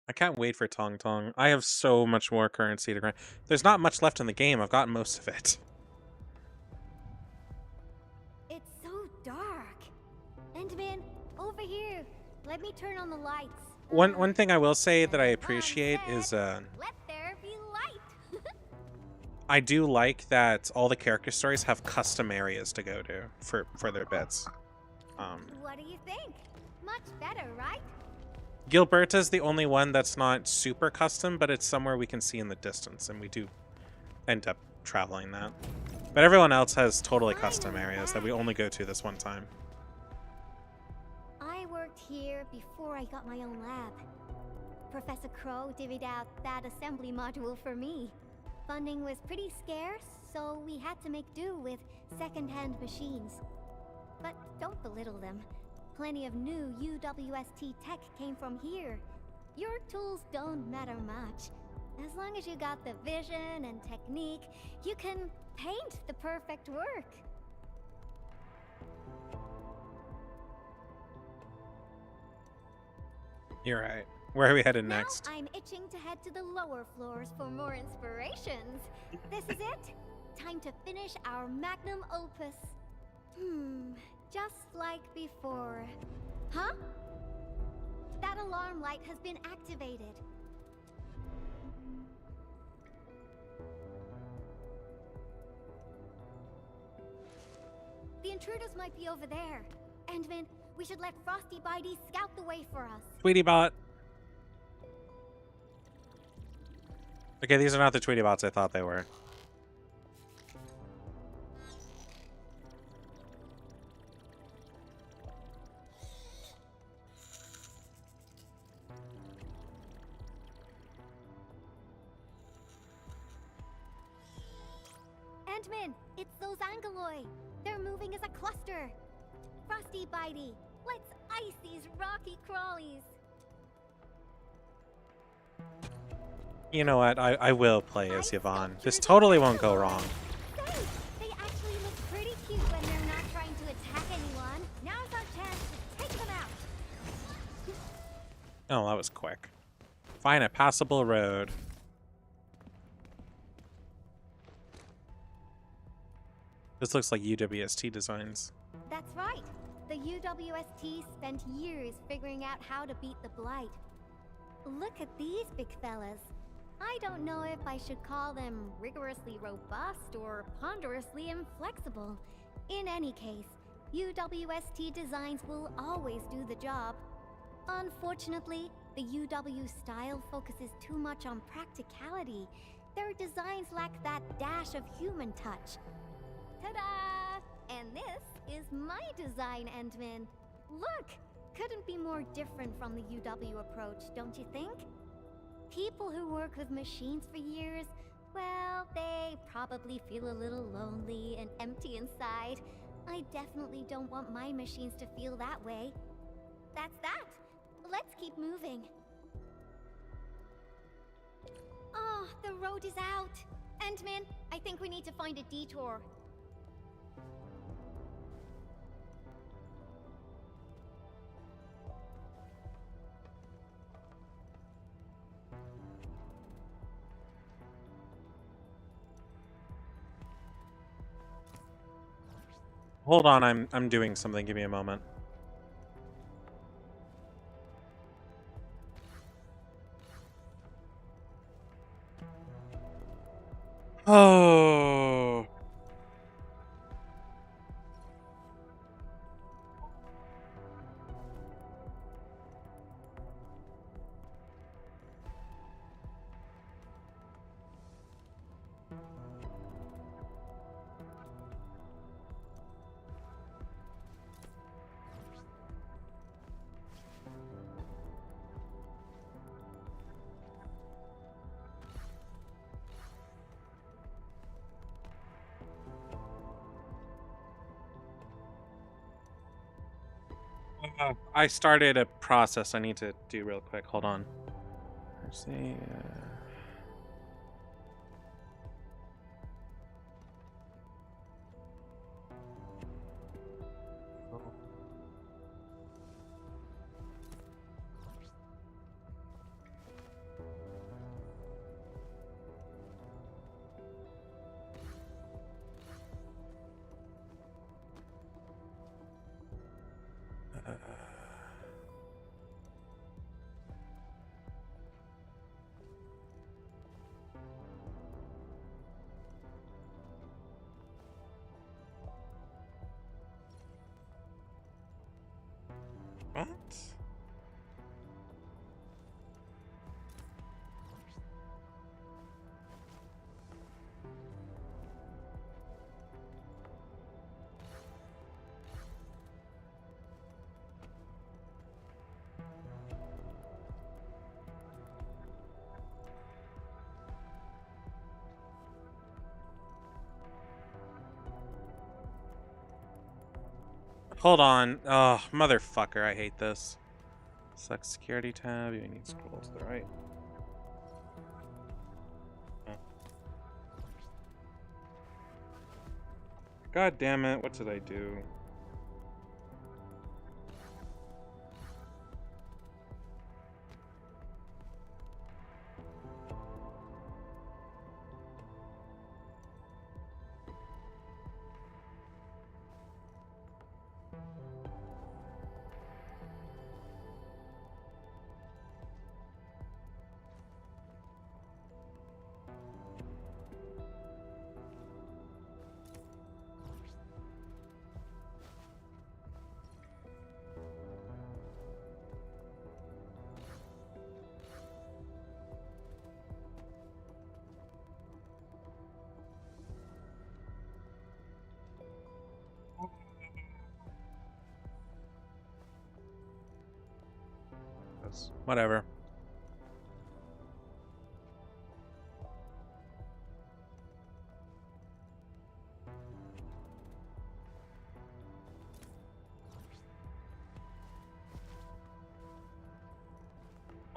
I can't wait for Tong Tong. I have so much more currency to grind. There's not much left in the game. I've gotten most of it. It's so dark. Endman, over here. Let me turn on the lights. One thing I will say that I appreciate is let there be light. I do like that all the character stories have custom areas to go to for their bits. What do you think? Much better, right? Gilberta's the only one that's not super custom, but it's somewhere we can see in the distance, and we do end up traveling that. But everyone else has totally custom areas that we only go to this one time. I worked here before I got my own lab. Professor Crow divvied out that assembly module for me. Funding was pretty scarce, so we had to make do with second-hand machines. But don't belittle them. Plenty of new UWST tech came from here. Your tools don't matter much. As long as you got the vision and technique, you can paint the perfect work. You're right. Where are we headed next? Now I'm itching to head to the lower floors for more inspirations. This is it. Time to finish our magnum opus. Just like before. Huh? That alarm light has been activated. The intruders might be over there. Endman, we should let Frosty Bitey scout the way for us. Tweety bot. Okay, these are not the Tweety bots I thought they were. Endman, it's those Angoloi. They're moving as a cluster. Frosty Bitey, let's ice these rocky crawlies. You know what? I will play as Yvonne. This totally won't go wrong. Say, they actually look pretty cute when they're not trying to attack anyone. Now's our chance to take them out. Oh, that was quick. Find a passable road. This looks like UWST designs. That's right. The UWST spent years figuring out how to beat the Blight. Look at these big fellas. I don't know if I should call them rigorously robust or ponderously inflexible. In any case, UWST designs will always do the job. Unfortunately, the UW style focuses too much on practicality. Their designs lack that dash of human touch. Ta-da! And this is my design, Endman. Look! Couldn't be more different from the UW approach, don't you think? People who work with machines for years, well, they probably feel a little lonely and empty inside. I definitely don't want my machines to feel that way. That's that. Let's keep moving. Oh, the road is out. Endman, I think we need to find a detour. Hold on, I'm doing something. Give me a moment. Oh. I started a process I need to do real quick. Hold on. Let's see. What? Hold on. Oh, motherfucker, I hate this. Select security tab. You need scroll to the right. God damn it, what did I do? Whatever.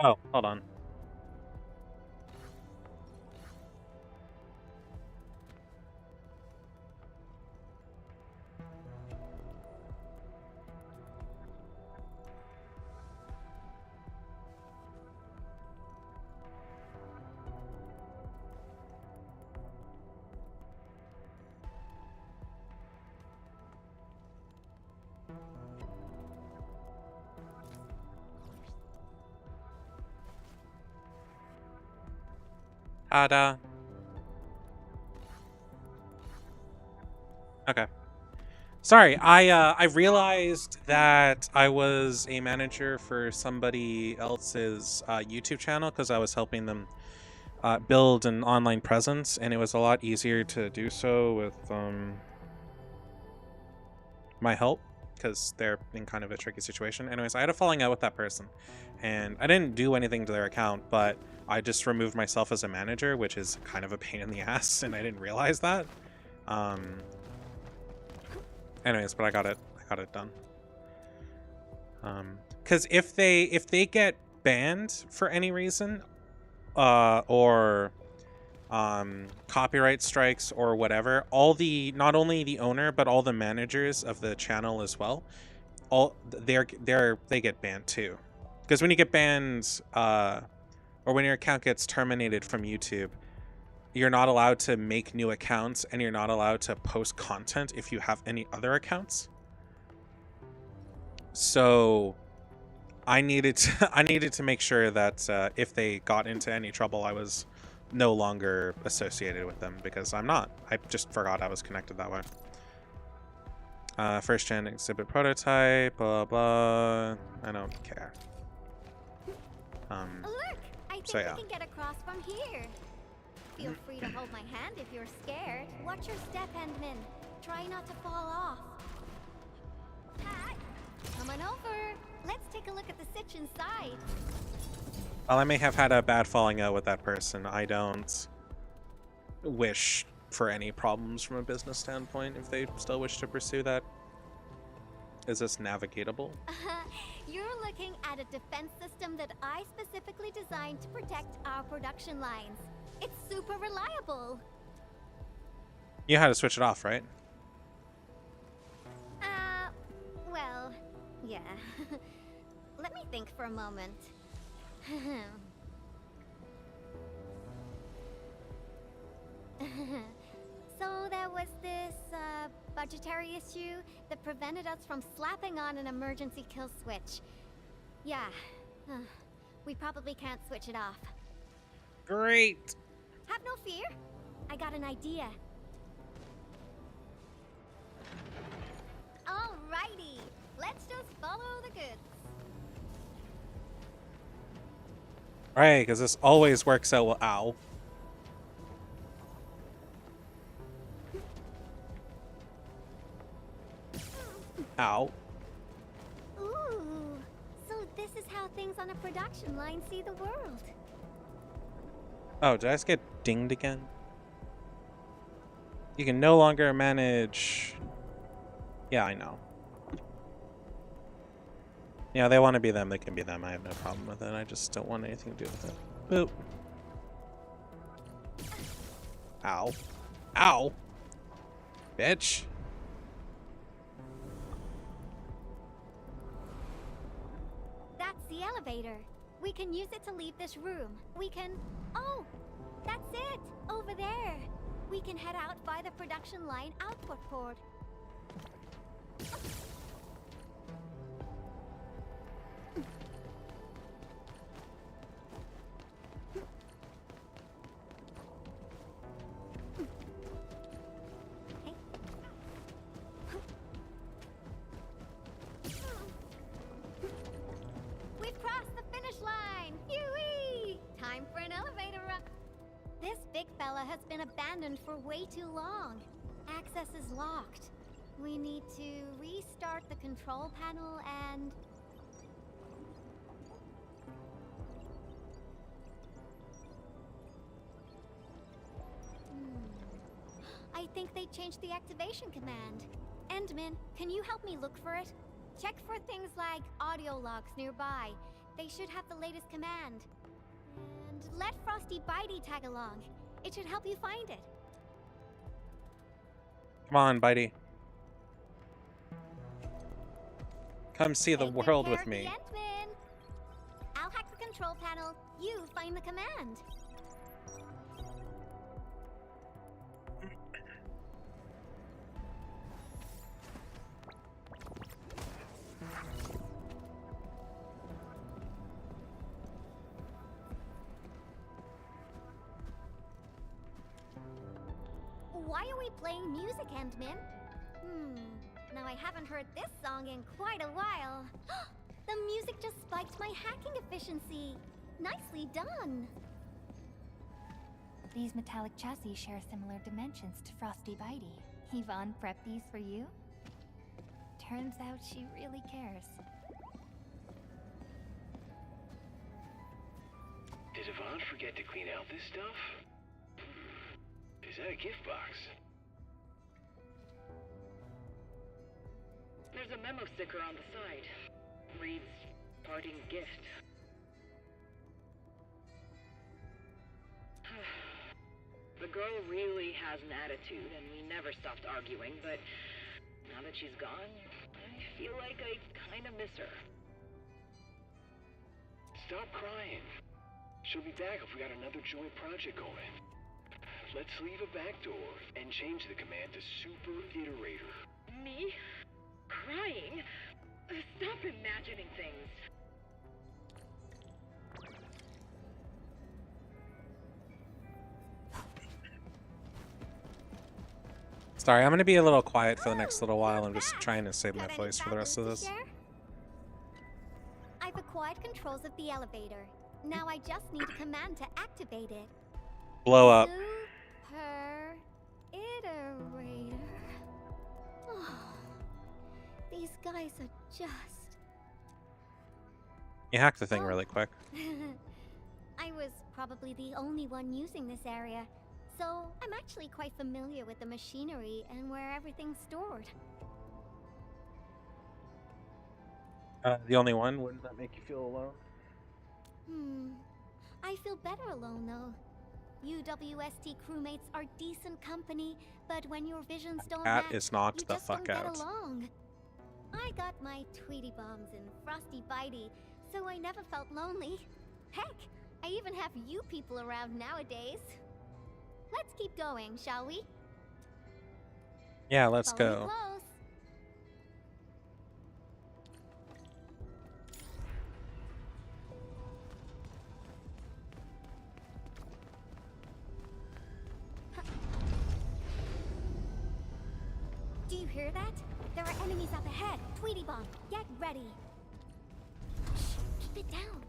Oh, hold on. Okay. Sorry, I realized that I was a manager for somebody else's YouTube channel because I was helping them build an online presence, and it was a lot easier to do so with my help because they're in kind of a tricky situation. Anyways, I had a falling out with that person, and I didn't do anything to their account, but I just removed myself as a manager, which is kind of a pain in the ass, and I didn't realize that. Anyways, but I got it done. Because if they get banned for any reason, or copyright strikes or whatever, not only the owner but all the managers of the channel as well, they get banned too. Because when you get banned, or when your account gets terminated from YouTube, you're not allowed to make new accounts, and you're not allowed to post content if you have any other accounts. So I needed to make sure that if they got into any trouble, I was no longer associated with them, because I'm not. I just forgot I was connected that way. First gen exhibit prototype, blah blah. I don't care. Look, I think so yeah. we can get across from here. Feel free to hold my hand if you're scared. Watch your step, Endman. Try not to fall off. Hi. Come on over. Let's take a look at the sitch inside. While I may have had a bad falling out with that person, I don't wish for any problems from a business standpoint if they still wish to pursue that. Is this navigatable? You're looking at a defense system that I specifically designed to protect our production lines. It's super reliable. You know how to switch it off, right? Well, yeah. Let me think for a moment. So there was this budgetary issue that prevented us from slapping on an emergency kill switch. Yeah, we probably can't switch it off. Great. Have no fear. I got an idea. Alrighty, let's just follow the goods. Right, because this always works out well. Ow. Ow. Ooh, so this is how things on a production line see the world. Oh, did I just get dinged again? You can no longer manage... Yeah, I know. Yeah, they want to be them, they can be them. I have no problem with it. I just don't want anything to do with it. Boop. Ow. Ow! Bitch. That's the elevator. We can use it to leave this room. We can... Oh! That's it! Over there! We can head out by the production line output port. We've crossed the finish line! Phew-wee! Time for an elevator run. This big fella has been abandoned for way too long. Access is locked. We need to restart the control panel and... I think they changed the activation command. Endman, can you help me look for it? Check for things like audio logs nearby. They should have the latest command. And let Frosty Bitey tag along. It should help you find it. Come on, Bitey. Come see the world with me. Endman. I'll hack the control panel. You find the command. Why are we playing music, Endman? Now I haven't heard this song in quite a while. The music just spiked my hacking efficiency. Nicely done. These metallic chassis share similar dimensions to Frosty Bitey. Yvonne prepped these for you? Turns out she really cares. Did Yvonne forget to clean out this stuff? Is that a gift box? There's a memo sticker on the side. Reads, parting gift. The girl really has an attitude, and we never stopped arguing, but now that she's gone, I feel like I kind of miss her. Stop crying. She'll be back if we got another joint project going. Let's leave a back door and change the command to Super Iterator. Me? Crying? Stop imagining things. Sorry, I'm gonna be a little quiet for the next little while. I'm just trying to save my voice for the rest of this. I've acquired controls of the elevator. Now I just need a command to activate it. Blow up. Super Iterator. Oh, these guys are just... You hacked the thing really quick. I was probably the only one using this area, so I'm actually quite familiar with the machinery and where everything's stored. The only one? Wouldn't that make you feel alone? I feel better alone, though. UWST crewmates are decent company, but when your visions don't Cat match, is knocked you the just fuck don't out. get along. I got my Tweety Bombs and Frosty Bitey, so I never felt lonely. Heck, I even have you people around nowadays. Let's keep going, shall we? Yeah, let's Follow me go. close. Do you hear that? There are enemies up ahead. Tweety Bomb, get ready. Shh, keep it down.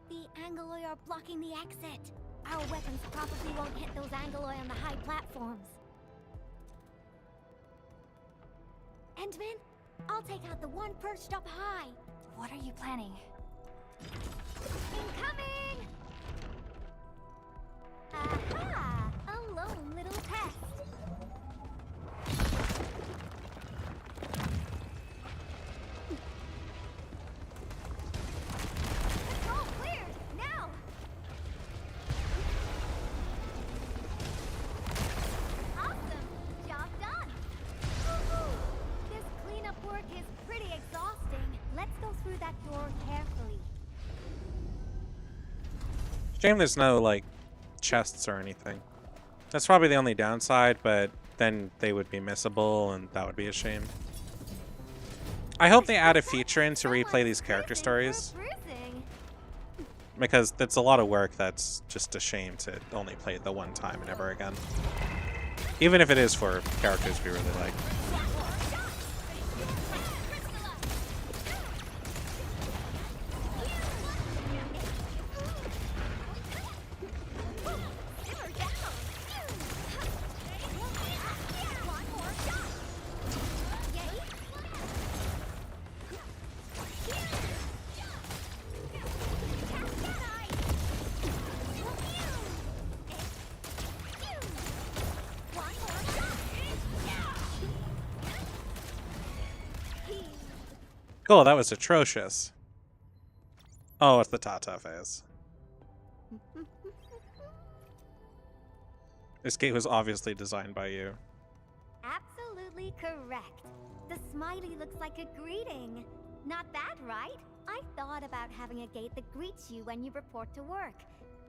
The Angoloi are blocking the exit. Our weapons probably won't hit those Angoloi on the high platforms. Endman, I'll take out the one perched up high. What are you planning? Incoming! Aha! A lone little test. Control cleared! Now! Awesome! Job done! Woohoo! This cleanup work is pretty exhausting. Let's go through that door carefully. Shame there's no, like, chests or anything. That's probably the only downside, but then they would be missable, and that would be a shame. I hope they add a feature in to replay these character stories, because it's a lot of work that's just a shame to only play it the one time and never again. Even if it is for characters we really like. Cool, that was atrocious. Oh, it's the Tata phase. This gate was obviously designed by you. Absolutely correct. The smiley looks like a greeting. Not bad, right? I thought about having a gate that greets you when you report to work.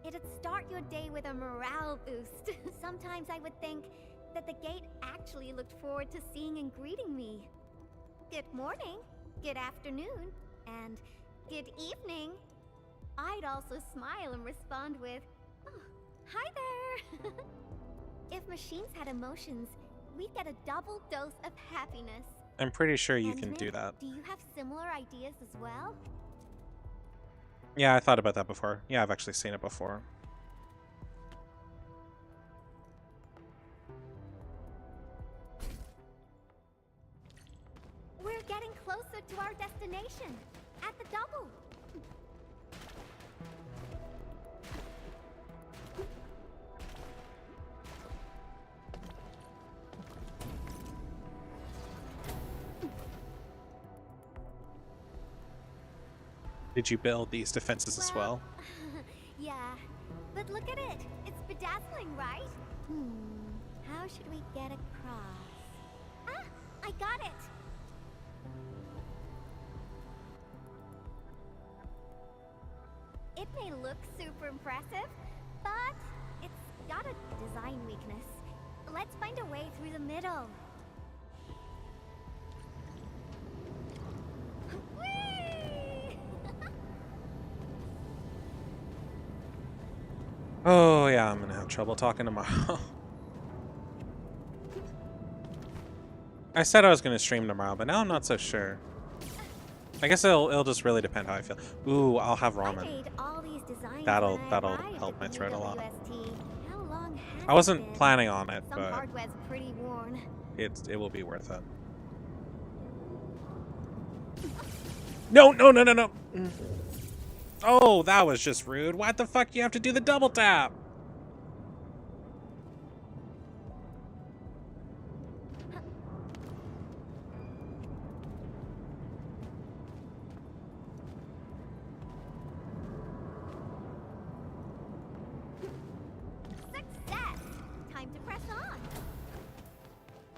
It'd start your day with a morale boost. Sometimes I would think that the gate actually looked forward to seeing and greeting me. Good morning, good afternoon, and good evening. I'd also smile and respond with, oh, hi there. If machines had emotions, we'd get a double dose of happiness. I'm pretty sure you can Endman, do that. do you have similar ideas as well? Yeah, I thought about that before. Yeah, I've actually seen it before. We're getting closer to our destination. At the double. Did you build these defenses as well? Yeah, but look at it. It's bedazzling, right? How should we get across? Ah, I got it. It may look super impressive, but it's got a design weakness. Let's find a way through the middle. Whee! Oh yeah, I'm gonna have trouble talking tomorrow. I said I was gonna stream tomorrow, but now I'm not so sure. I guess it'll just really depend how I feel. Ooh, I'll have ramen. That'll help my throat a lot. I wasn't planning on it, but it will be worth it. No, no, no, no, no. Oh, that was just rude. Why the fuck you have to do the double tap? Success! Time to press on.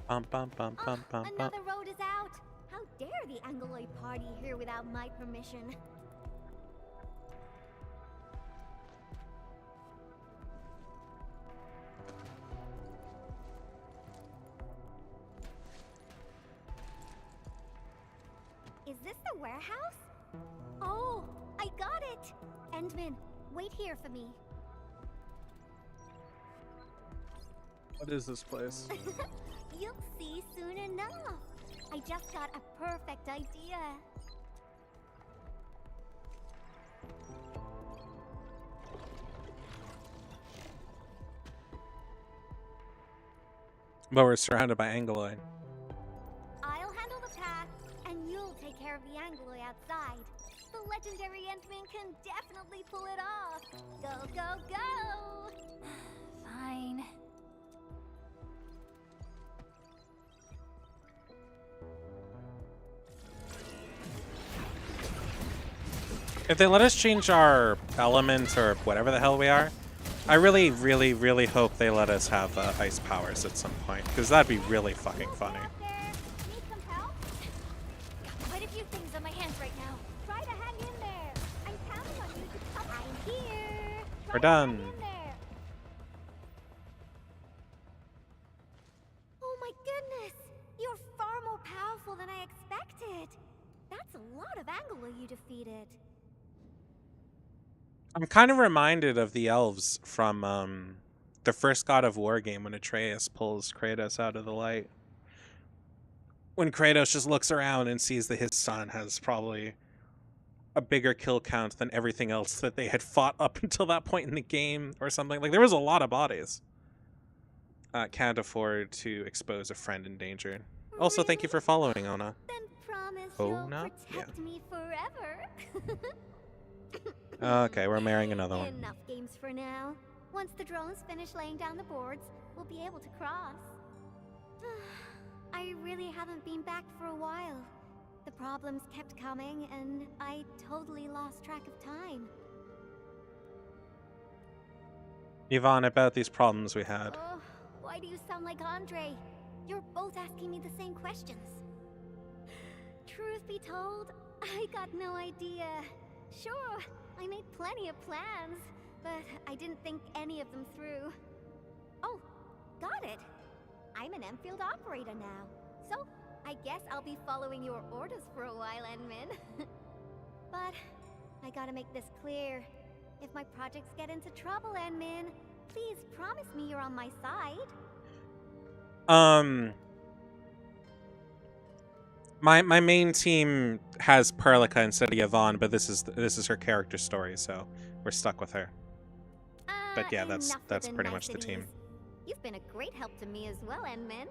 Bum, bum, bum, bum, bum, bum. Another road is out. How dare the Angloid party here without my permission? Is this the warehouse? Oh, I got it! Endman, wait here for me. What is this place? You'll see soon enough. I just got a perfect idea. But we're surrounded by Angloid. I'll handle the path, and you'll take care of the Angloid outside. The legendary Endman can definitely pull it off. Go, go, go! Fine. If they let us change our element or whatever the hell we are, I really, really, really hope they let us have ice powers at some point, because that'd be really fucking funny. Need some help? Got quite a few things on my hands right now. Try to hang in there. I'm counting on you to come. I'm here. Try We're to hang done. in there. Oh my goodness! You're far more powerful than I expected. That's a lot of Anglo you defeated. I'm kind of reminded of the elves from the first God of War game when Atreus pulls Kratos out of the light. When Kratos just looks around and sees that his son has probably a bigger kill count than everything else that they had fought up until that point in the game or something. Like, there was a lot of bodies. Can't afford to expose a friend in danger. Also, thank you for following, Ona. Then promise Ona? you'll protect me forever. Okay, we're marrying another one. Enough games for now. Once the drones finish laying down the boards, we'll be able to cross. I really haven't been back for a while. The problems kept coming, and I totally lost track of time. Yvonne, about these problems we had. Oh, why do you sound like Andre? You're both asking me the same questions. Truth be told, I got no idea. Sure, I made plenty of plans, but I didn't think any of them through. Oh, got it. I'm an endfield operator now, so I guess I'll be following your orders for a while, Endman. But I gotta make this clear. If my projects get into trouble, Endman, Please promise me you're on my side. My main team has Perlica instead of Yvonne, but this is her character story, so we're stuck with her. But yeah, that's pretty much the team. You've been a great help to me as well, Endman.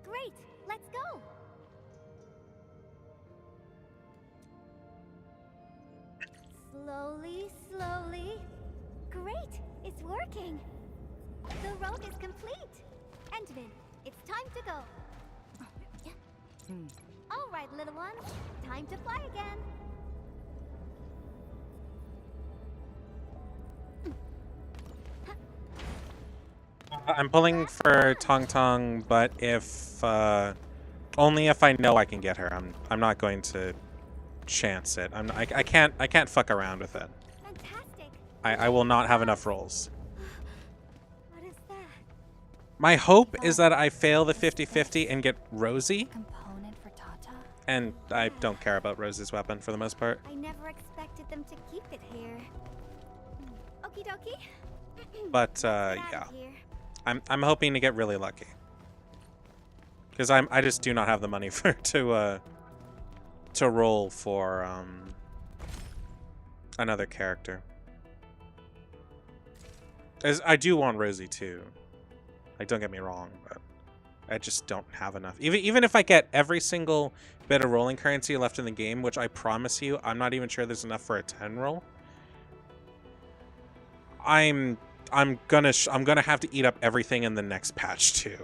Great, let's go. Slowly, slowly. Great, it's working. The road is complete. Endman, it's time to go. All right, little one, time to fly again. I'm pulling for Tong Tong, but if only if I know I can get her. I'm not going to chance it. I can't fuck around with it. Fantastic. I will not have enough rolls. What is that? My hope is that I fail the 50-50 and get Rosie. Component for Tata? And I don't care about Rosie's weapon for the most part. I never expected them to keep it here. Okie dokie. But yeah. I'm hoping to get really lucky. Because I just do not have the money to roll for another character. As I do want Rosie too. Like, don't get me wrong, but I just don't have enough. Even if I get every single bit of rolling currency left in the game, which I promise you, I'm not even sure there's enough for a 10 roll. I'm gonna have to eat up everything in the next patch too.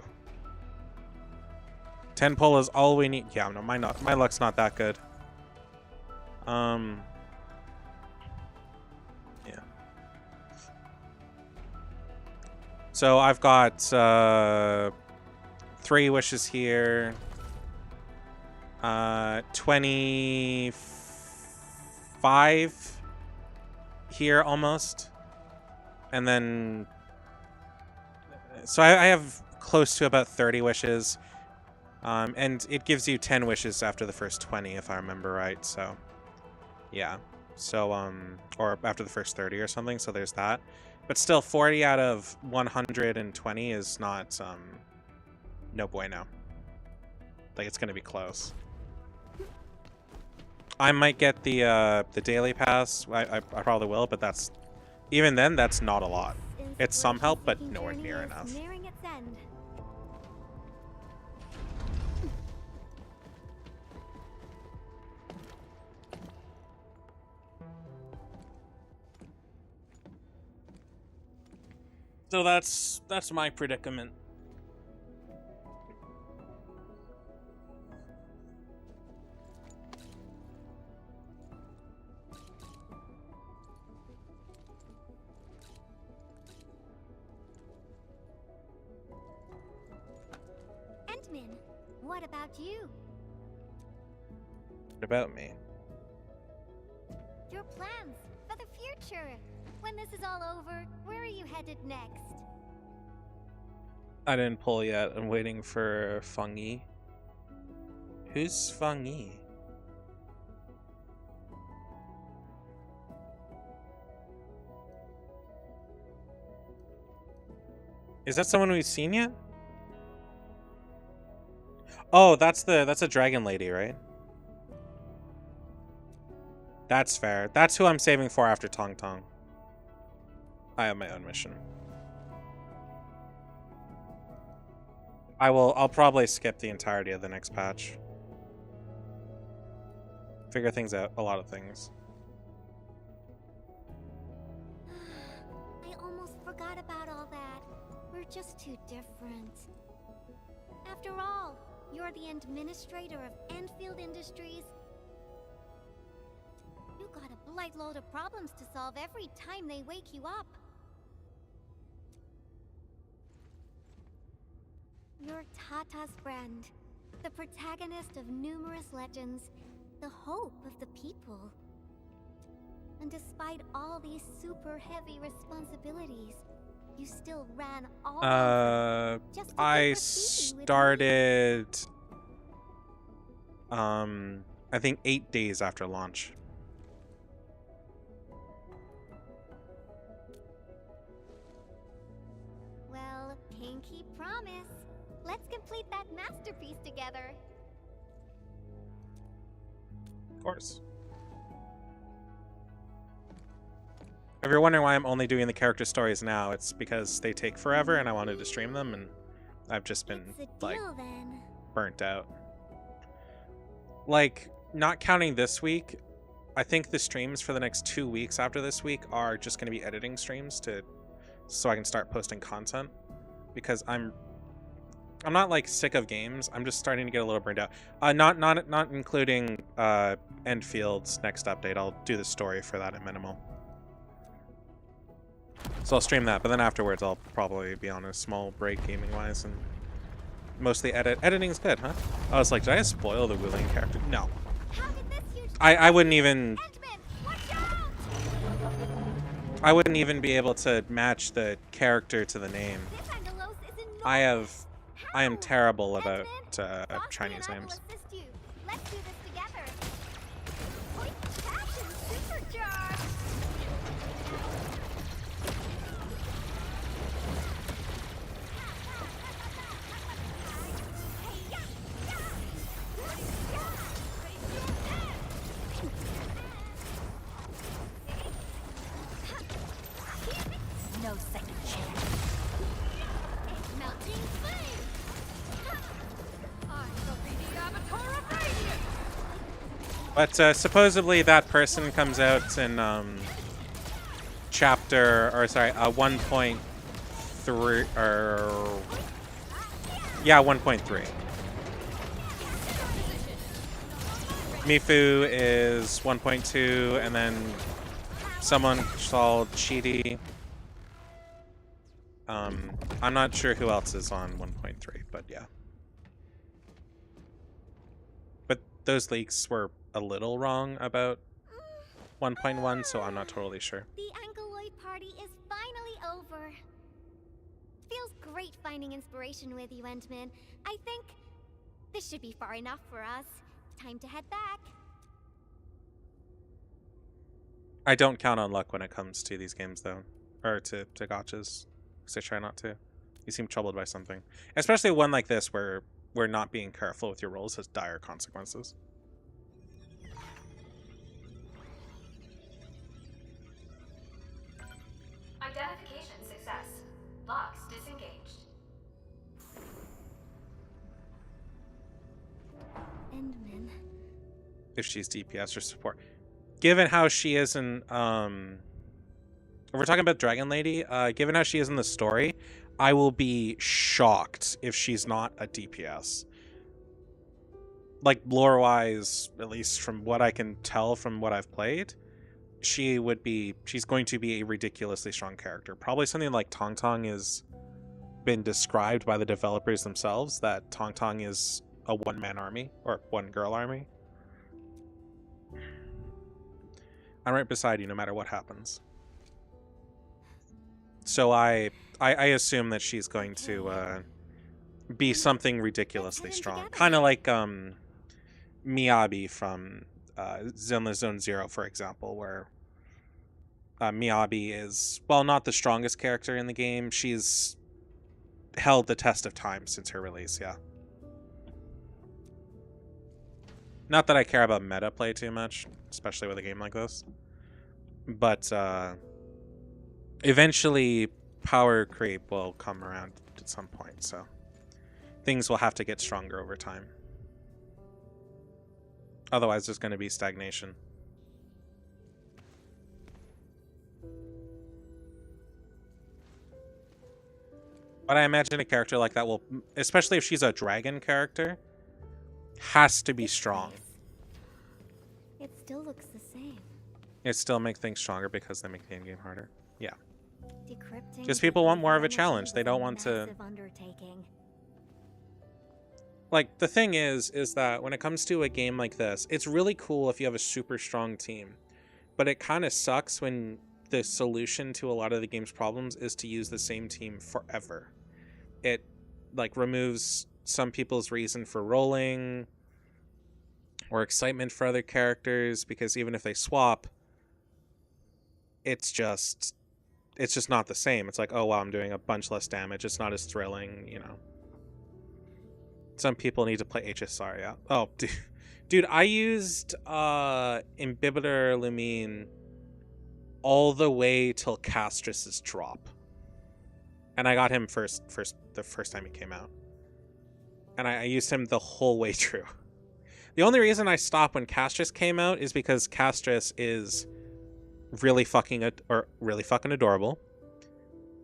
10 pull is all we need. Yeah, no, my luck's not that good. Yeah. So I've got 3 wishes here. 25 here almost. And then so I have close to about 30 wishes. And it gives you 10 wishes after the first 20, if I remember right. So, yeah. So, or after the first 30 or something. So there's that. But still, 40 out of 120 is not, no bueno. Like, it's gonna be close. I might get the daily pass. I probably will, but that's, even then, that's not a lot. It's some help, but nowhere near enough. Nearing its end. So that's my predicament. Endman, what about you? What about me? Your plans for the future. When this is all over, where are you headed next? I didn't pull yet. I'm waiting for Feng-Yi. Who's Feng-Yi? Is that someone we've seen yet? Oh, that's a dragon lady, right? That's fair. That's who I'm saving for after Tong Tong. I have my own mission. I'll probably skip the entirety of the next patch. Figure things out, a lot of things. I almost forgot about all that. We're just too different. After all, you're the administrator of Endfield Industries. You got a blight load of problems to solve every time they wake you up. You're Tata's friend, the protagonist of numerous legends, the hope of the people. And despite all these super heavy responsibilities, you still ran all over just to I get graffiti with started I think 8 days after launch. Promise. Let's complete that masterpiece together. Of course. If you're wondering why I'm only doing the character stories now, it's because they take forever and I wanted to stream them, and I've just been, like, burnt out. Like, not counting this week, I think the streams for the next 2 weeks after this week are just going to be editing streams so I can start posting content, because I'm not like sick of games. I'm just starting to get a little burned out. Not including Endfield's next update. I'll do the story for that at minimal. So I'll stream that, but then afterwards I'll probably be on a small break gaming wise and mostly edit. Editing's good, huh? I was like, did I spoil the Wuling character? No. I wouldn't even be able to match the character to the name. I am terrible about Chinese names. Let's do this together. Oi, passion supercharged. No second chance. Melting flame. I shall be the avatar of radiance. But supposedly that person comes out in 1.3 or yeah, 1.3. Mifu is 1.2, and then someone called Chidi. I'm not sure who else is on 1.3, but yeah. But those leaks were a little wrong about 1.1, so I'm not totally sure. The Angoloid party is finally over. Feels great finding inspiration with you, Endman. I think this should be far enough for us. Time to head back. I don't count on luck when it comes to these games, though. Or to gotchas. Because I try not to. You seem troubled by something. Especially one like this where not being careful with your rolls has dire consequences. Identification success. Locks disengaged. Endman. If she's DPS or support. Given how she is in if we're talking about Dragon Lady, given how she is in the story, I will be shocked if she's not a DPS. Like, lore-wise, at least from what I can tell from what I've played, she's going to be a ridiculously strong character. Probably something like Tong Tong has been described by the developers themselves, that Tong Tong is a one-man army, or one-girl army. I'm right beside you no matter what happens. So I assume that she's going to be something ridiculously strong. Kind of like Miyabi from Zone Zero, for example, where Miyabi is, well, not the strongest character in the game. She's held the test of time since her release, yeah. Not that I care about meta play too much, especially with a game like this. But eventually power creep will come around at some point, so things will have to get stronger over time. Otherwise, there's going to be stagnation. But I imagine a character like that will, especially if she's a dragon character, has to be strong. It still looks the same. It still makes things stronger because they make the endgame harder. Yeah. Decrypting Because people want more of a challenge. They don't want to... undertaking. Like, the thing is that when it comes to a game like this, it's really cool if you have a super strong team. But it kind of sucks when the solution to a lot of the game's problems is to use the same team forever. It, like, removes some people's reason for rolling or excitement for other characters, because even if they swap, it's just it's just not the same. It's like, oh wow, I'm doing a bunch less damage. It's not as thrilling, you know. Some people need to play HSR, yeah. Oh, dude, I used Imbibitor Lumine all the way till Castrus's drop. And I got him the first time he came out. And I used him the whole way through. The only reason I stopped when Castrus came out is because Castrus is really fucking adorable.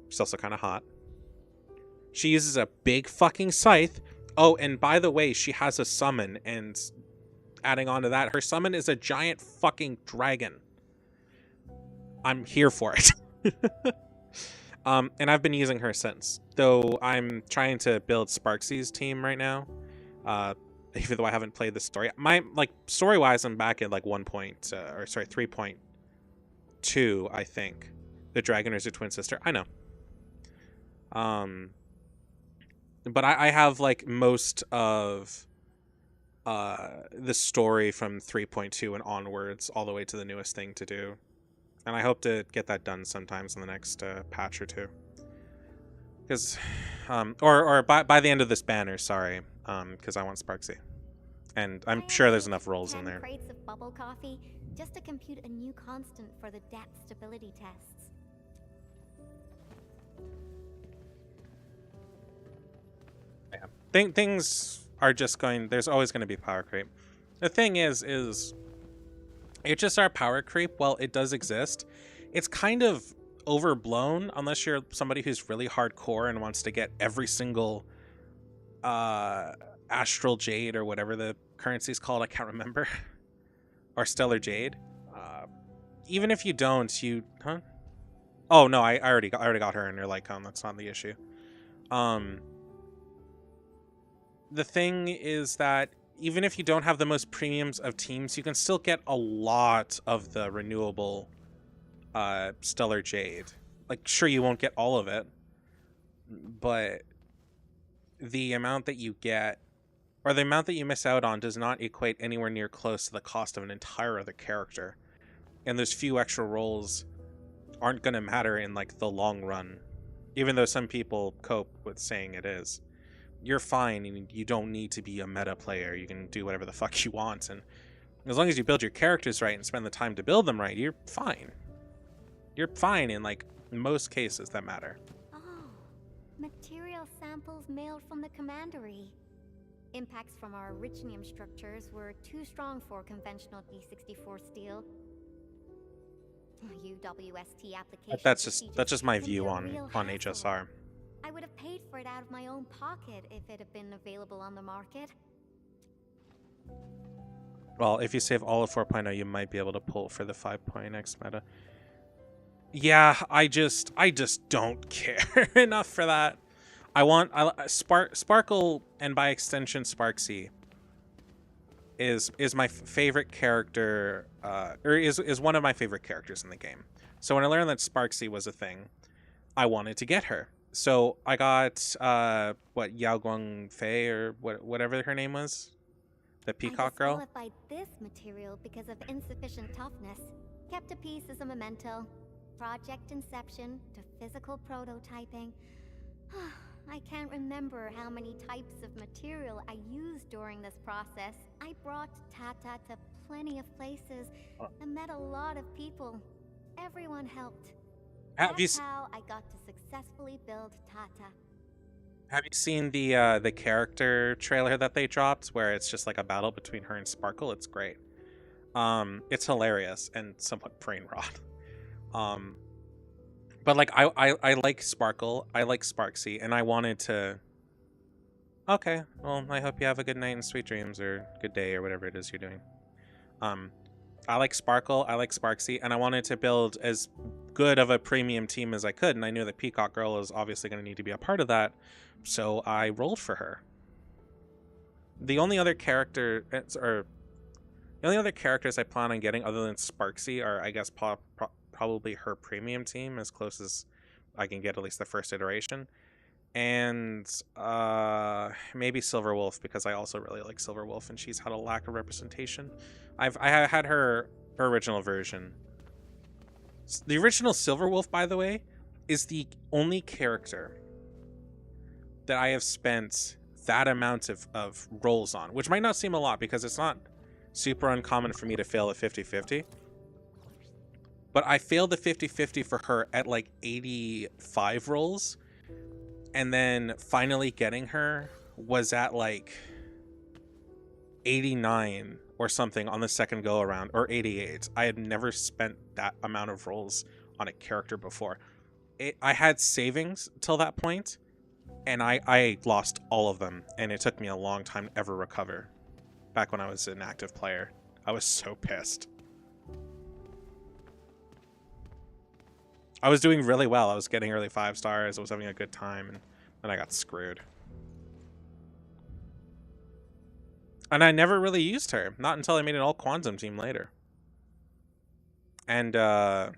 She's also kind of hot. She uses a big fucking scythe. Oh, and by the way, she has a summon, and adding on to that, her summon is a giant fucking dragon. I'm here for it. And I've been using her since. Though I'm trying to build Sparksy's team right now. Even though I haven't played the story. My, like, story-wise, I'm back at, like, 3.2, I think. The dragon is her twin sister. I know. But I have, like, most of the story from 3.2 and onwards all the way to the newest thing to do. And I hope to get that done sometimes in the next patch or two. Because, or by the end of this banner, sorry. Because I want Sparksy. And I'm sure there's enough roles in 10 there. crates of bubble coffee just to compute a new constant for the depth stability tests. Yeah. Things are just going... There's always going to be power creep. The thing is HSR power creep, while it does exist, it's kind of overblown unless you're somebody who's really hardcore and wants to get every single Astral Jade or whatever the currency's called, I can't remember. Or Stellar Jade. Even if you don't, huh? Oh no, I already got her in your Lycon, that's not the issue. The thing is that even if you don't have the most premiums of teams, you can still get a lot of the renewable Stellar Jade. Like, sure, you won't get all of it, but the amount that you get, or the amount that you miss out on, does not equate anywhere near close to the cost of an entire other character. And those few extra rolls aren't going to matter in, like, the long run, even though some people cope with saying it is. You're fine, and you don't need to be a meta player. You can do whatever the fuck you want, and as long as you build your characters right and spend the time to build them right, you're fine. You're fine in, like, most cases that matter. Oh, material samples mailed from the commandery. Impacts from our Richnium structures were too strong for conventional D64 steel. UWST application. That's just my view on HSR. I would have paid for it out of my own pocket if it had been available on the market. Well, if you save all of 4.0, you might be able to pull for the 5.x meta. Yeah, I just don't care enough for that. I want Sparkle, and by extension Sparksy, is my favorite character, or is one of my favorite characters in the game. So when I learned that Sparksy was a thing, I wanted to get her. So I got Yao Guang Fei, or whatever her name was, the peacock girl. I disqualified this material because of insufficient toughness. Kept a piece as a memento. Project inception to physical prototyping. I can't remember how many types of material I used during this process. I brought Tata to plenty of places and met a lot of people. Everyone helped. That's how I got to successfully build Tata. Have you seen the character trailer that they dropped, where it's just like a battle between her and Sparkle? It's great. It's hilarious and somewhat brain rot. But like I like Sparkle, I like Sparksy, and I wanted to... Okay, well, I hope you have a good night and sweet dreams, or good day, or whatever it is you're doing. I like Sparkle, I like Sparksy, and I wanted to build as good of a premium team as I could, and I knew that Peacock Girl is obviously going to need to be a part of that, so I rolled for her. The only other character, or the only other characters I plan on getting other than Sparksy are, I guess, probably her premium team, as close as I can get, at least the first iteration. And maybe Silverwolf, because I also really like Silverwolf, and she's had a lack of representation. I had her original version. The original Silverwolf, by the way, is the only character that I have spent that amount of rolls on, which might not seem a lot because it's not super uncommon for me to fail a 50-50. But I failed the 50-50 for her at like 85 rolls. And then finally getting her was at like 89 or something on the second go around, or 88. I had never spent that amount of rolls on a character before. I had savings till that point, and I lost all of them, and it took me a long time to ever recover. Back when I was an active player, I was so pissed. I was doing really well. I was getting early 5 stars. I was having a good time, and then I got screwed. And I never really used her. Not until I made an all Quantum team later. And then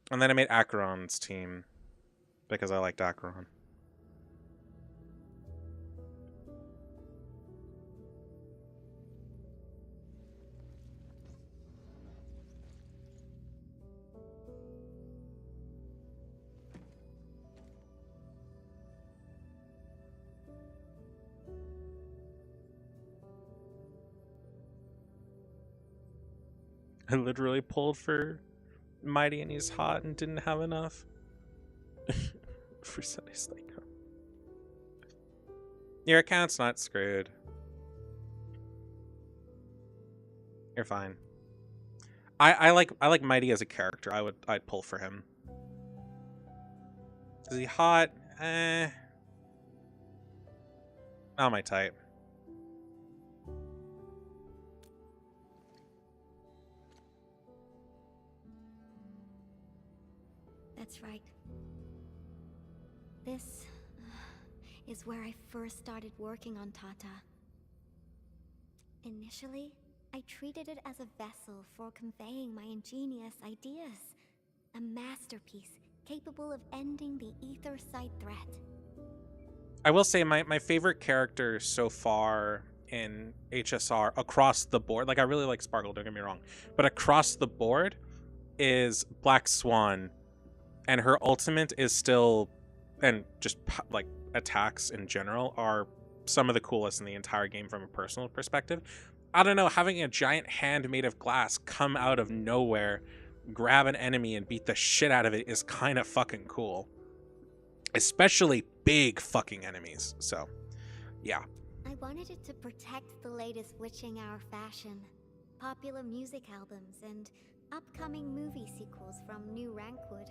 I made Acheron's team because I liked Acheron. I literally pulled for Mighty and he's hot and didn't have enough. For Sunday's like, your account's not screwed. You're fine. I like Mighty as a character. I'd pull for him. Is he hot? Not my type. That's right. This is where I first started working on Tata. Initially, I treated it as a vessel for conveying my ingenious ideas. A masterpiece capable of ending the ether side threat. I will say my favorite character so far in HSR across the board, like I really like Sparkle, don't get me wrong, but across the board is Black Swan, and her ultimate is still, and just like attacks in general are some of the coolest in the entire game from a personal perspective. I don't know, having a giant hand made of glass come out of nowhere, grab an enemy and beat the shit out of it is kind of fucking cool. Especially big fucking enemies. So, yeah. I wanted it to protect the latest witching hour fashion, popular music albums, and upcoming movie sequels from New Rankwood.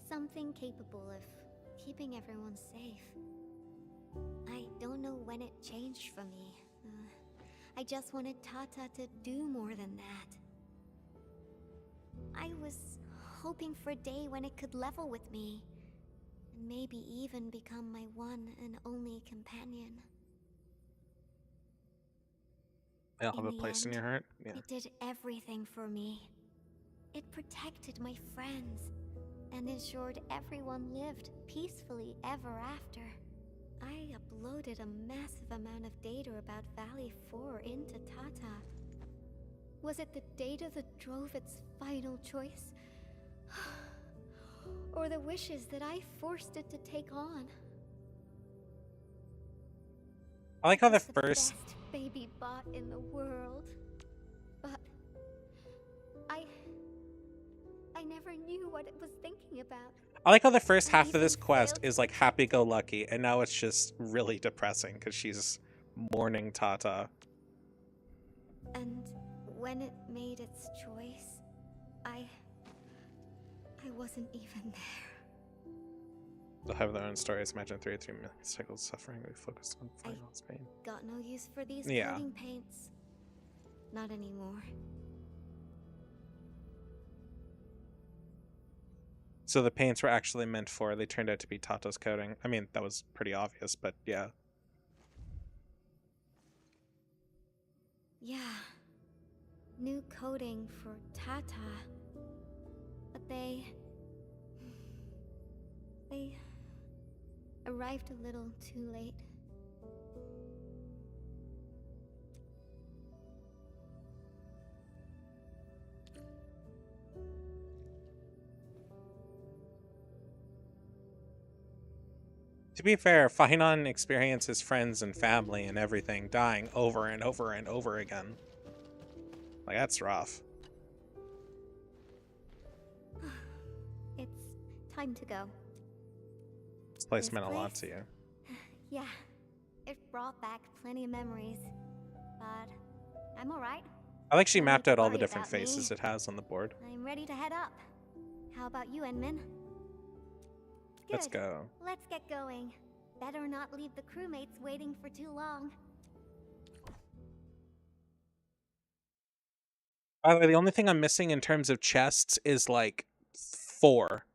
Something capable of keeping everyone safe. I don't know when it changed for me. I just wanted Tata to do more than that. I was hoping for a day when it could level with me, and maybe even become my one and only companion. They'll have a place in your heart. Yeah. It did everything for me. It protected my friends and ensured everyone lived peacefully ever after. I uploaded a massive amount of data about Valley 4 into Tata. Was it the data that drove its final choice? Or the wishes that I forced it to take on? I like how the It's first best baby bot in the world. But I never knew what it was thinking about. I like how the first half of this quest is like happy-go-lucky, and now it's just really depressing because she's mourning Tata. And when it made its choice, I wasn't even there. They'll have their own stories. Imagine 33 million cycles suffering. We focused on final pain. Got no use for these coding paints. Not anymore. So the paints were actually meant for, they turned out to be Tata's coding. I mean, that was pretty obvious, but yeah. Yeah. New coding for Tata. But they arrived a little too late. To be fair, Finon experiences friends and family and everything dying over and over and over again. Like, that's rough. It's time to go. This place meant a lot to you. Yeah, it brought back plenty of memories. But I'm alright. I like she No mapped need to out all the worry different about me. faces it has on the board. I'm ready to head up. How about you, Enman? Let's Good. go. Let's get going. Better not leave the crewmates waiting for too long. By the way, the only thing I'm missing in terms of chests is like 4.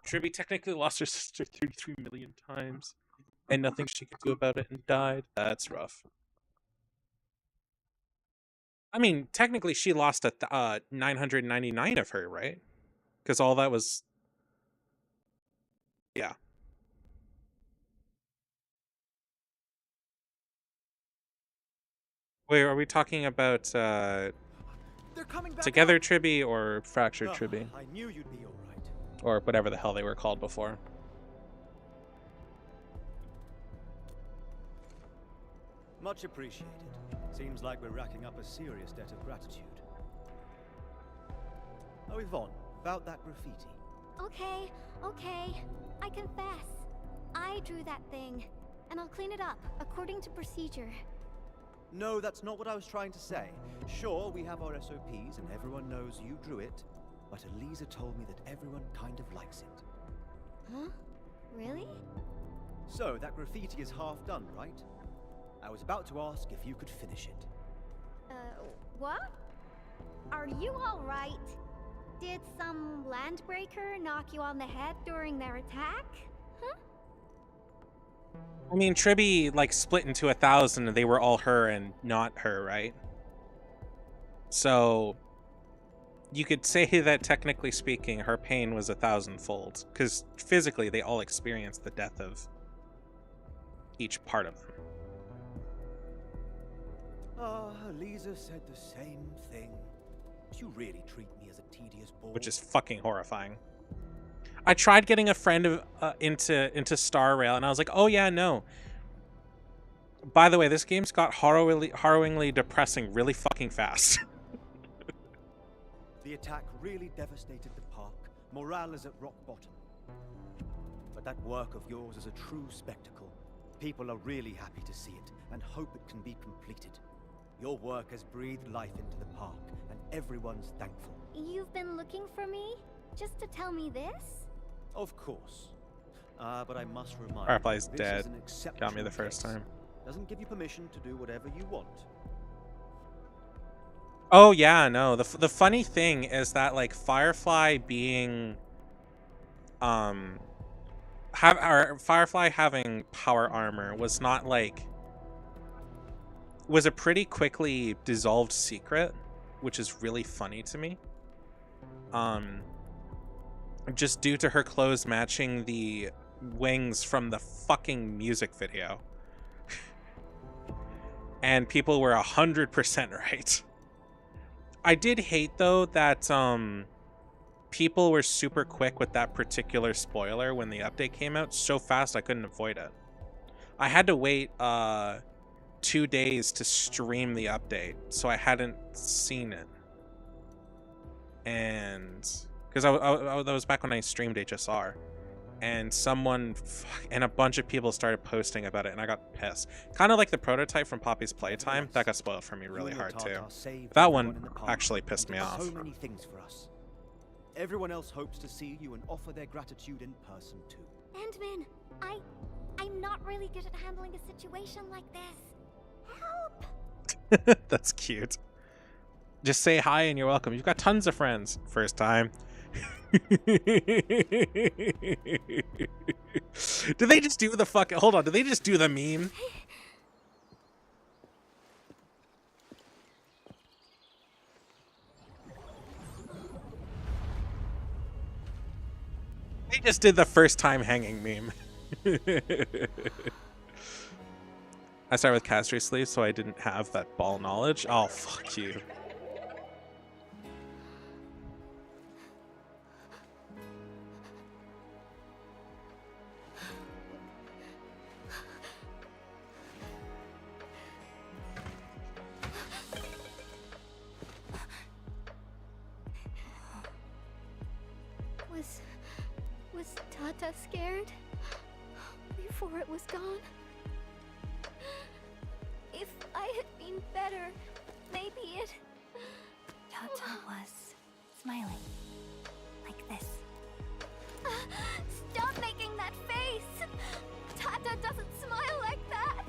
Tribby technically lost her sister 33 million times, and nothing she could do about it and died. That's rough. I mean, technically she lost 999 of her, right? Because all that was... Yeah. Wait, are we talking about They're coming back Together up. Tribby or Fractured Tribby? I knew you'd be all right. Or whatever the hell they were called before. Much appreciated. Seems like we're racking up a serious debt of gratitude. Oh, Yvonne, about that graffiti. Okay. I confess. I drew that thing, and I'll clean it up according to procedure. No, that's not what I was trying to say. Sure, we have our SOPs and everyone knows you drew it, but Elisa told me that everyone kind of likes it. Huh? Really? So, that graffiti is half done, right? I was about to ask if you could finish it. What? Are you alright? Did some landbreaker knock you on the head during their attack? Huh? I mean, Tribby, like, split into 1,000 and they were all her and not her, right? So, you could say that, technically speaking, her pain was 1,000-fold. Because physically, they all experienced the death of each part of them. Elisa said the same thing. You really treat me as a tedious bore. Which is fucking horrifying. I tried getting a friend into Star Rail, and I was like, oh yeah, no. By the way, this game's got harrowingly depressing really fucking fast. The attack really devastated the park. Morale is at rock bottom. But that work of yours is a true spectacle. People are really happy to see it, and hope it can be completed. Your work has breathed life into the park, and everyone's thankful. You've been looking for me? Just to tell me this? Of course. But I must remind Firefly's you, dead. this is an exceptional Got me the first case. time. Doesn't give you permission to do whatever you want. Oh yeah, no. The funny thing is that, like, Firefly being Firefly having power armor was not like was a pretty quickly dissolved secret, which is really funny to me. Just due to her clothes matching the wings from the fucking music video. And people were 100% right. I did hate, though, that people were super quick with that particular spoiler when the update came out. So fast I couldn't avoid it. I had to wait 2 days to stream the update, so I hadn't seen it. And because that was back when I streamed HSR, and a bunch of people started posting about it, and I got pissed. Kind of like the prototype from Poppy's Playtime. That got spoiled for me really hard too. That one actually pissed me off. So many things for us. Everyone else hopes to see you and offer their gratitude in person too. Endman, I'm not really good at handling a situation like this. Help! That's cute. Just say hi and you're welcome. You've got tons of friends. First time. Did they just do the fucking... Hold on, did they just do the meme? They just did the first time hanging meme. I started with Castry Sleeve, so I didn't have that ball knowledge. Oh, fuck you. Was Tata scared? Before it was gone? If I had been better, maybe it... Tata was smiling. Like this. Stop making that face! Tata doesn't smile like that!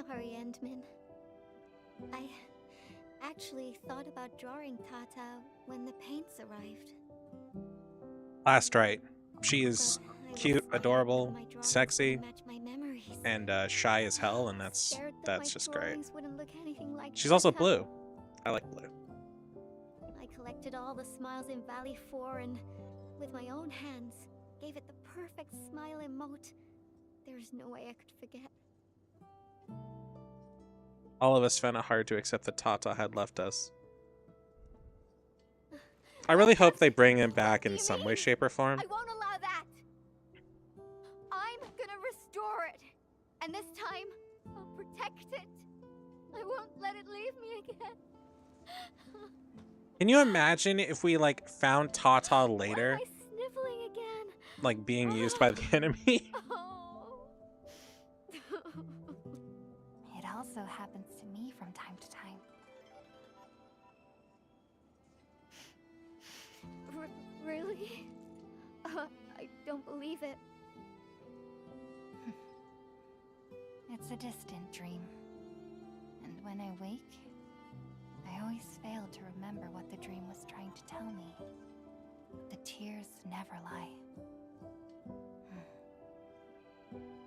Sorry, Endman. I actually thought about drawing Tata when the paints arrived. Last right. She is cute, adorable, sexy, and shy as hell, and that's just great. She's also blue. I like blue. I collected all the smiles in Valley 4 and, with my own hands, gave it the perfect smile emote. There's no way I could forget. All of us found it hard to accept that Tata had left us. I really hope they bring him back in some way, shape, or form. I won't allow that! I'm gonna restore it! And this time, I'll protect it! I won't let it leave me again! Can you imagine if we, like, found Tata later? Why am I sniffling again? Like, being used by the enemy? It also happens to me from time to time. Really? I don't believe it. It's a distant dream. And when I wake, I always fail to remember what the dream was trying to tell me. The tears never lie.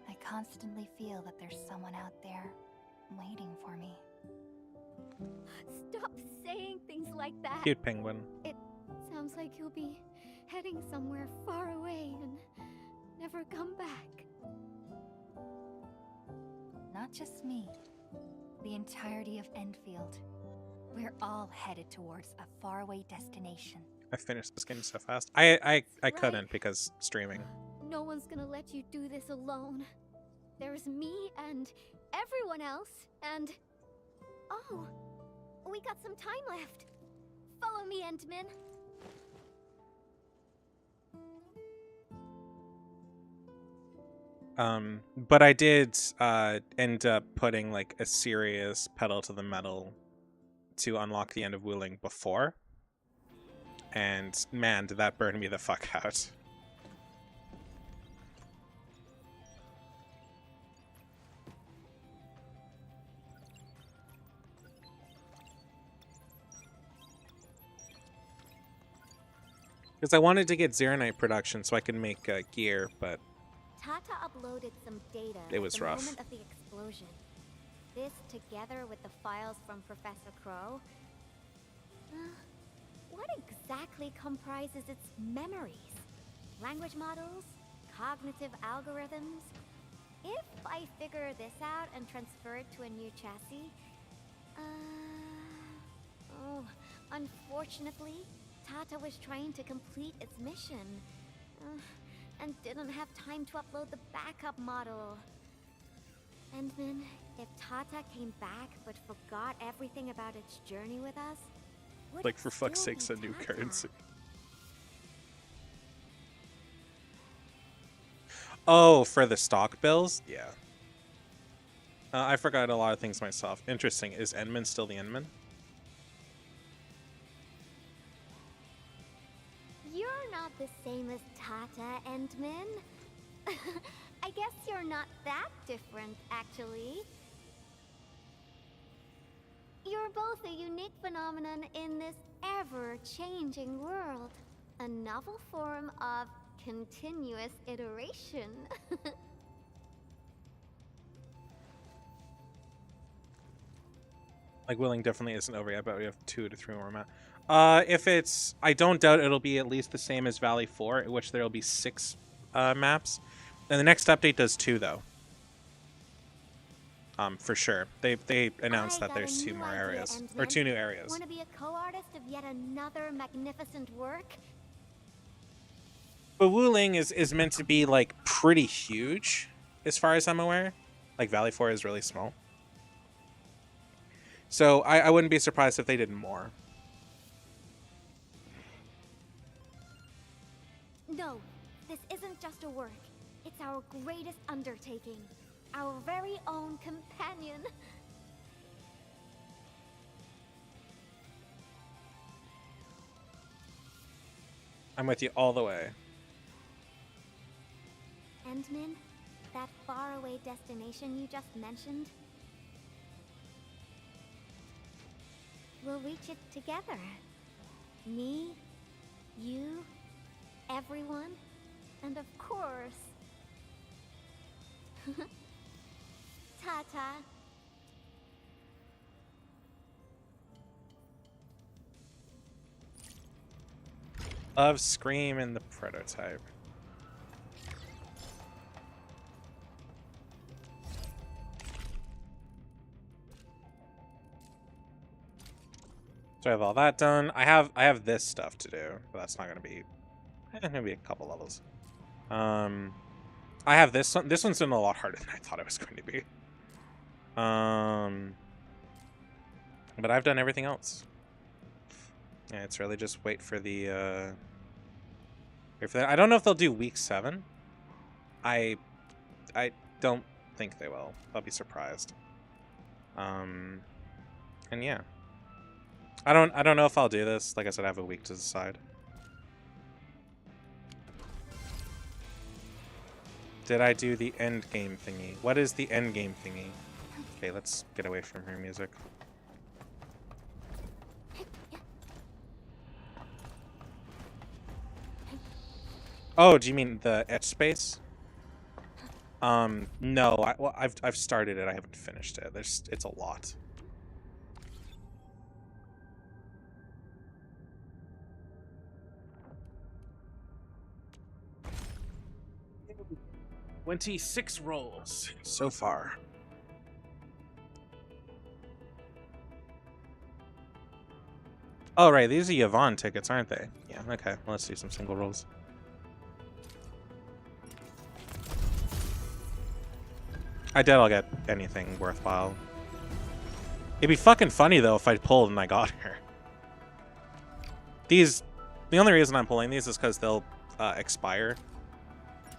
I constantly feel that there's someone out there waiting for me. Stop saying things like that. Cute penguin. It sounds like you'll be heading somewhere far away and never come back. Not just me. The entirety of Endfield. We're all headed towards a faraway destination. I finished this game so fast. I couldn't because streaming. No one's gonna let you do this alone. There's me and everyone else, and... Oh, we got some time left. Follow me, Endman. But I did end up putting like a serious pedal to the metal to unlock the end of Wuling before. And man, did that burn me the fuck out. Because I wanted to get Zeronite production so I could make gear, but Tata uploaded some data it was at the rough. moment of the explosion. This, together with the files from Professor Crow, what exactly comprises its memories? Language models? Cognitive algorithms? If I figure this out and transfer it to a new chassis, oh, unfortunately, Tata was trying to complete its mission, and didn't have time to upload the backup model. Endman, if Tata came back but forgot everything about its journey with us, would Like, it for fuck's still sakes, be a new Tata? currency. Oh, for the stock bills? Yeah. I forgot a lot of things myself. Interesting. Is Endman still the Endman? You're not the same as Tata, Endman. I guess you're not that different, actually. You're both a unique phenomenon in this ever-changing world. A novel form of continuous iteration. Like, Willing definitely isn't over yet, but we have 2 to 3 more maps. If it's... I don't doubt it'll be at least the same as Valley 4, in which there'll be 6 maps. And the next update does 2, though. For sure. They announced that there's 2 more areas. Or 2 new areas. Want to be a co-artist of yet another magnificent work? But Wuling is meant to be, like, pretty huge, as far as I'm aware. Like, Valley 4 is really small. So I wouldn't be surprised if they did more. No, this isn't just a work. It's our greatest undertaking. Our very own companion. I'm with you all the way. Endman, that faraway destination you just mentioned, we'll reach it together. Me, you, everyone, and of course... Ta-ta. Love Scream in the prototype. So I have all that done. I have this stuff to do, but that's not gonna be maybe a couple levels. I have this one. This one's been a lot harder than I thought it was going to be. But I've done everything else. Yeah, it's really just wait for the wait for that. I don't know if they'll do week 7. I don't think they will. I'll be surprised. And yeah. I don't know if I'll do this. Like I said, I have a week to decide. Did I do the end game thingy? What is the end game thingy? Okay, let's get away from her music. Oh, do you mean the etch space? No. I've started it. I haven't finished it. It's a lot. $26 rolls so far. Oh, right. These are Yvonne tickets, aren't they? Yeah, okay. Well, let's do some single rolls. I doubt I'll get anything worthwhile. It'd be fucking funny, though, if I pulled and I got her. The only reason I'm pulling these is because they'll expire.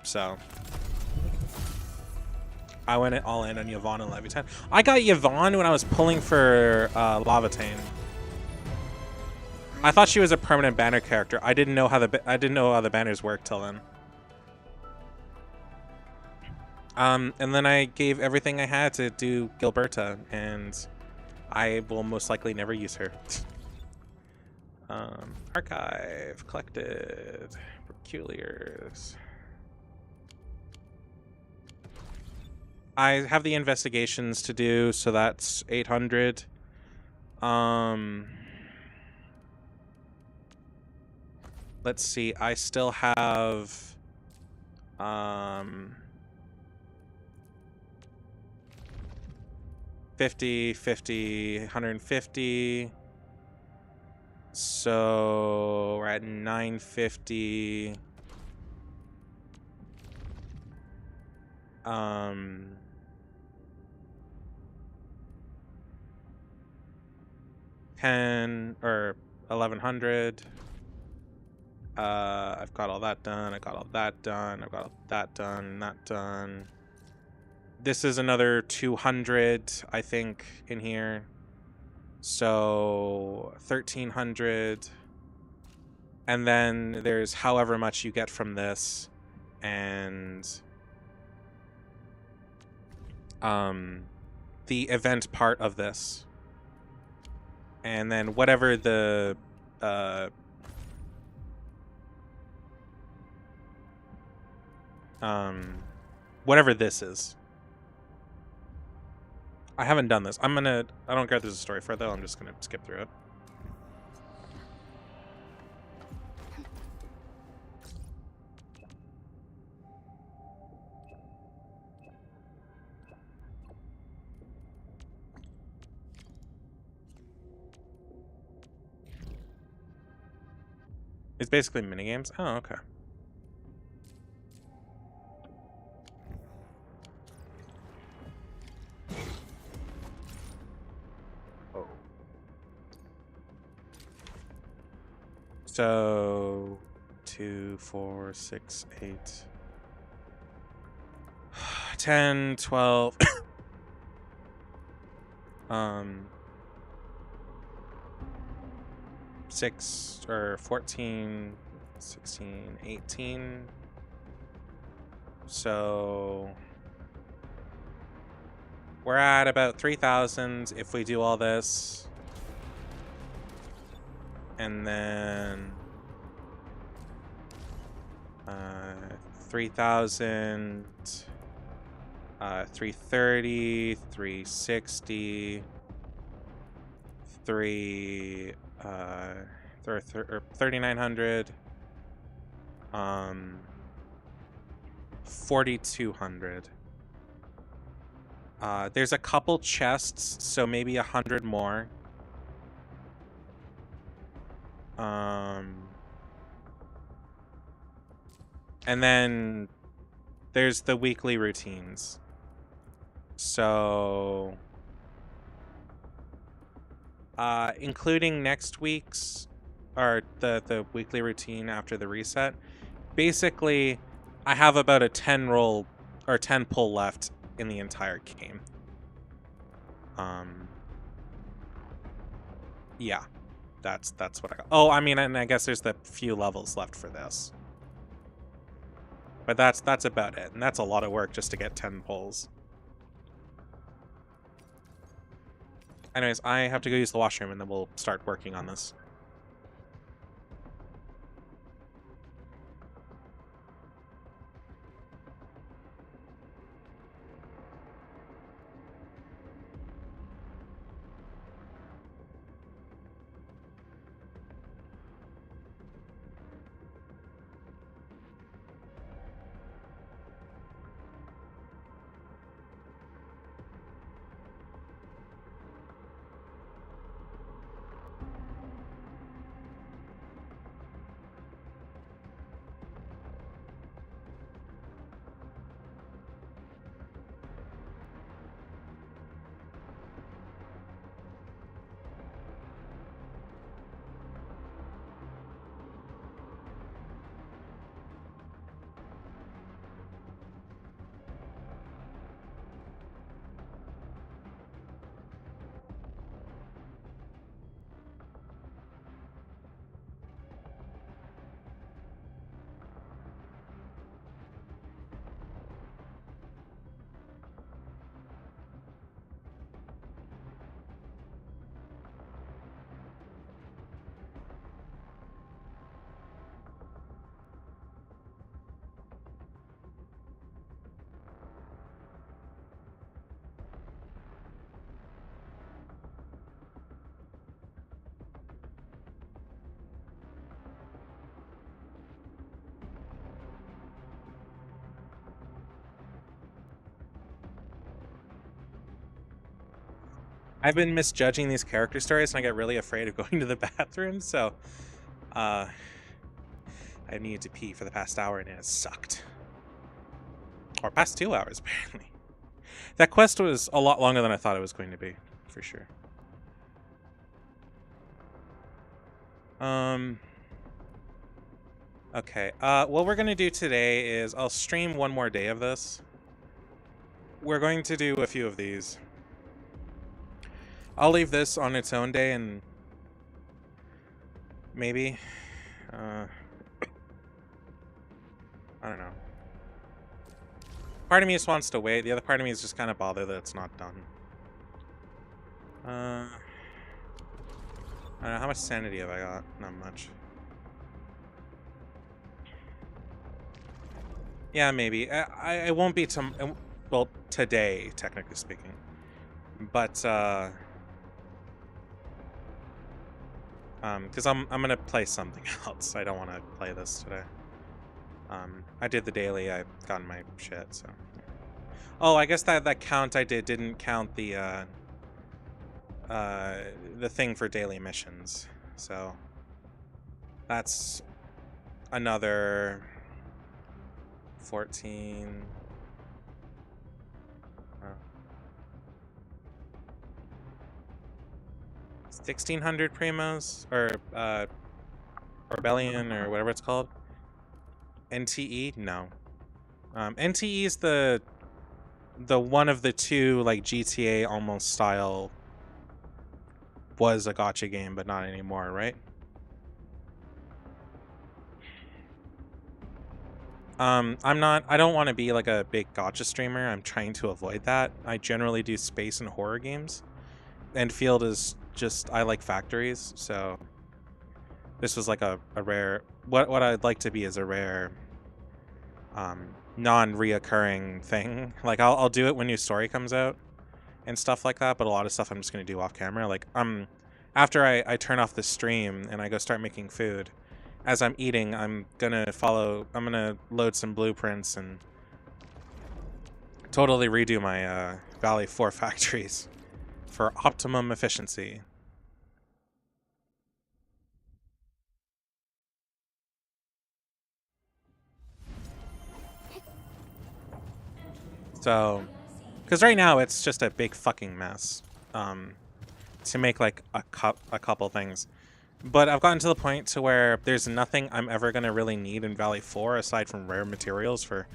So... I went all in on Yvonne and Leviathan. I got Yvonne when I was pulling for Leviathan. I thought she was a permanent banner character. I didn't know how the banners worked till then. And then I gave everything I had to do Gilberta, and I will most likely never use her. Archive, collected, peculiars. I have the investigations to do, so that's 800. Let's see. I still have 50, 50, 150. So we're at 950. $10 or 1100. I've got all that done. I got all that done. I've got all that done. That done. This is another 200, I think, in here. So 1300. And then there's however much you get from this, and the event part of this. And then whatever the whatever this is. I haven't done this. I don't care if there's a story for it though. I'm just gonna skip through it. It's basically minigames. Oh, okay. Oh. So 2, 4, 6, 8, 10, 12. 6 or 14, 16, 18. So we're at about 3,000 if we do all this. And then 3,000, 330, 360, 3,900, 4,200. There's a couple chests, so maybe 100 more. And then there's the weekly routines. So including next week's, or the weekly routine after the reset, basically I have about a 10 roll or 10 pull left in the entire game. Yeah, that's what I got. Oh, I mean, and I guess there's the few levels left for this, but that's about it, and that's a lot of work just to get 10 pulls. Anyways, I have to go use the washroom, and then we'll start working on this. I've been misjudging these character stories, and I get really afraid of going to the bathroom, so I needed to pee for the past hour, and it sucked. Or past 2 hours, apparently. That quest was a lot longer than I thought it was going to be, for sure. Okay, what we're gonna do today is I'll stream one more day of this. We're going to do a few of these. I'll leave this on its own day, and maybe, I don't know. Part of me just wants to wait. The other part of me is just kind of bothered that it's not done. I don't know, how much sanity have I got? Not much. Yeah, maybe. I won't be well, today, technically speaking. But because I'm gonna play something else. I don't want to play this today. I did the daily. I got my shit. So. Oh, I guess that count I did didn't count the thing for daily missions. So that's another 14. 1600 primos or rebellion or whatever it's called. NTE? No. NTE is the one of the two like GTA almost style, was a gacha game but not anymore, right? I don't want to be like a big gacha streamer. I'm trying to avoid that. I generally do space and horror games. Endfield is just, I like factories, so this was like a rare, what I'd like to be is a rare non-reoccurring thing. Like I'll do it when new story comes out and stuff like that, but a lot of stuff I'm just gonna do off camera. Like after I turn off the stream and I go start making food, as I'm eating, I'm gonna load some blueprints and totally redo my Valley 4 factories for optimum efficiency. So, because right now it's just a big fucking mess to make like a couple things. But I've gotten to the point to where there's nothing I'm ever going to really need in Valley 4 aside from rare materials for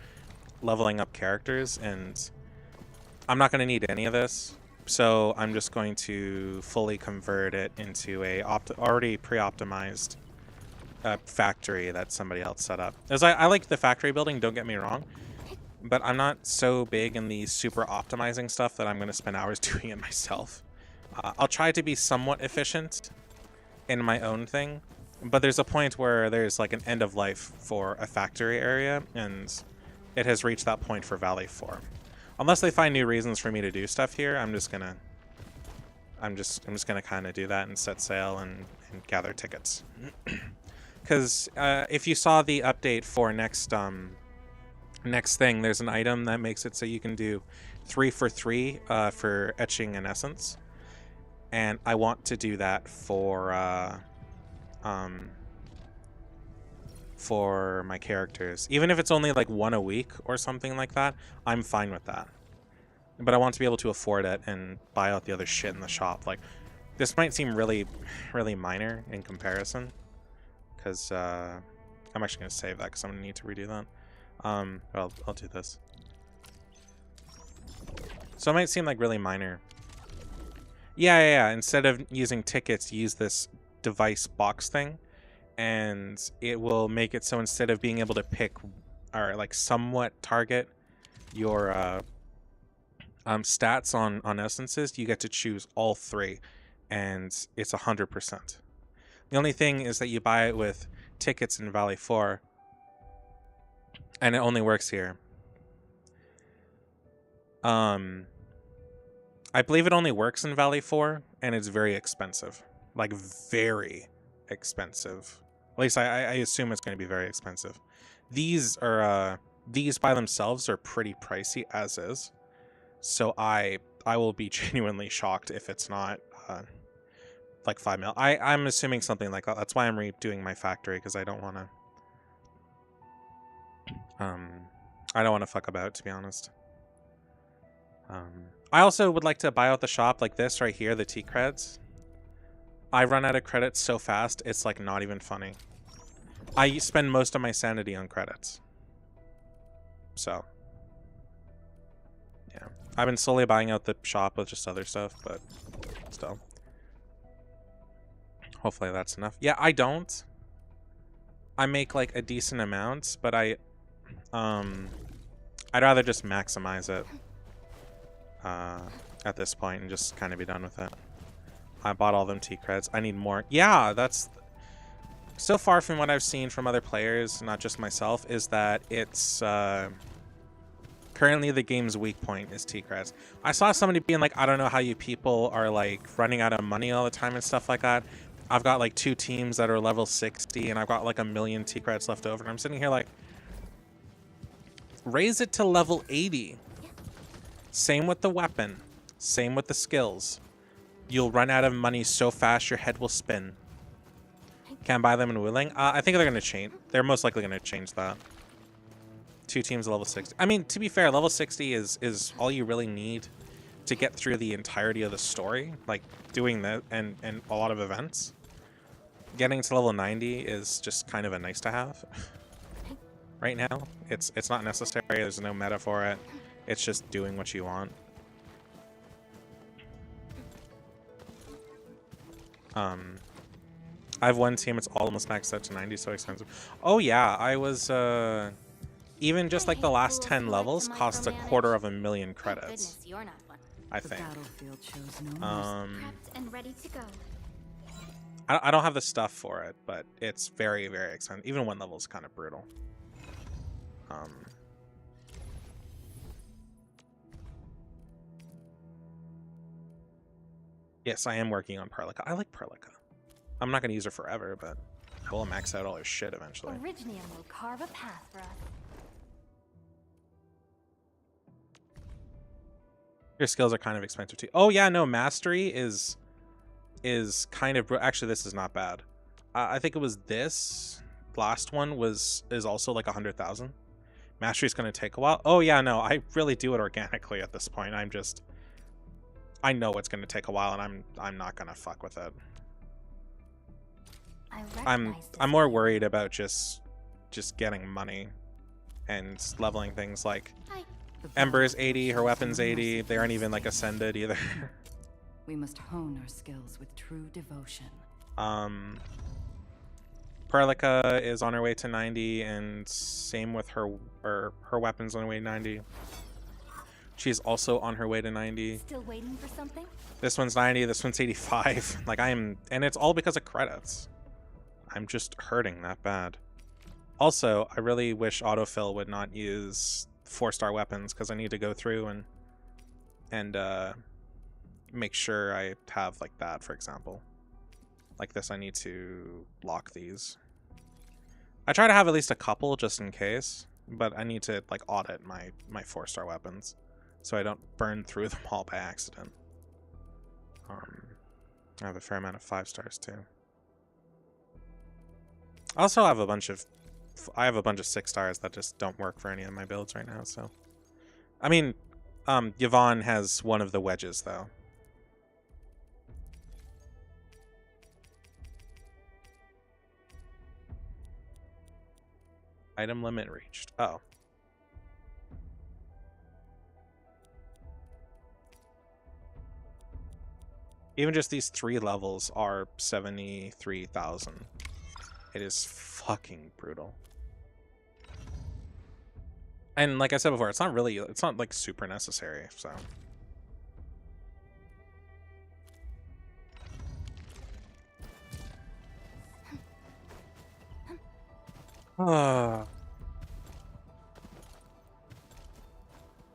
leveling up characters, and I'm not going to need any of this. So I'm just going to fully convert it into a already pre-optimized factory that somebody else set up. As I like the factory building, don't get me wrong, but I'm not so big in the super optimizing stuff that I'm going to spend hours doing it myself. I'll try to be somewhat efficient in my own thing, but there's a point where there's like an end of life for a factory area, and it has reached that point for Valley 4. Unless they find new reasons for me to do stuff here, I'm just gonna kind of do that and set sail and gather tickets. Because if you saw the update for next thing, there's an item that makes it so you can do 3 for 3 for etching and essence, and I want to do that for my characters. Even if it's only like 1 a week or something like that, I'm fine with that. But I want to be able to afford it and buy out the other shit in the shop. Like, this might seem really, really minor in comparison, because I'm actually going to save that because I'm going to need to redo that. I'll do this. So it might seem like really minor. Yeah. Instead of using tickets, use this device box thing, and it will make it so instead of being able to pick or like somewhat target your stats on essences, you get to choose all 3, and it's 100%. The only thing is that you buy it with tickets in Valley 4, and it only works here. I believe it only works in Valley 4, and it's very expensive. Like, very expensive. At least I assume it's going to be very expensive. These by themselves are pretty pricey as is. So I will be genuinely shocked if it's not like 5 mil. I'm assuming something like that. That's why I'm redoing my factory, because I don't want to fuck about, to be honest. I also would like to buy out the shop like this right here, the T creds. I run out of credits so fast, it's like not even funny. I spend most of my sanity on credits. So, yeah. I've been slowly buying out the shop with just other stuff, but still. Hopefully that's enough. Yeah, I don't. I make like a decent amount, but I'd rather just maximize it at this point and just kind of be done with it. I bought all them T creds. I need more. Yeah, that's so far from what I've seen from other players, not just myself, is that it's currently the game's weak point is T creds. I saw somebody being like, I don't know how you people are like running out of money all the time and stuff like that. I've got like 2 teams that are level 60 and I've got like 1,000,000 T creds left over. And I'm sitting here like, raise it to level 80. Same with the weapon. Same with the skills. You'll run out of money so fast your head will spin. Can't buy them in Wuling. I think they're going to change. They're most likely going to change that. 2 teams level 60. I mean, to be fair, level 60 is all you really need to get through the entirety of the story. Like, doing that and a lot of events. Getting to level 90 is just kind of a nice to have. Right now. It's not necessary. There's no meta for it. It's just doing what you want. I have 1 team, it's almost maxed out to 90, so expensive. Oh yeah, I was, even just like the last 10 levels costs 250,000 credits. I think. And ready to go. I don't have the stuff for it, but it's very, very expensive. Even 1 level is kind of brutal. Yes, I am working on Perlica. I like Perlica. I'm not going to use her forever, but I will max out all her shit eventually. Originium will carve a path for us. Your skills are kind of expensive too. Oh yeah, no, mastery is kind of actually this is not bad. I think it was this last one is also like 100,000. Mastery is going to take a while. Oh yeah, no, I really do it organically at this point. I know it's going to take a while, and I'm not going to fuck with it. I'm more worried about just getting money and leveling things like Ember's 80, her weapon's 80. They aren't even like ascended either. We must hone our skills with true devotion. Perlica is on her way to 90, and same with her weapon's on her way to 90. She's also on her way to 90. Still waiting for something? This one's 90, this one's 85. Like and it's all because of credits. I'm just hurting that bad. Also, I really wish autofill would not use 4-star weapons, because I need to go through and make sure I have like that, for example. Like this, I need to lock these. I try to have at least a couple just in case, but I need to like audit my 4-star weapons so I don't burn through them all by accident. I have a fair amount of 5-stars too. I also have a bunch of 6-stars that just don't work for any of my builds right now, so. I mean, Yvonne has one of the wedges though. Item limit reached. Oh. Even just these 3 levels are 73,000. It is fucking brutal. And like I said before, it's not like super necessary, so.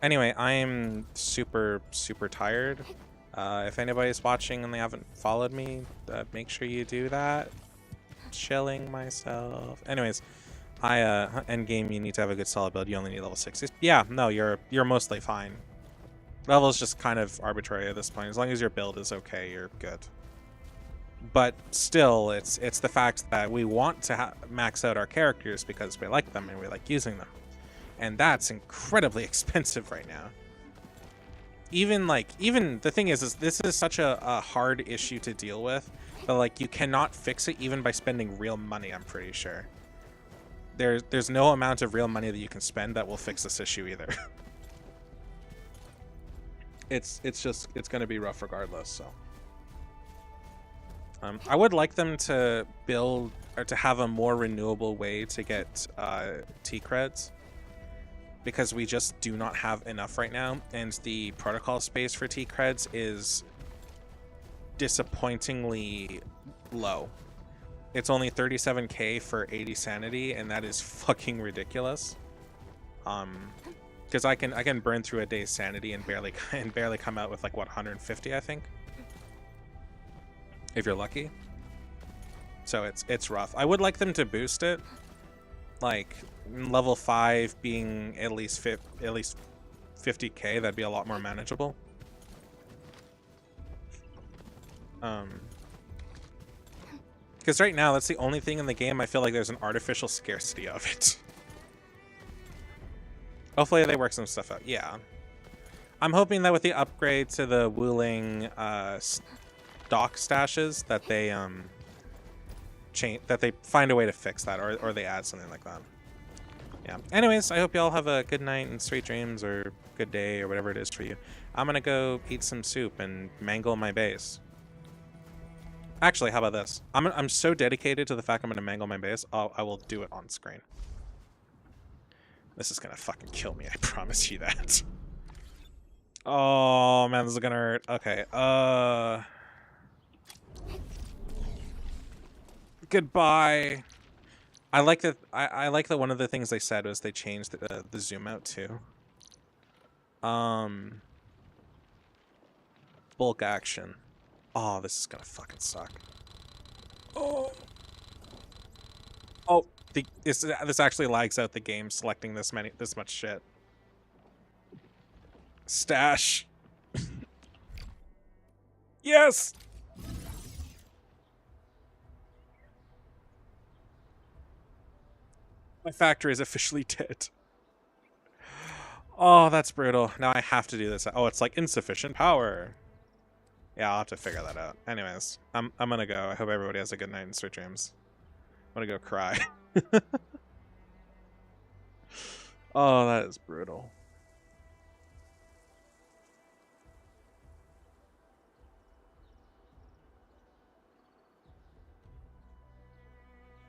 Anyway, I'm super tired. If anybody's watching and they haven't followed me, make sure you do that. Chilling myself. Anyways, end game, you need to have a good solid build. You only need level 60. Yeah, no, you're mostly fine. Level is just kind of arbitrary at this point. As long as your build is okay, you're good. But still, it's the fact that we want to max out our characters because we like them and we like using them, and that's incredibly expensive right now. Even the thing is this is such a hard issue to deal with that like you cannot fix it even by spending real money. I'm pretty sure there's no amount of real money that you can spend that will fix this issue either. It's going to be rough regardless. So I would like them to build or to have a more renewable way to get T creds, because we just do not have enough right now, and the protocol space for T creds is disappointingly low. It's only 37k for 80 sanity, and that is fucking ridiculous. Because I can burn through a day's sanity and barely come out with like what, 150, I think, if you're lucky. So it's rough. I would like them to boost it, like level 5 being at least 50k. That'd be a lot more manageable. Because right now that's the only thing in the game I feel like there's an artificial scarcity of it. Hopefully they work some stuff out. Yeah. I'm hoping that with the upgrade to the Wuling stock stashes that they that they find a way to fix that, or they add something like that. Yeah. Anyways, I hope y'all have a good night and sweet dreams, or good day, or whatever it is for you. I'm gonna go eat some soup and mangle my base. Actually, how about this? I'm so dedicated to the fact I'm gonna mangle my base, I will do it on screen. This is gonna fucking kill me, I promise you that. Oh man, this is gonna hurt. Okay, goodbye. I like that. I like that one of the things they said was they changed the zoom out too. Bulk action. Oh, this is gonna fucking suck. Oh. Oh, this actually lags out the game selecting this much shit. Stash. Yes. My factory is officially dead. Oh, that's brutal. Now I have to do this. Oh, it's like insufficient power. Yeah, I'll have to figure that out. Anyways, I'm gonna go. I hope everybody has a good night and sweet dreams. I'm gonna go cry. Oh, that is brutal.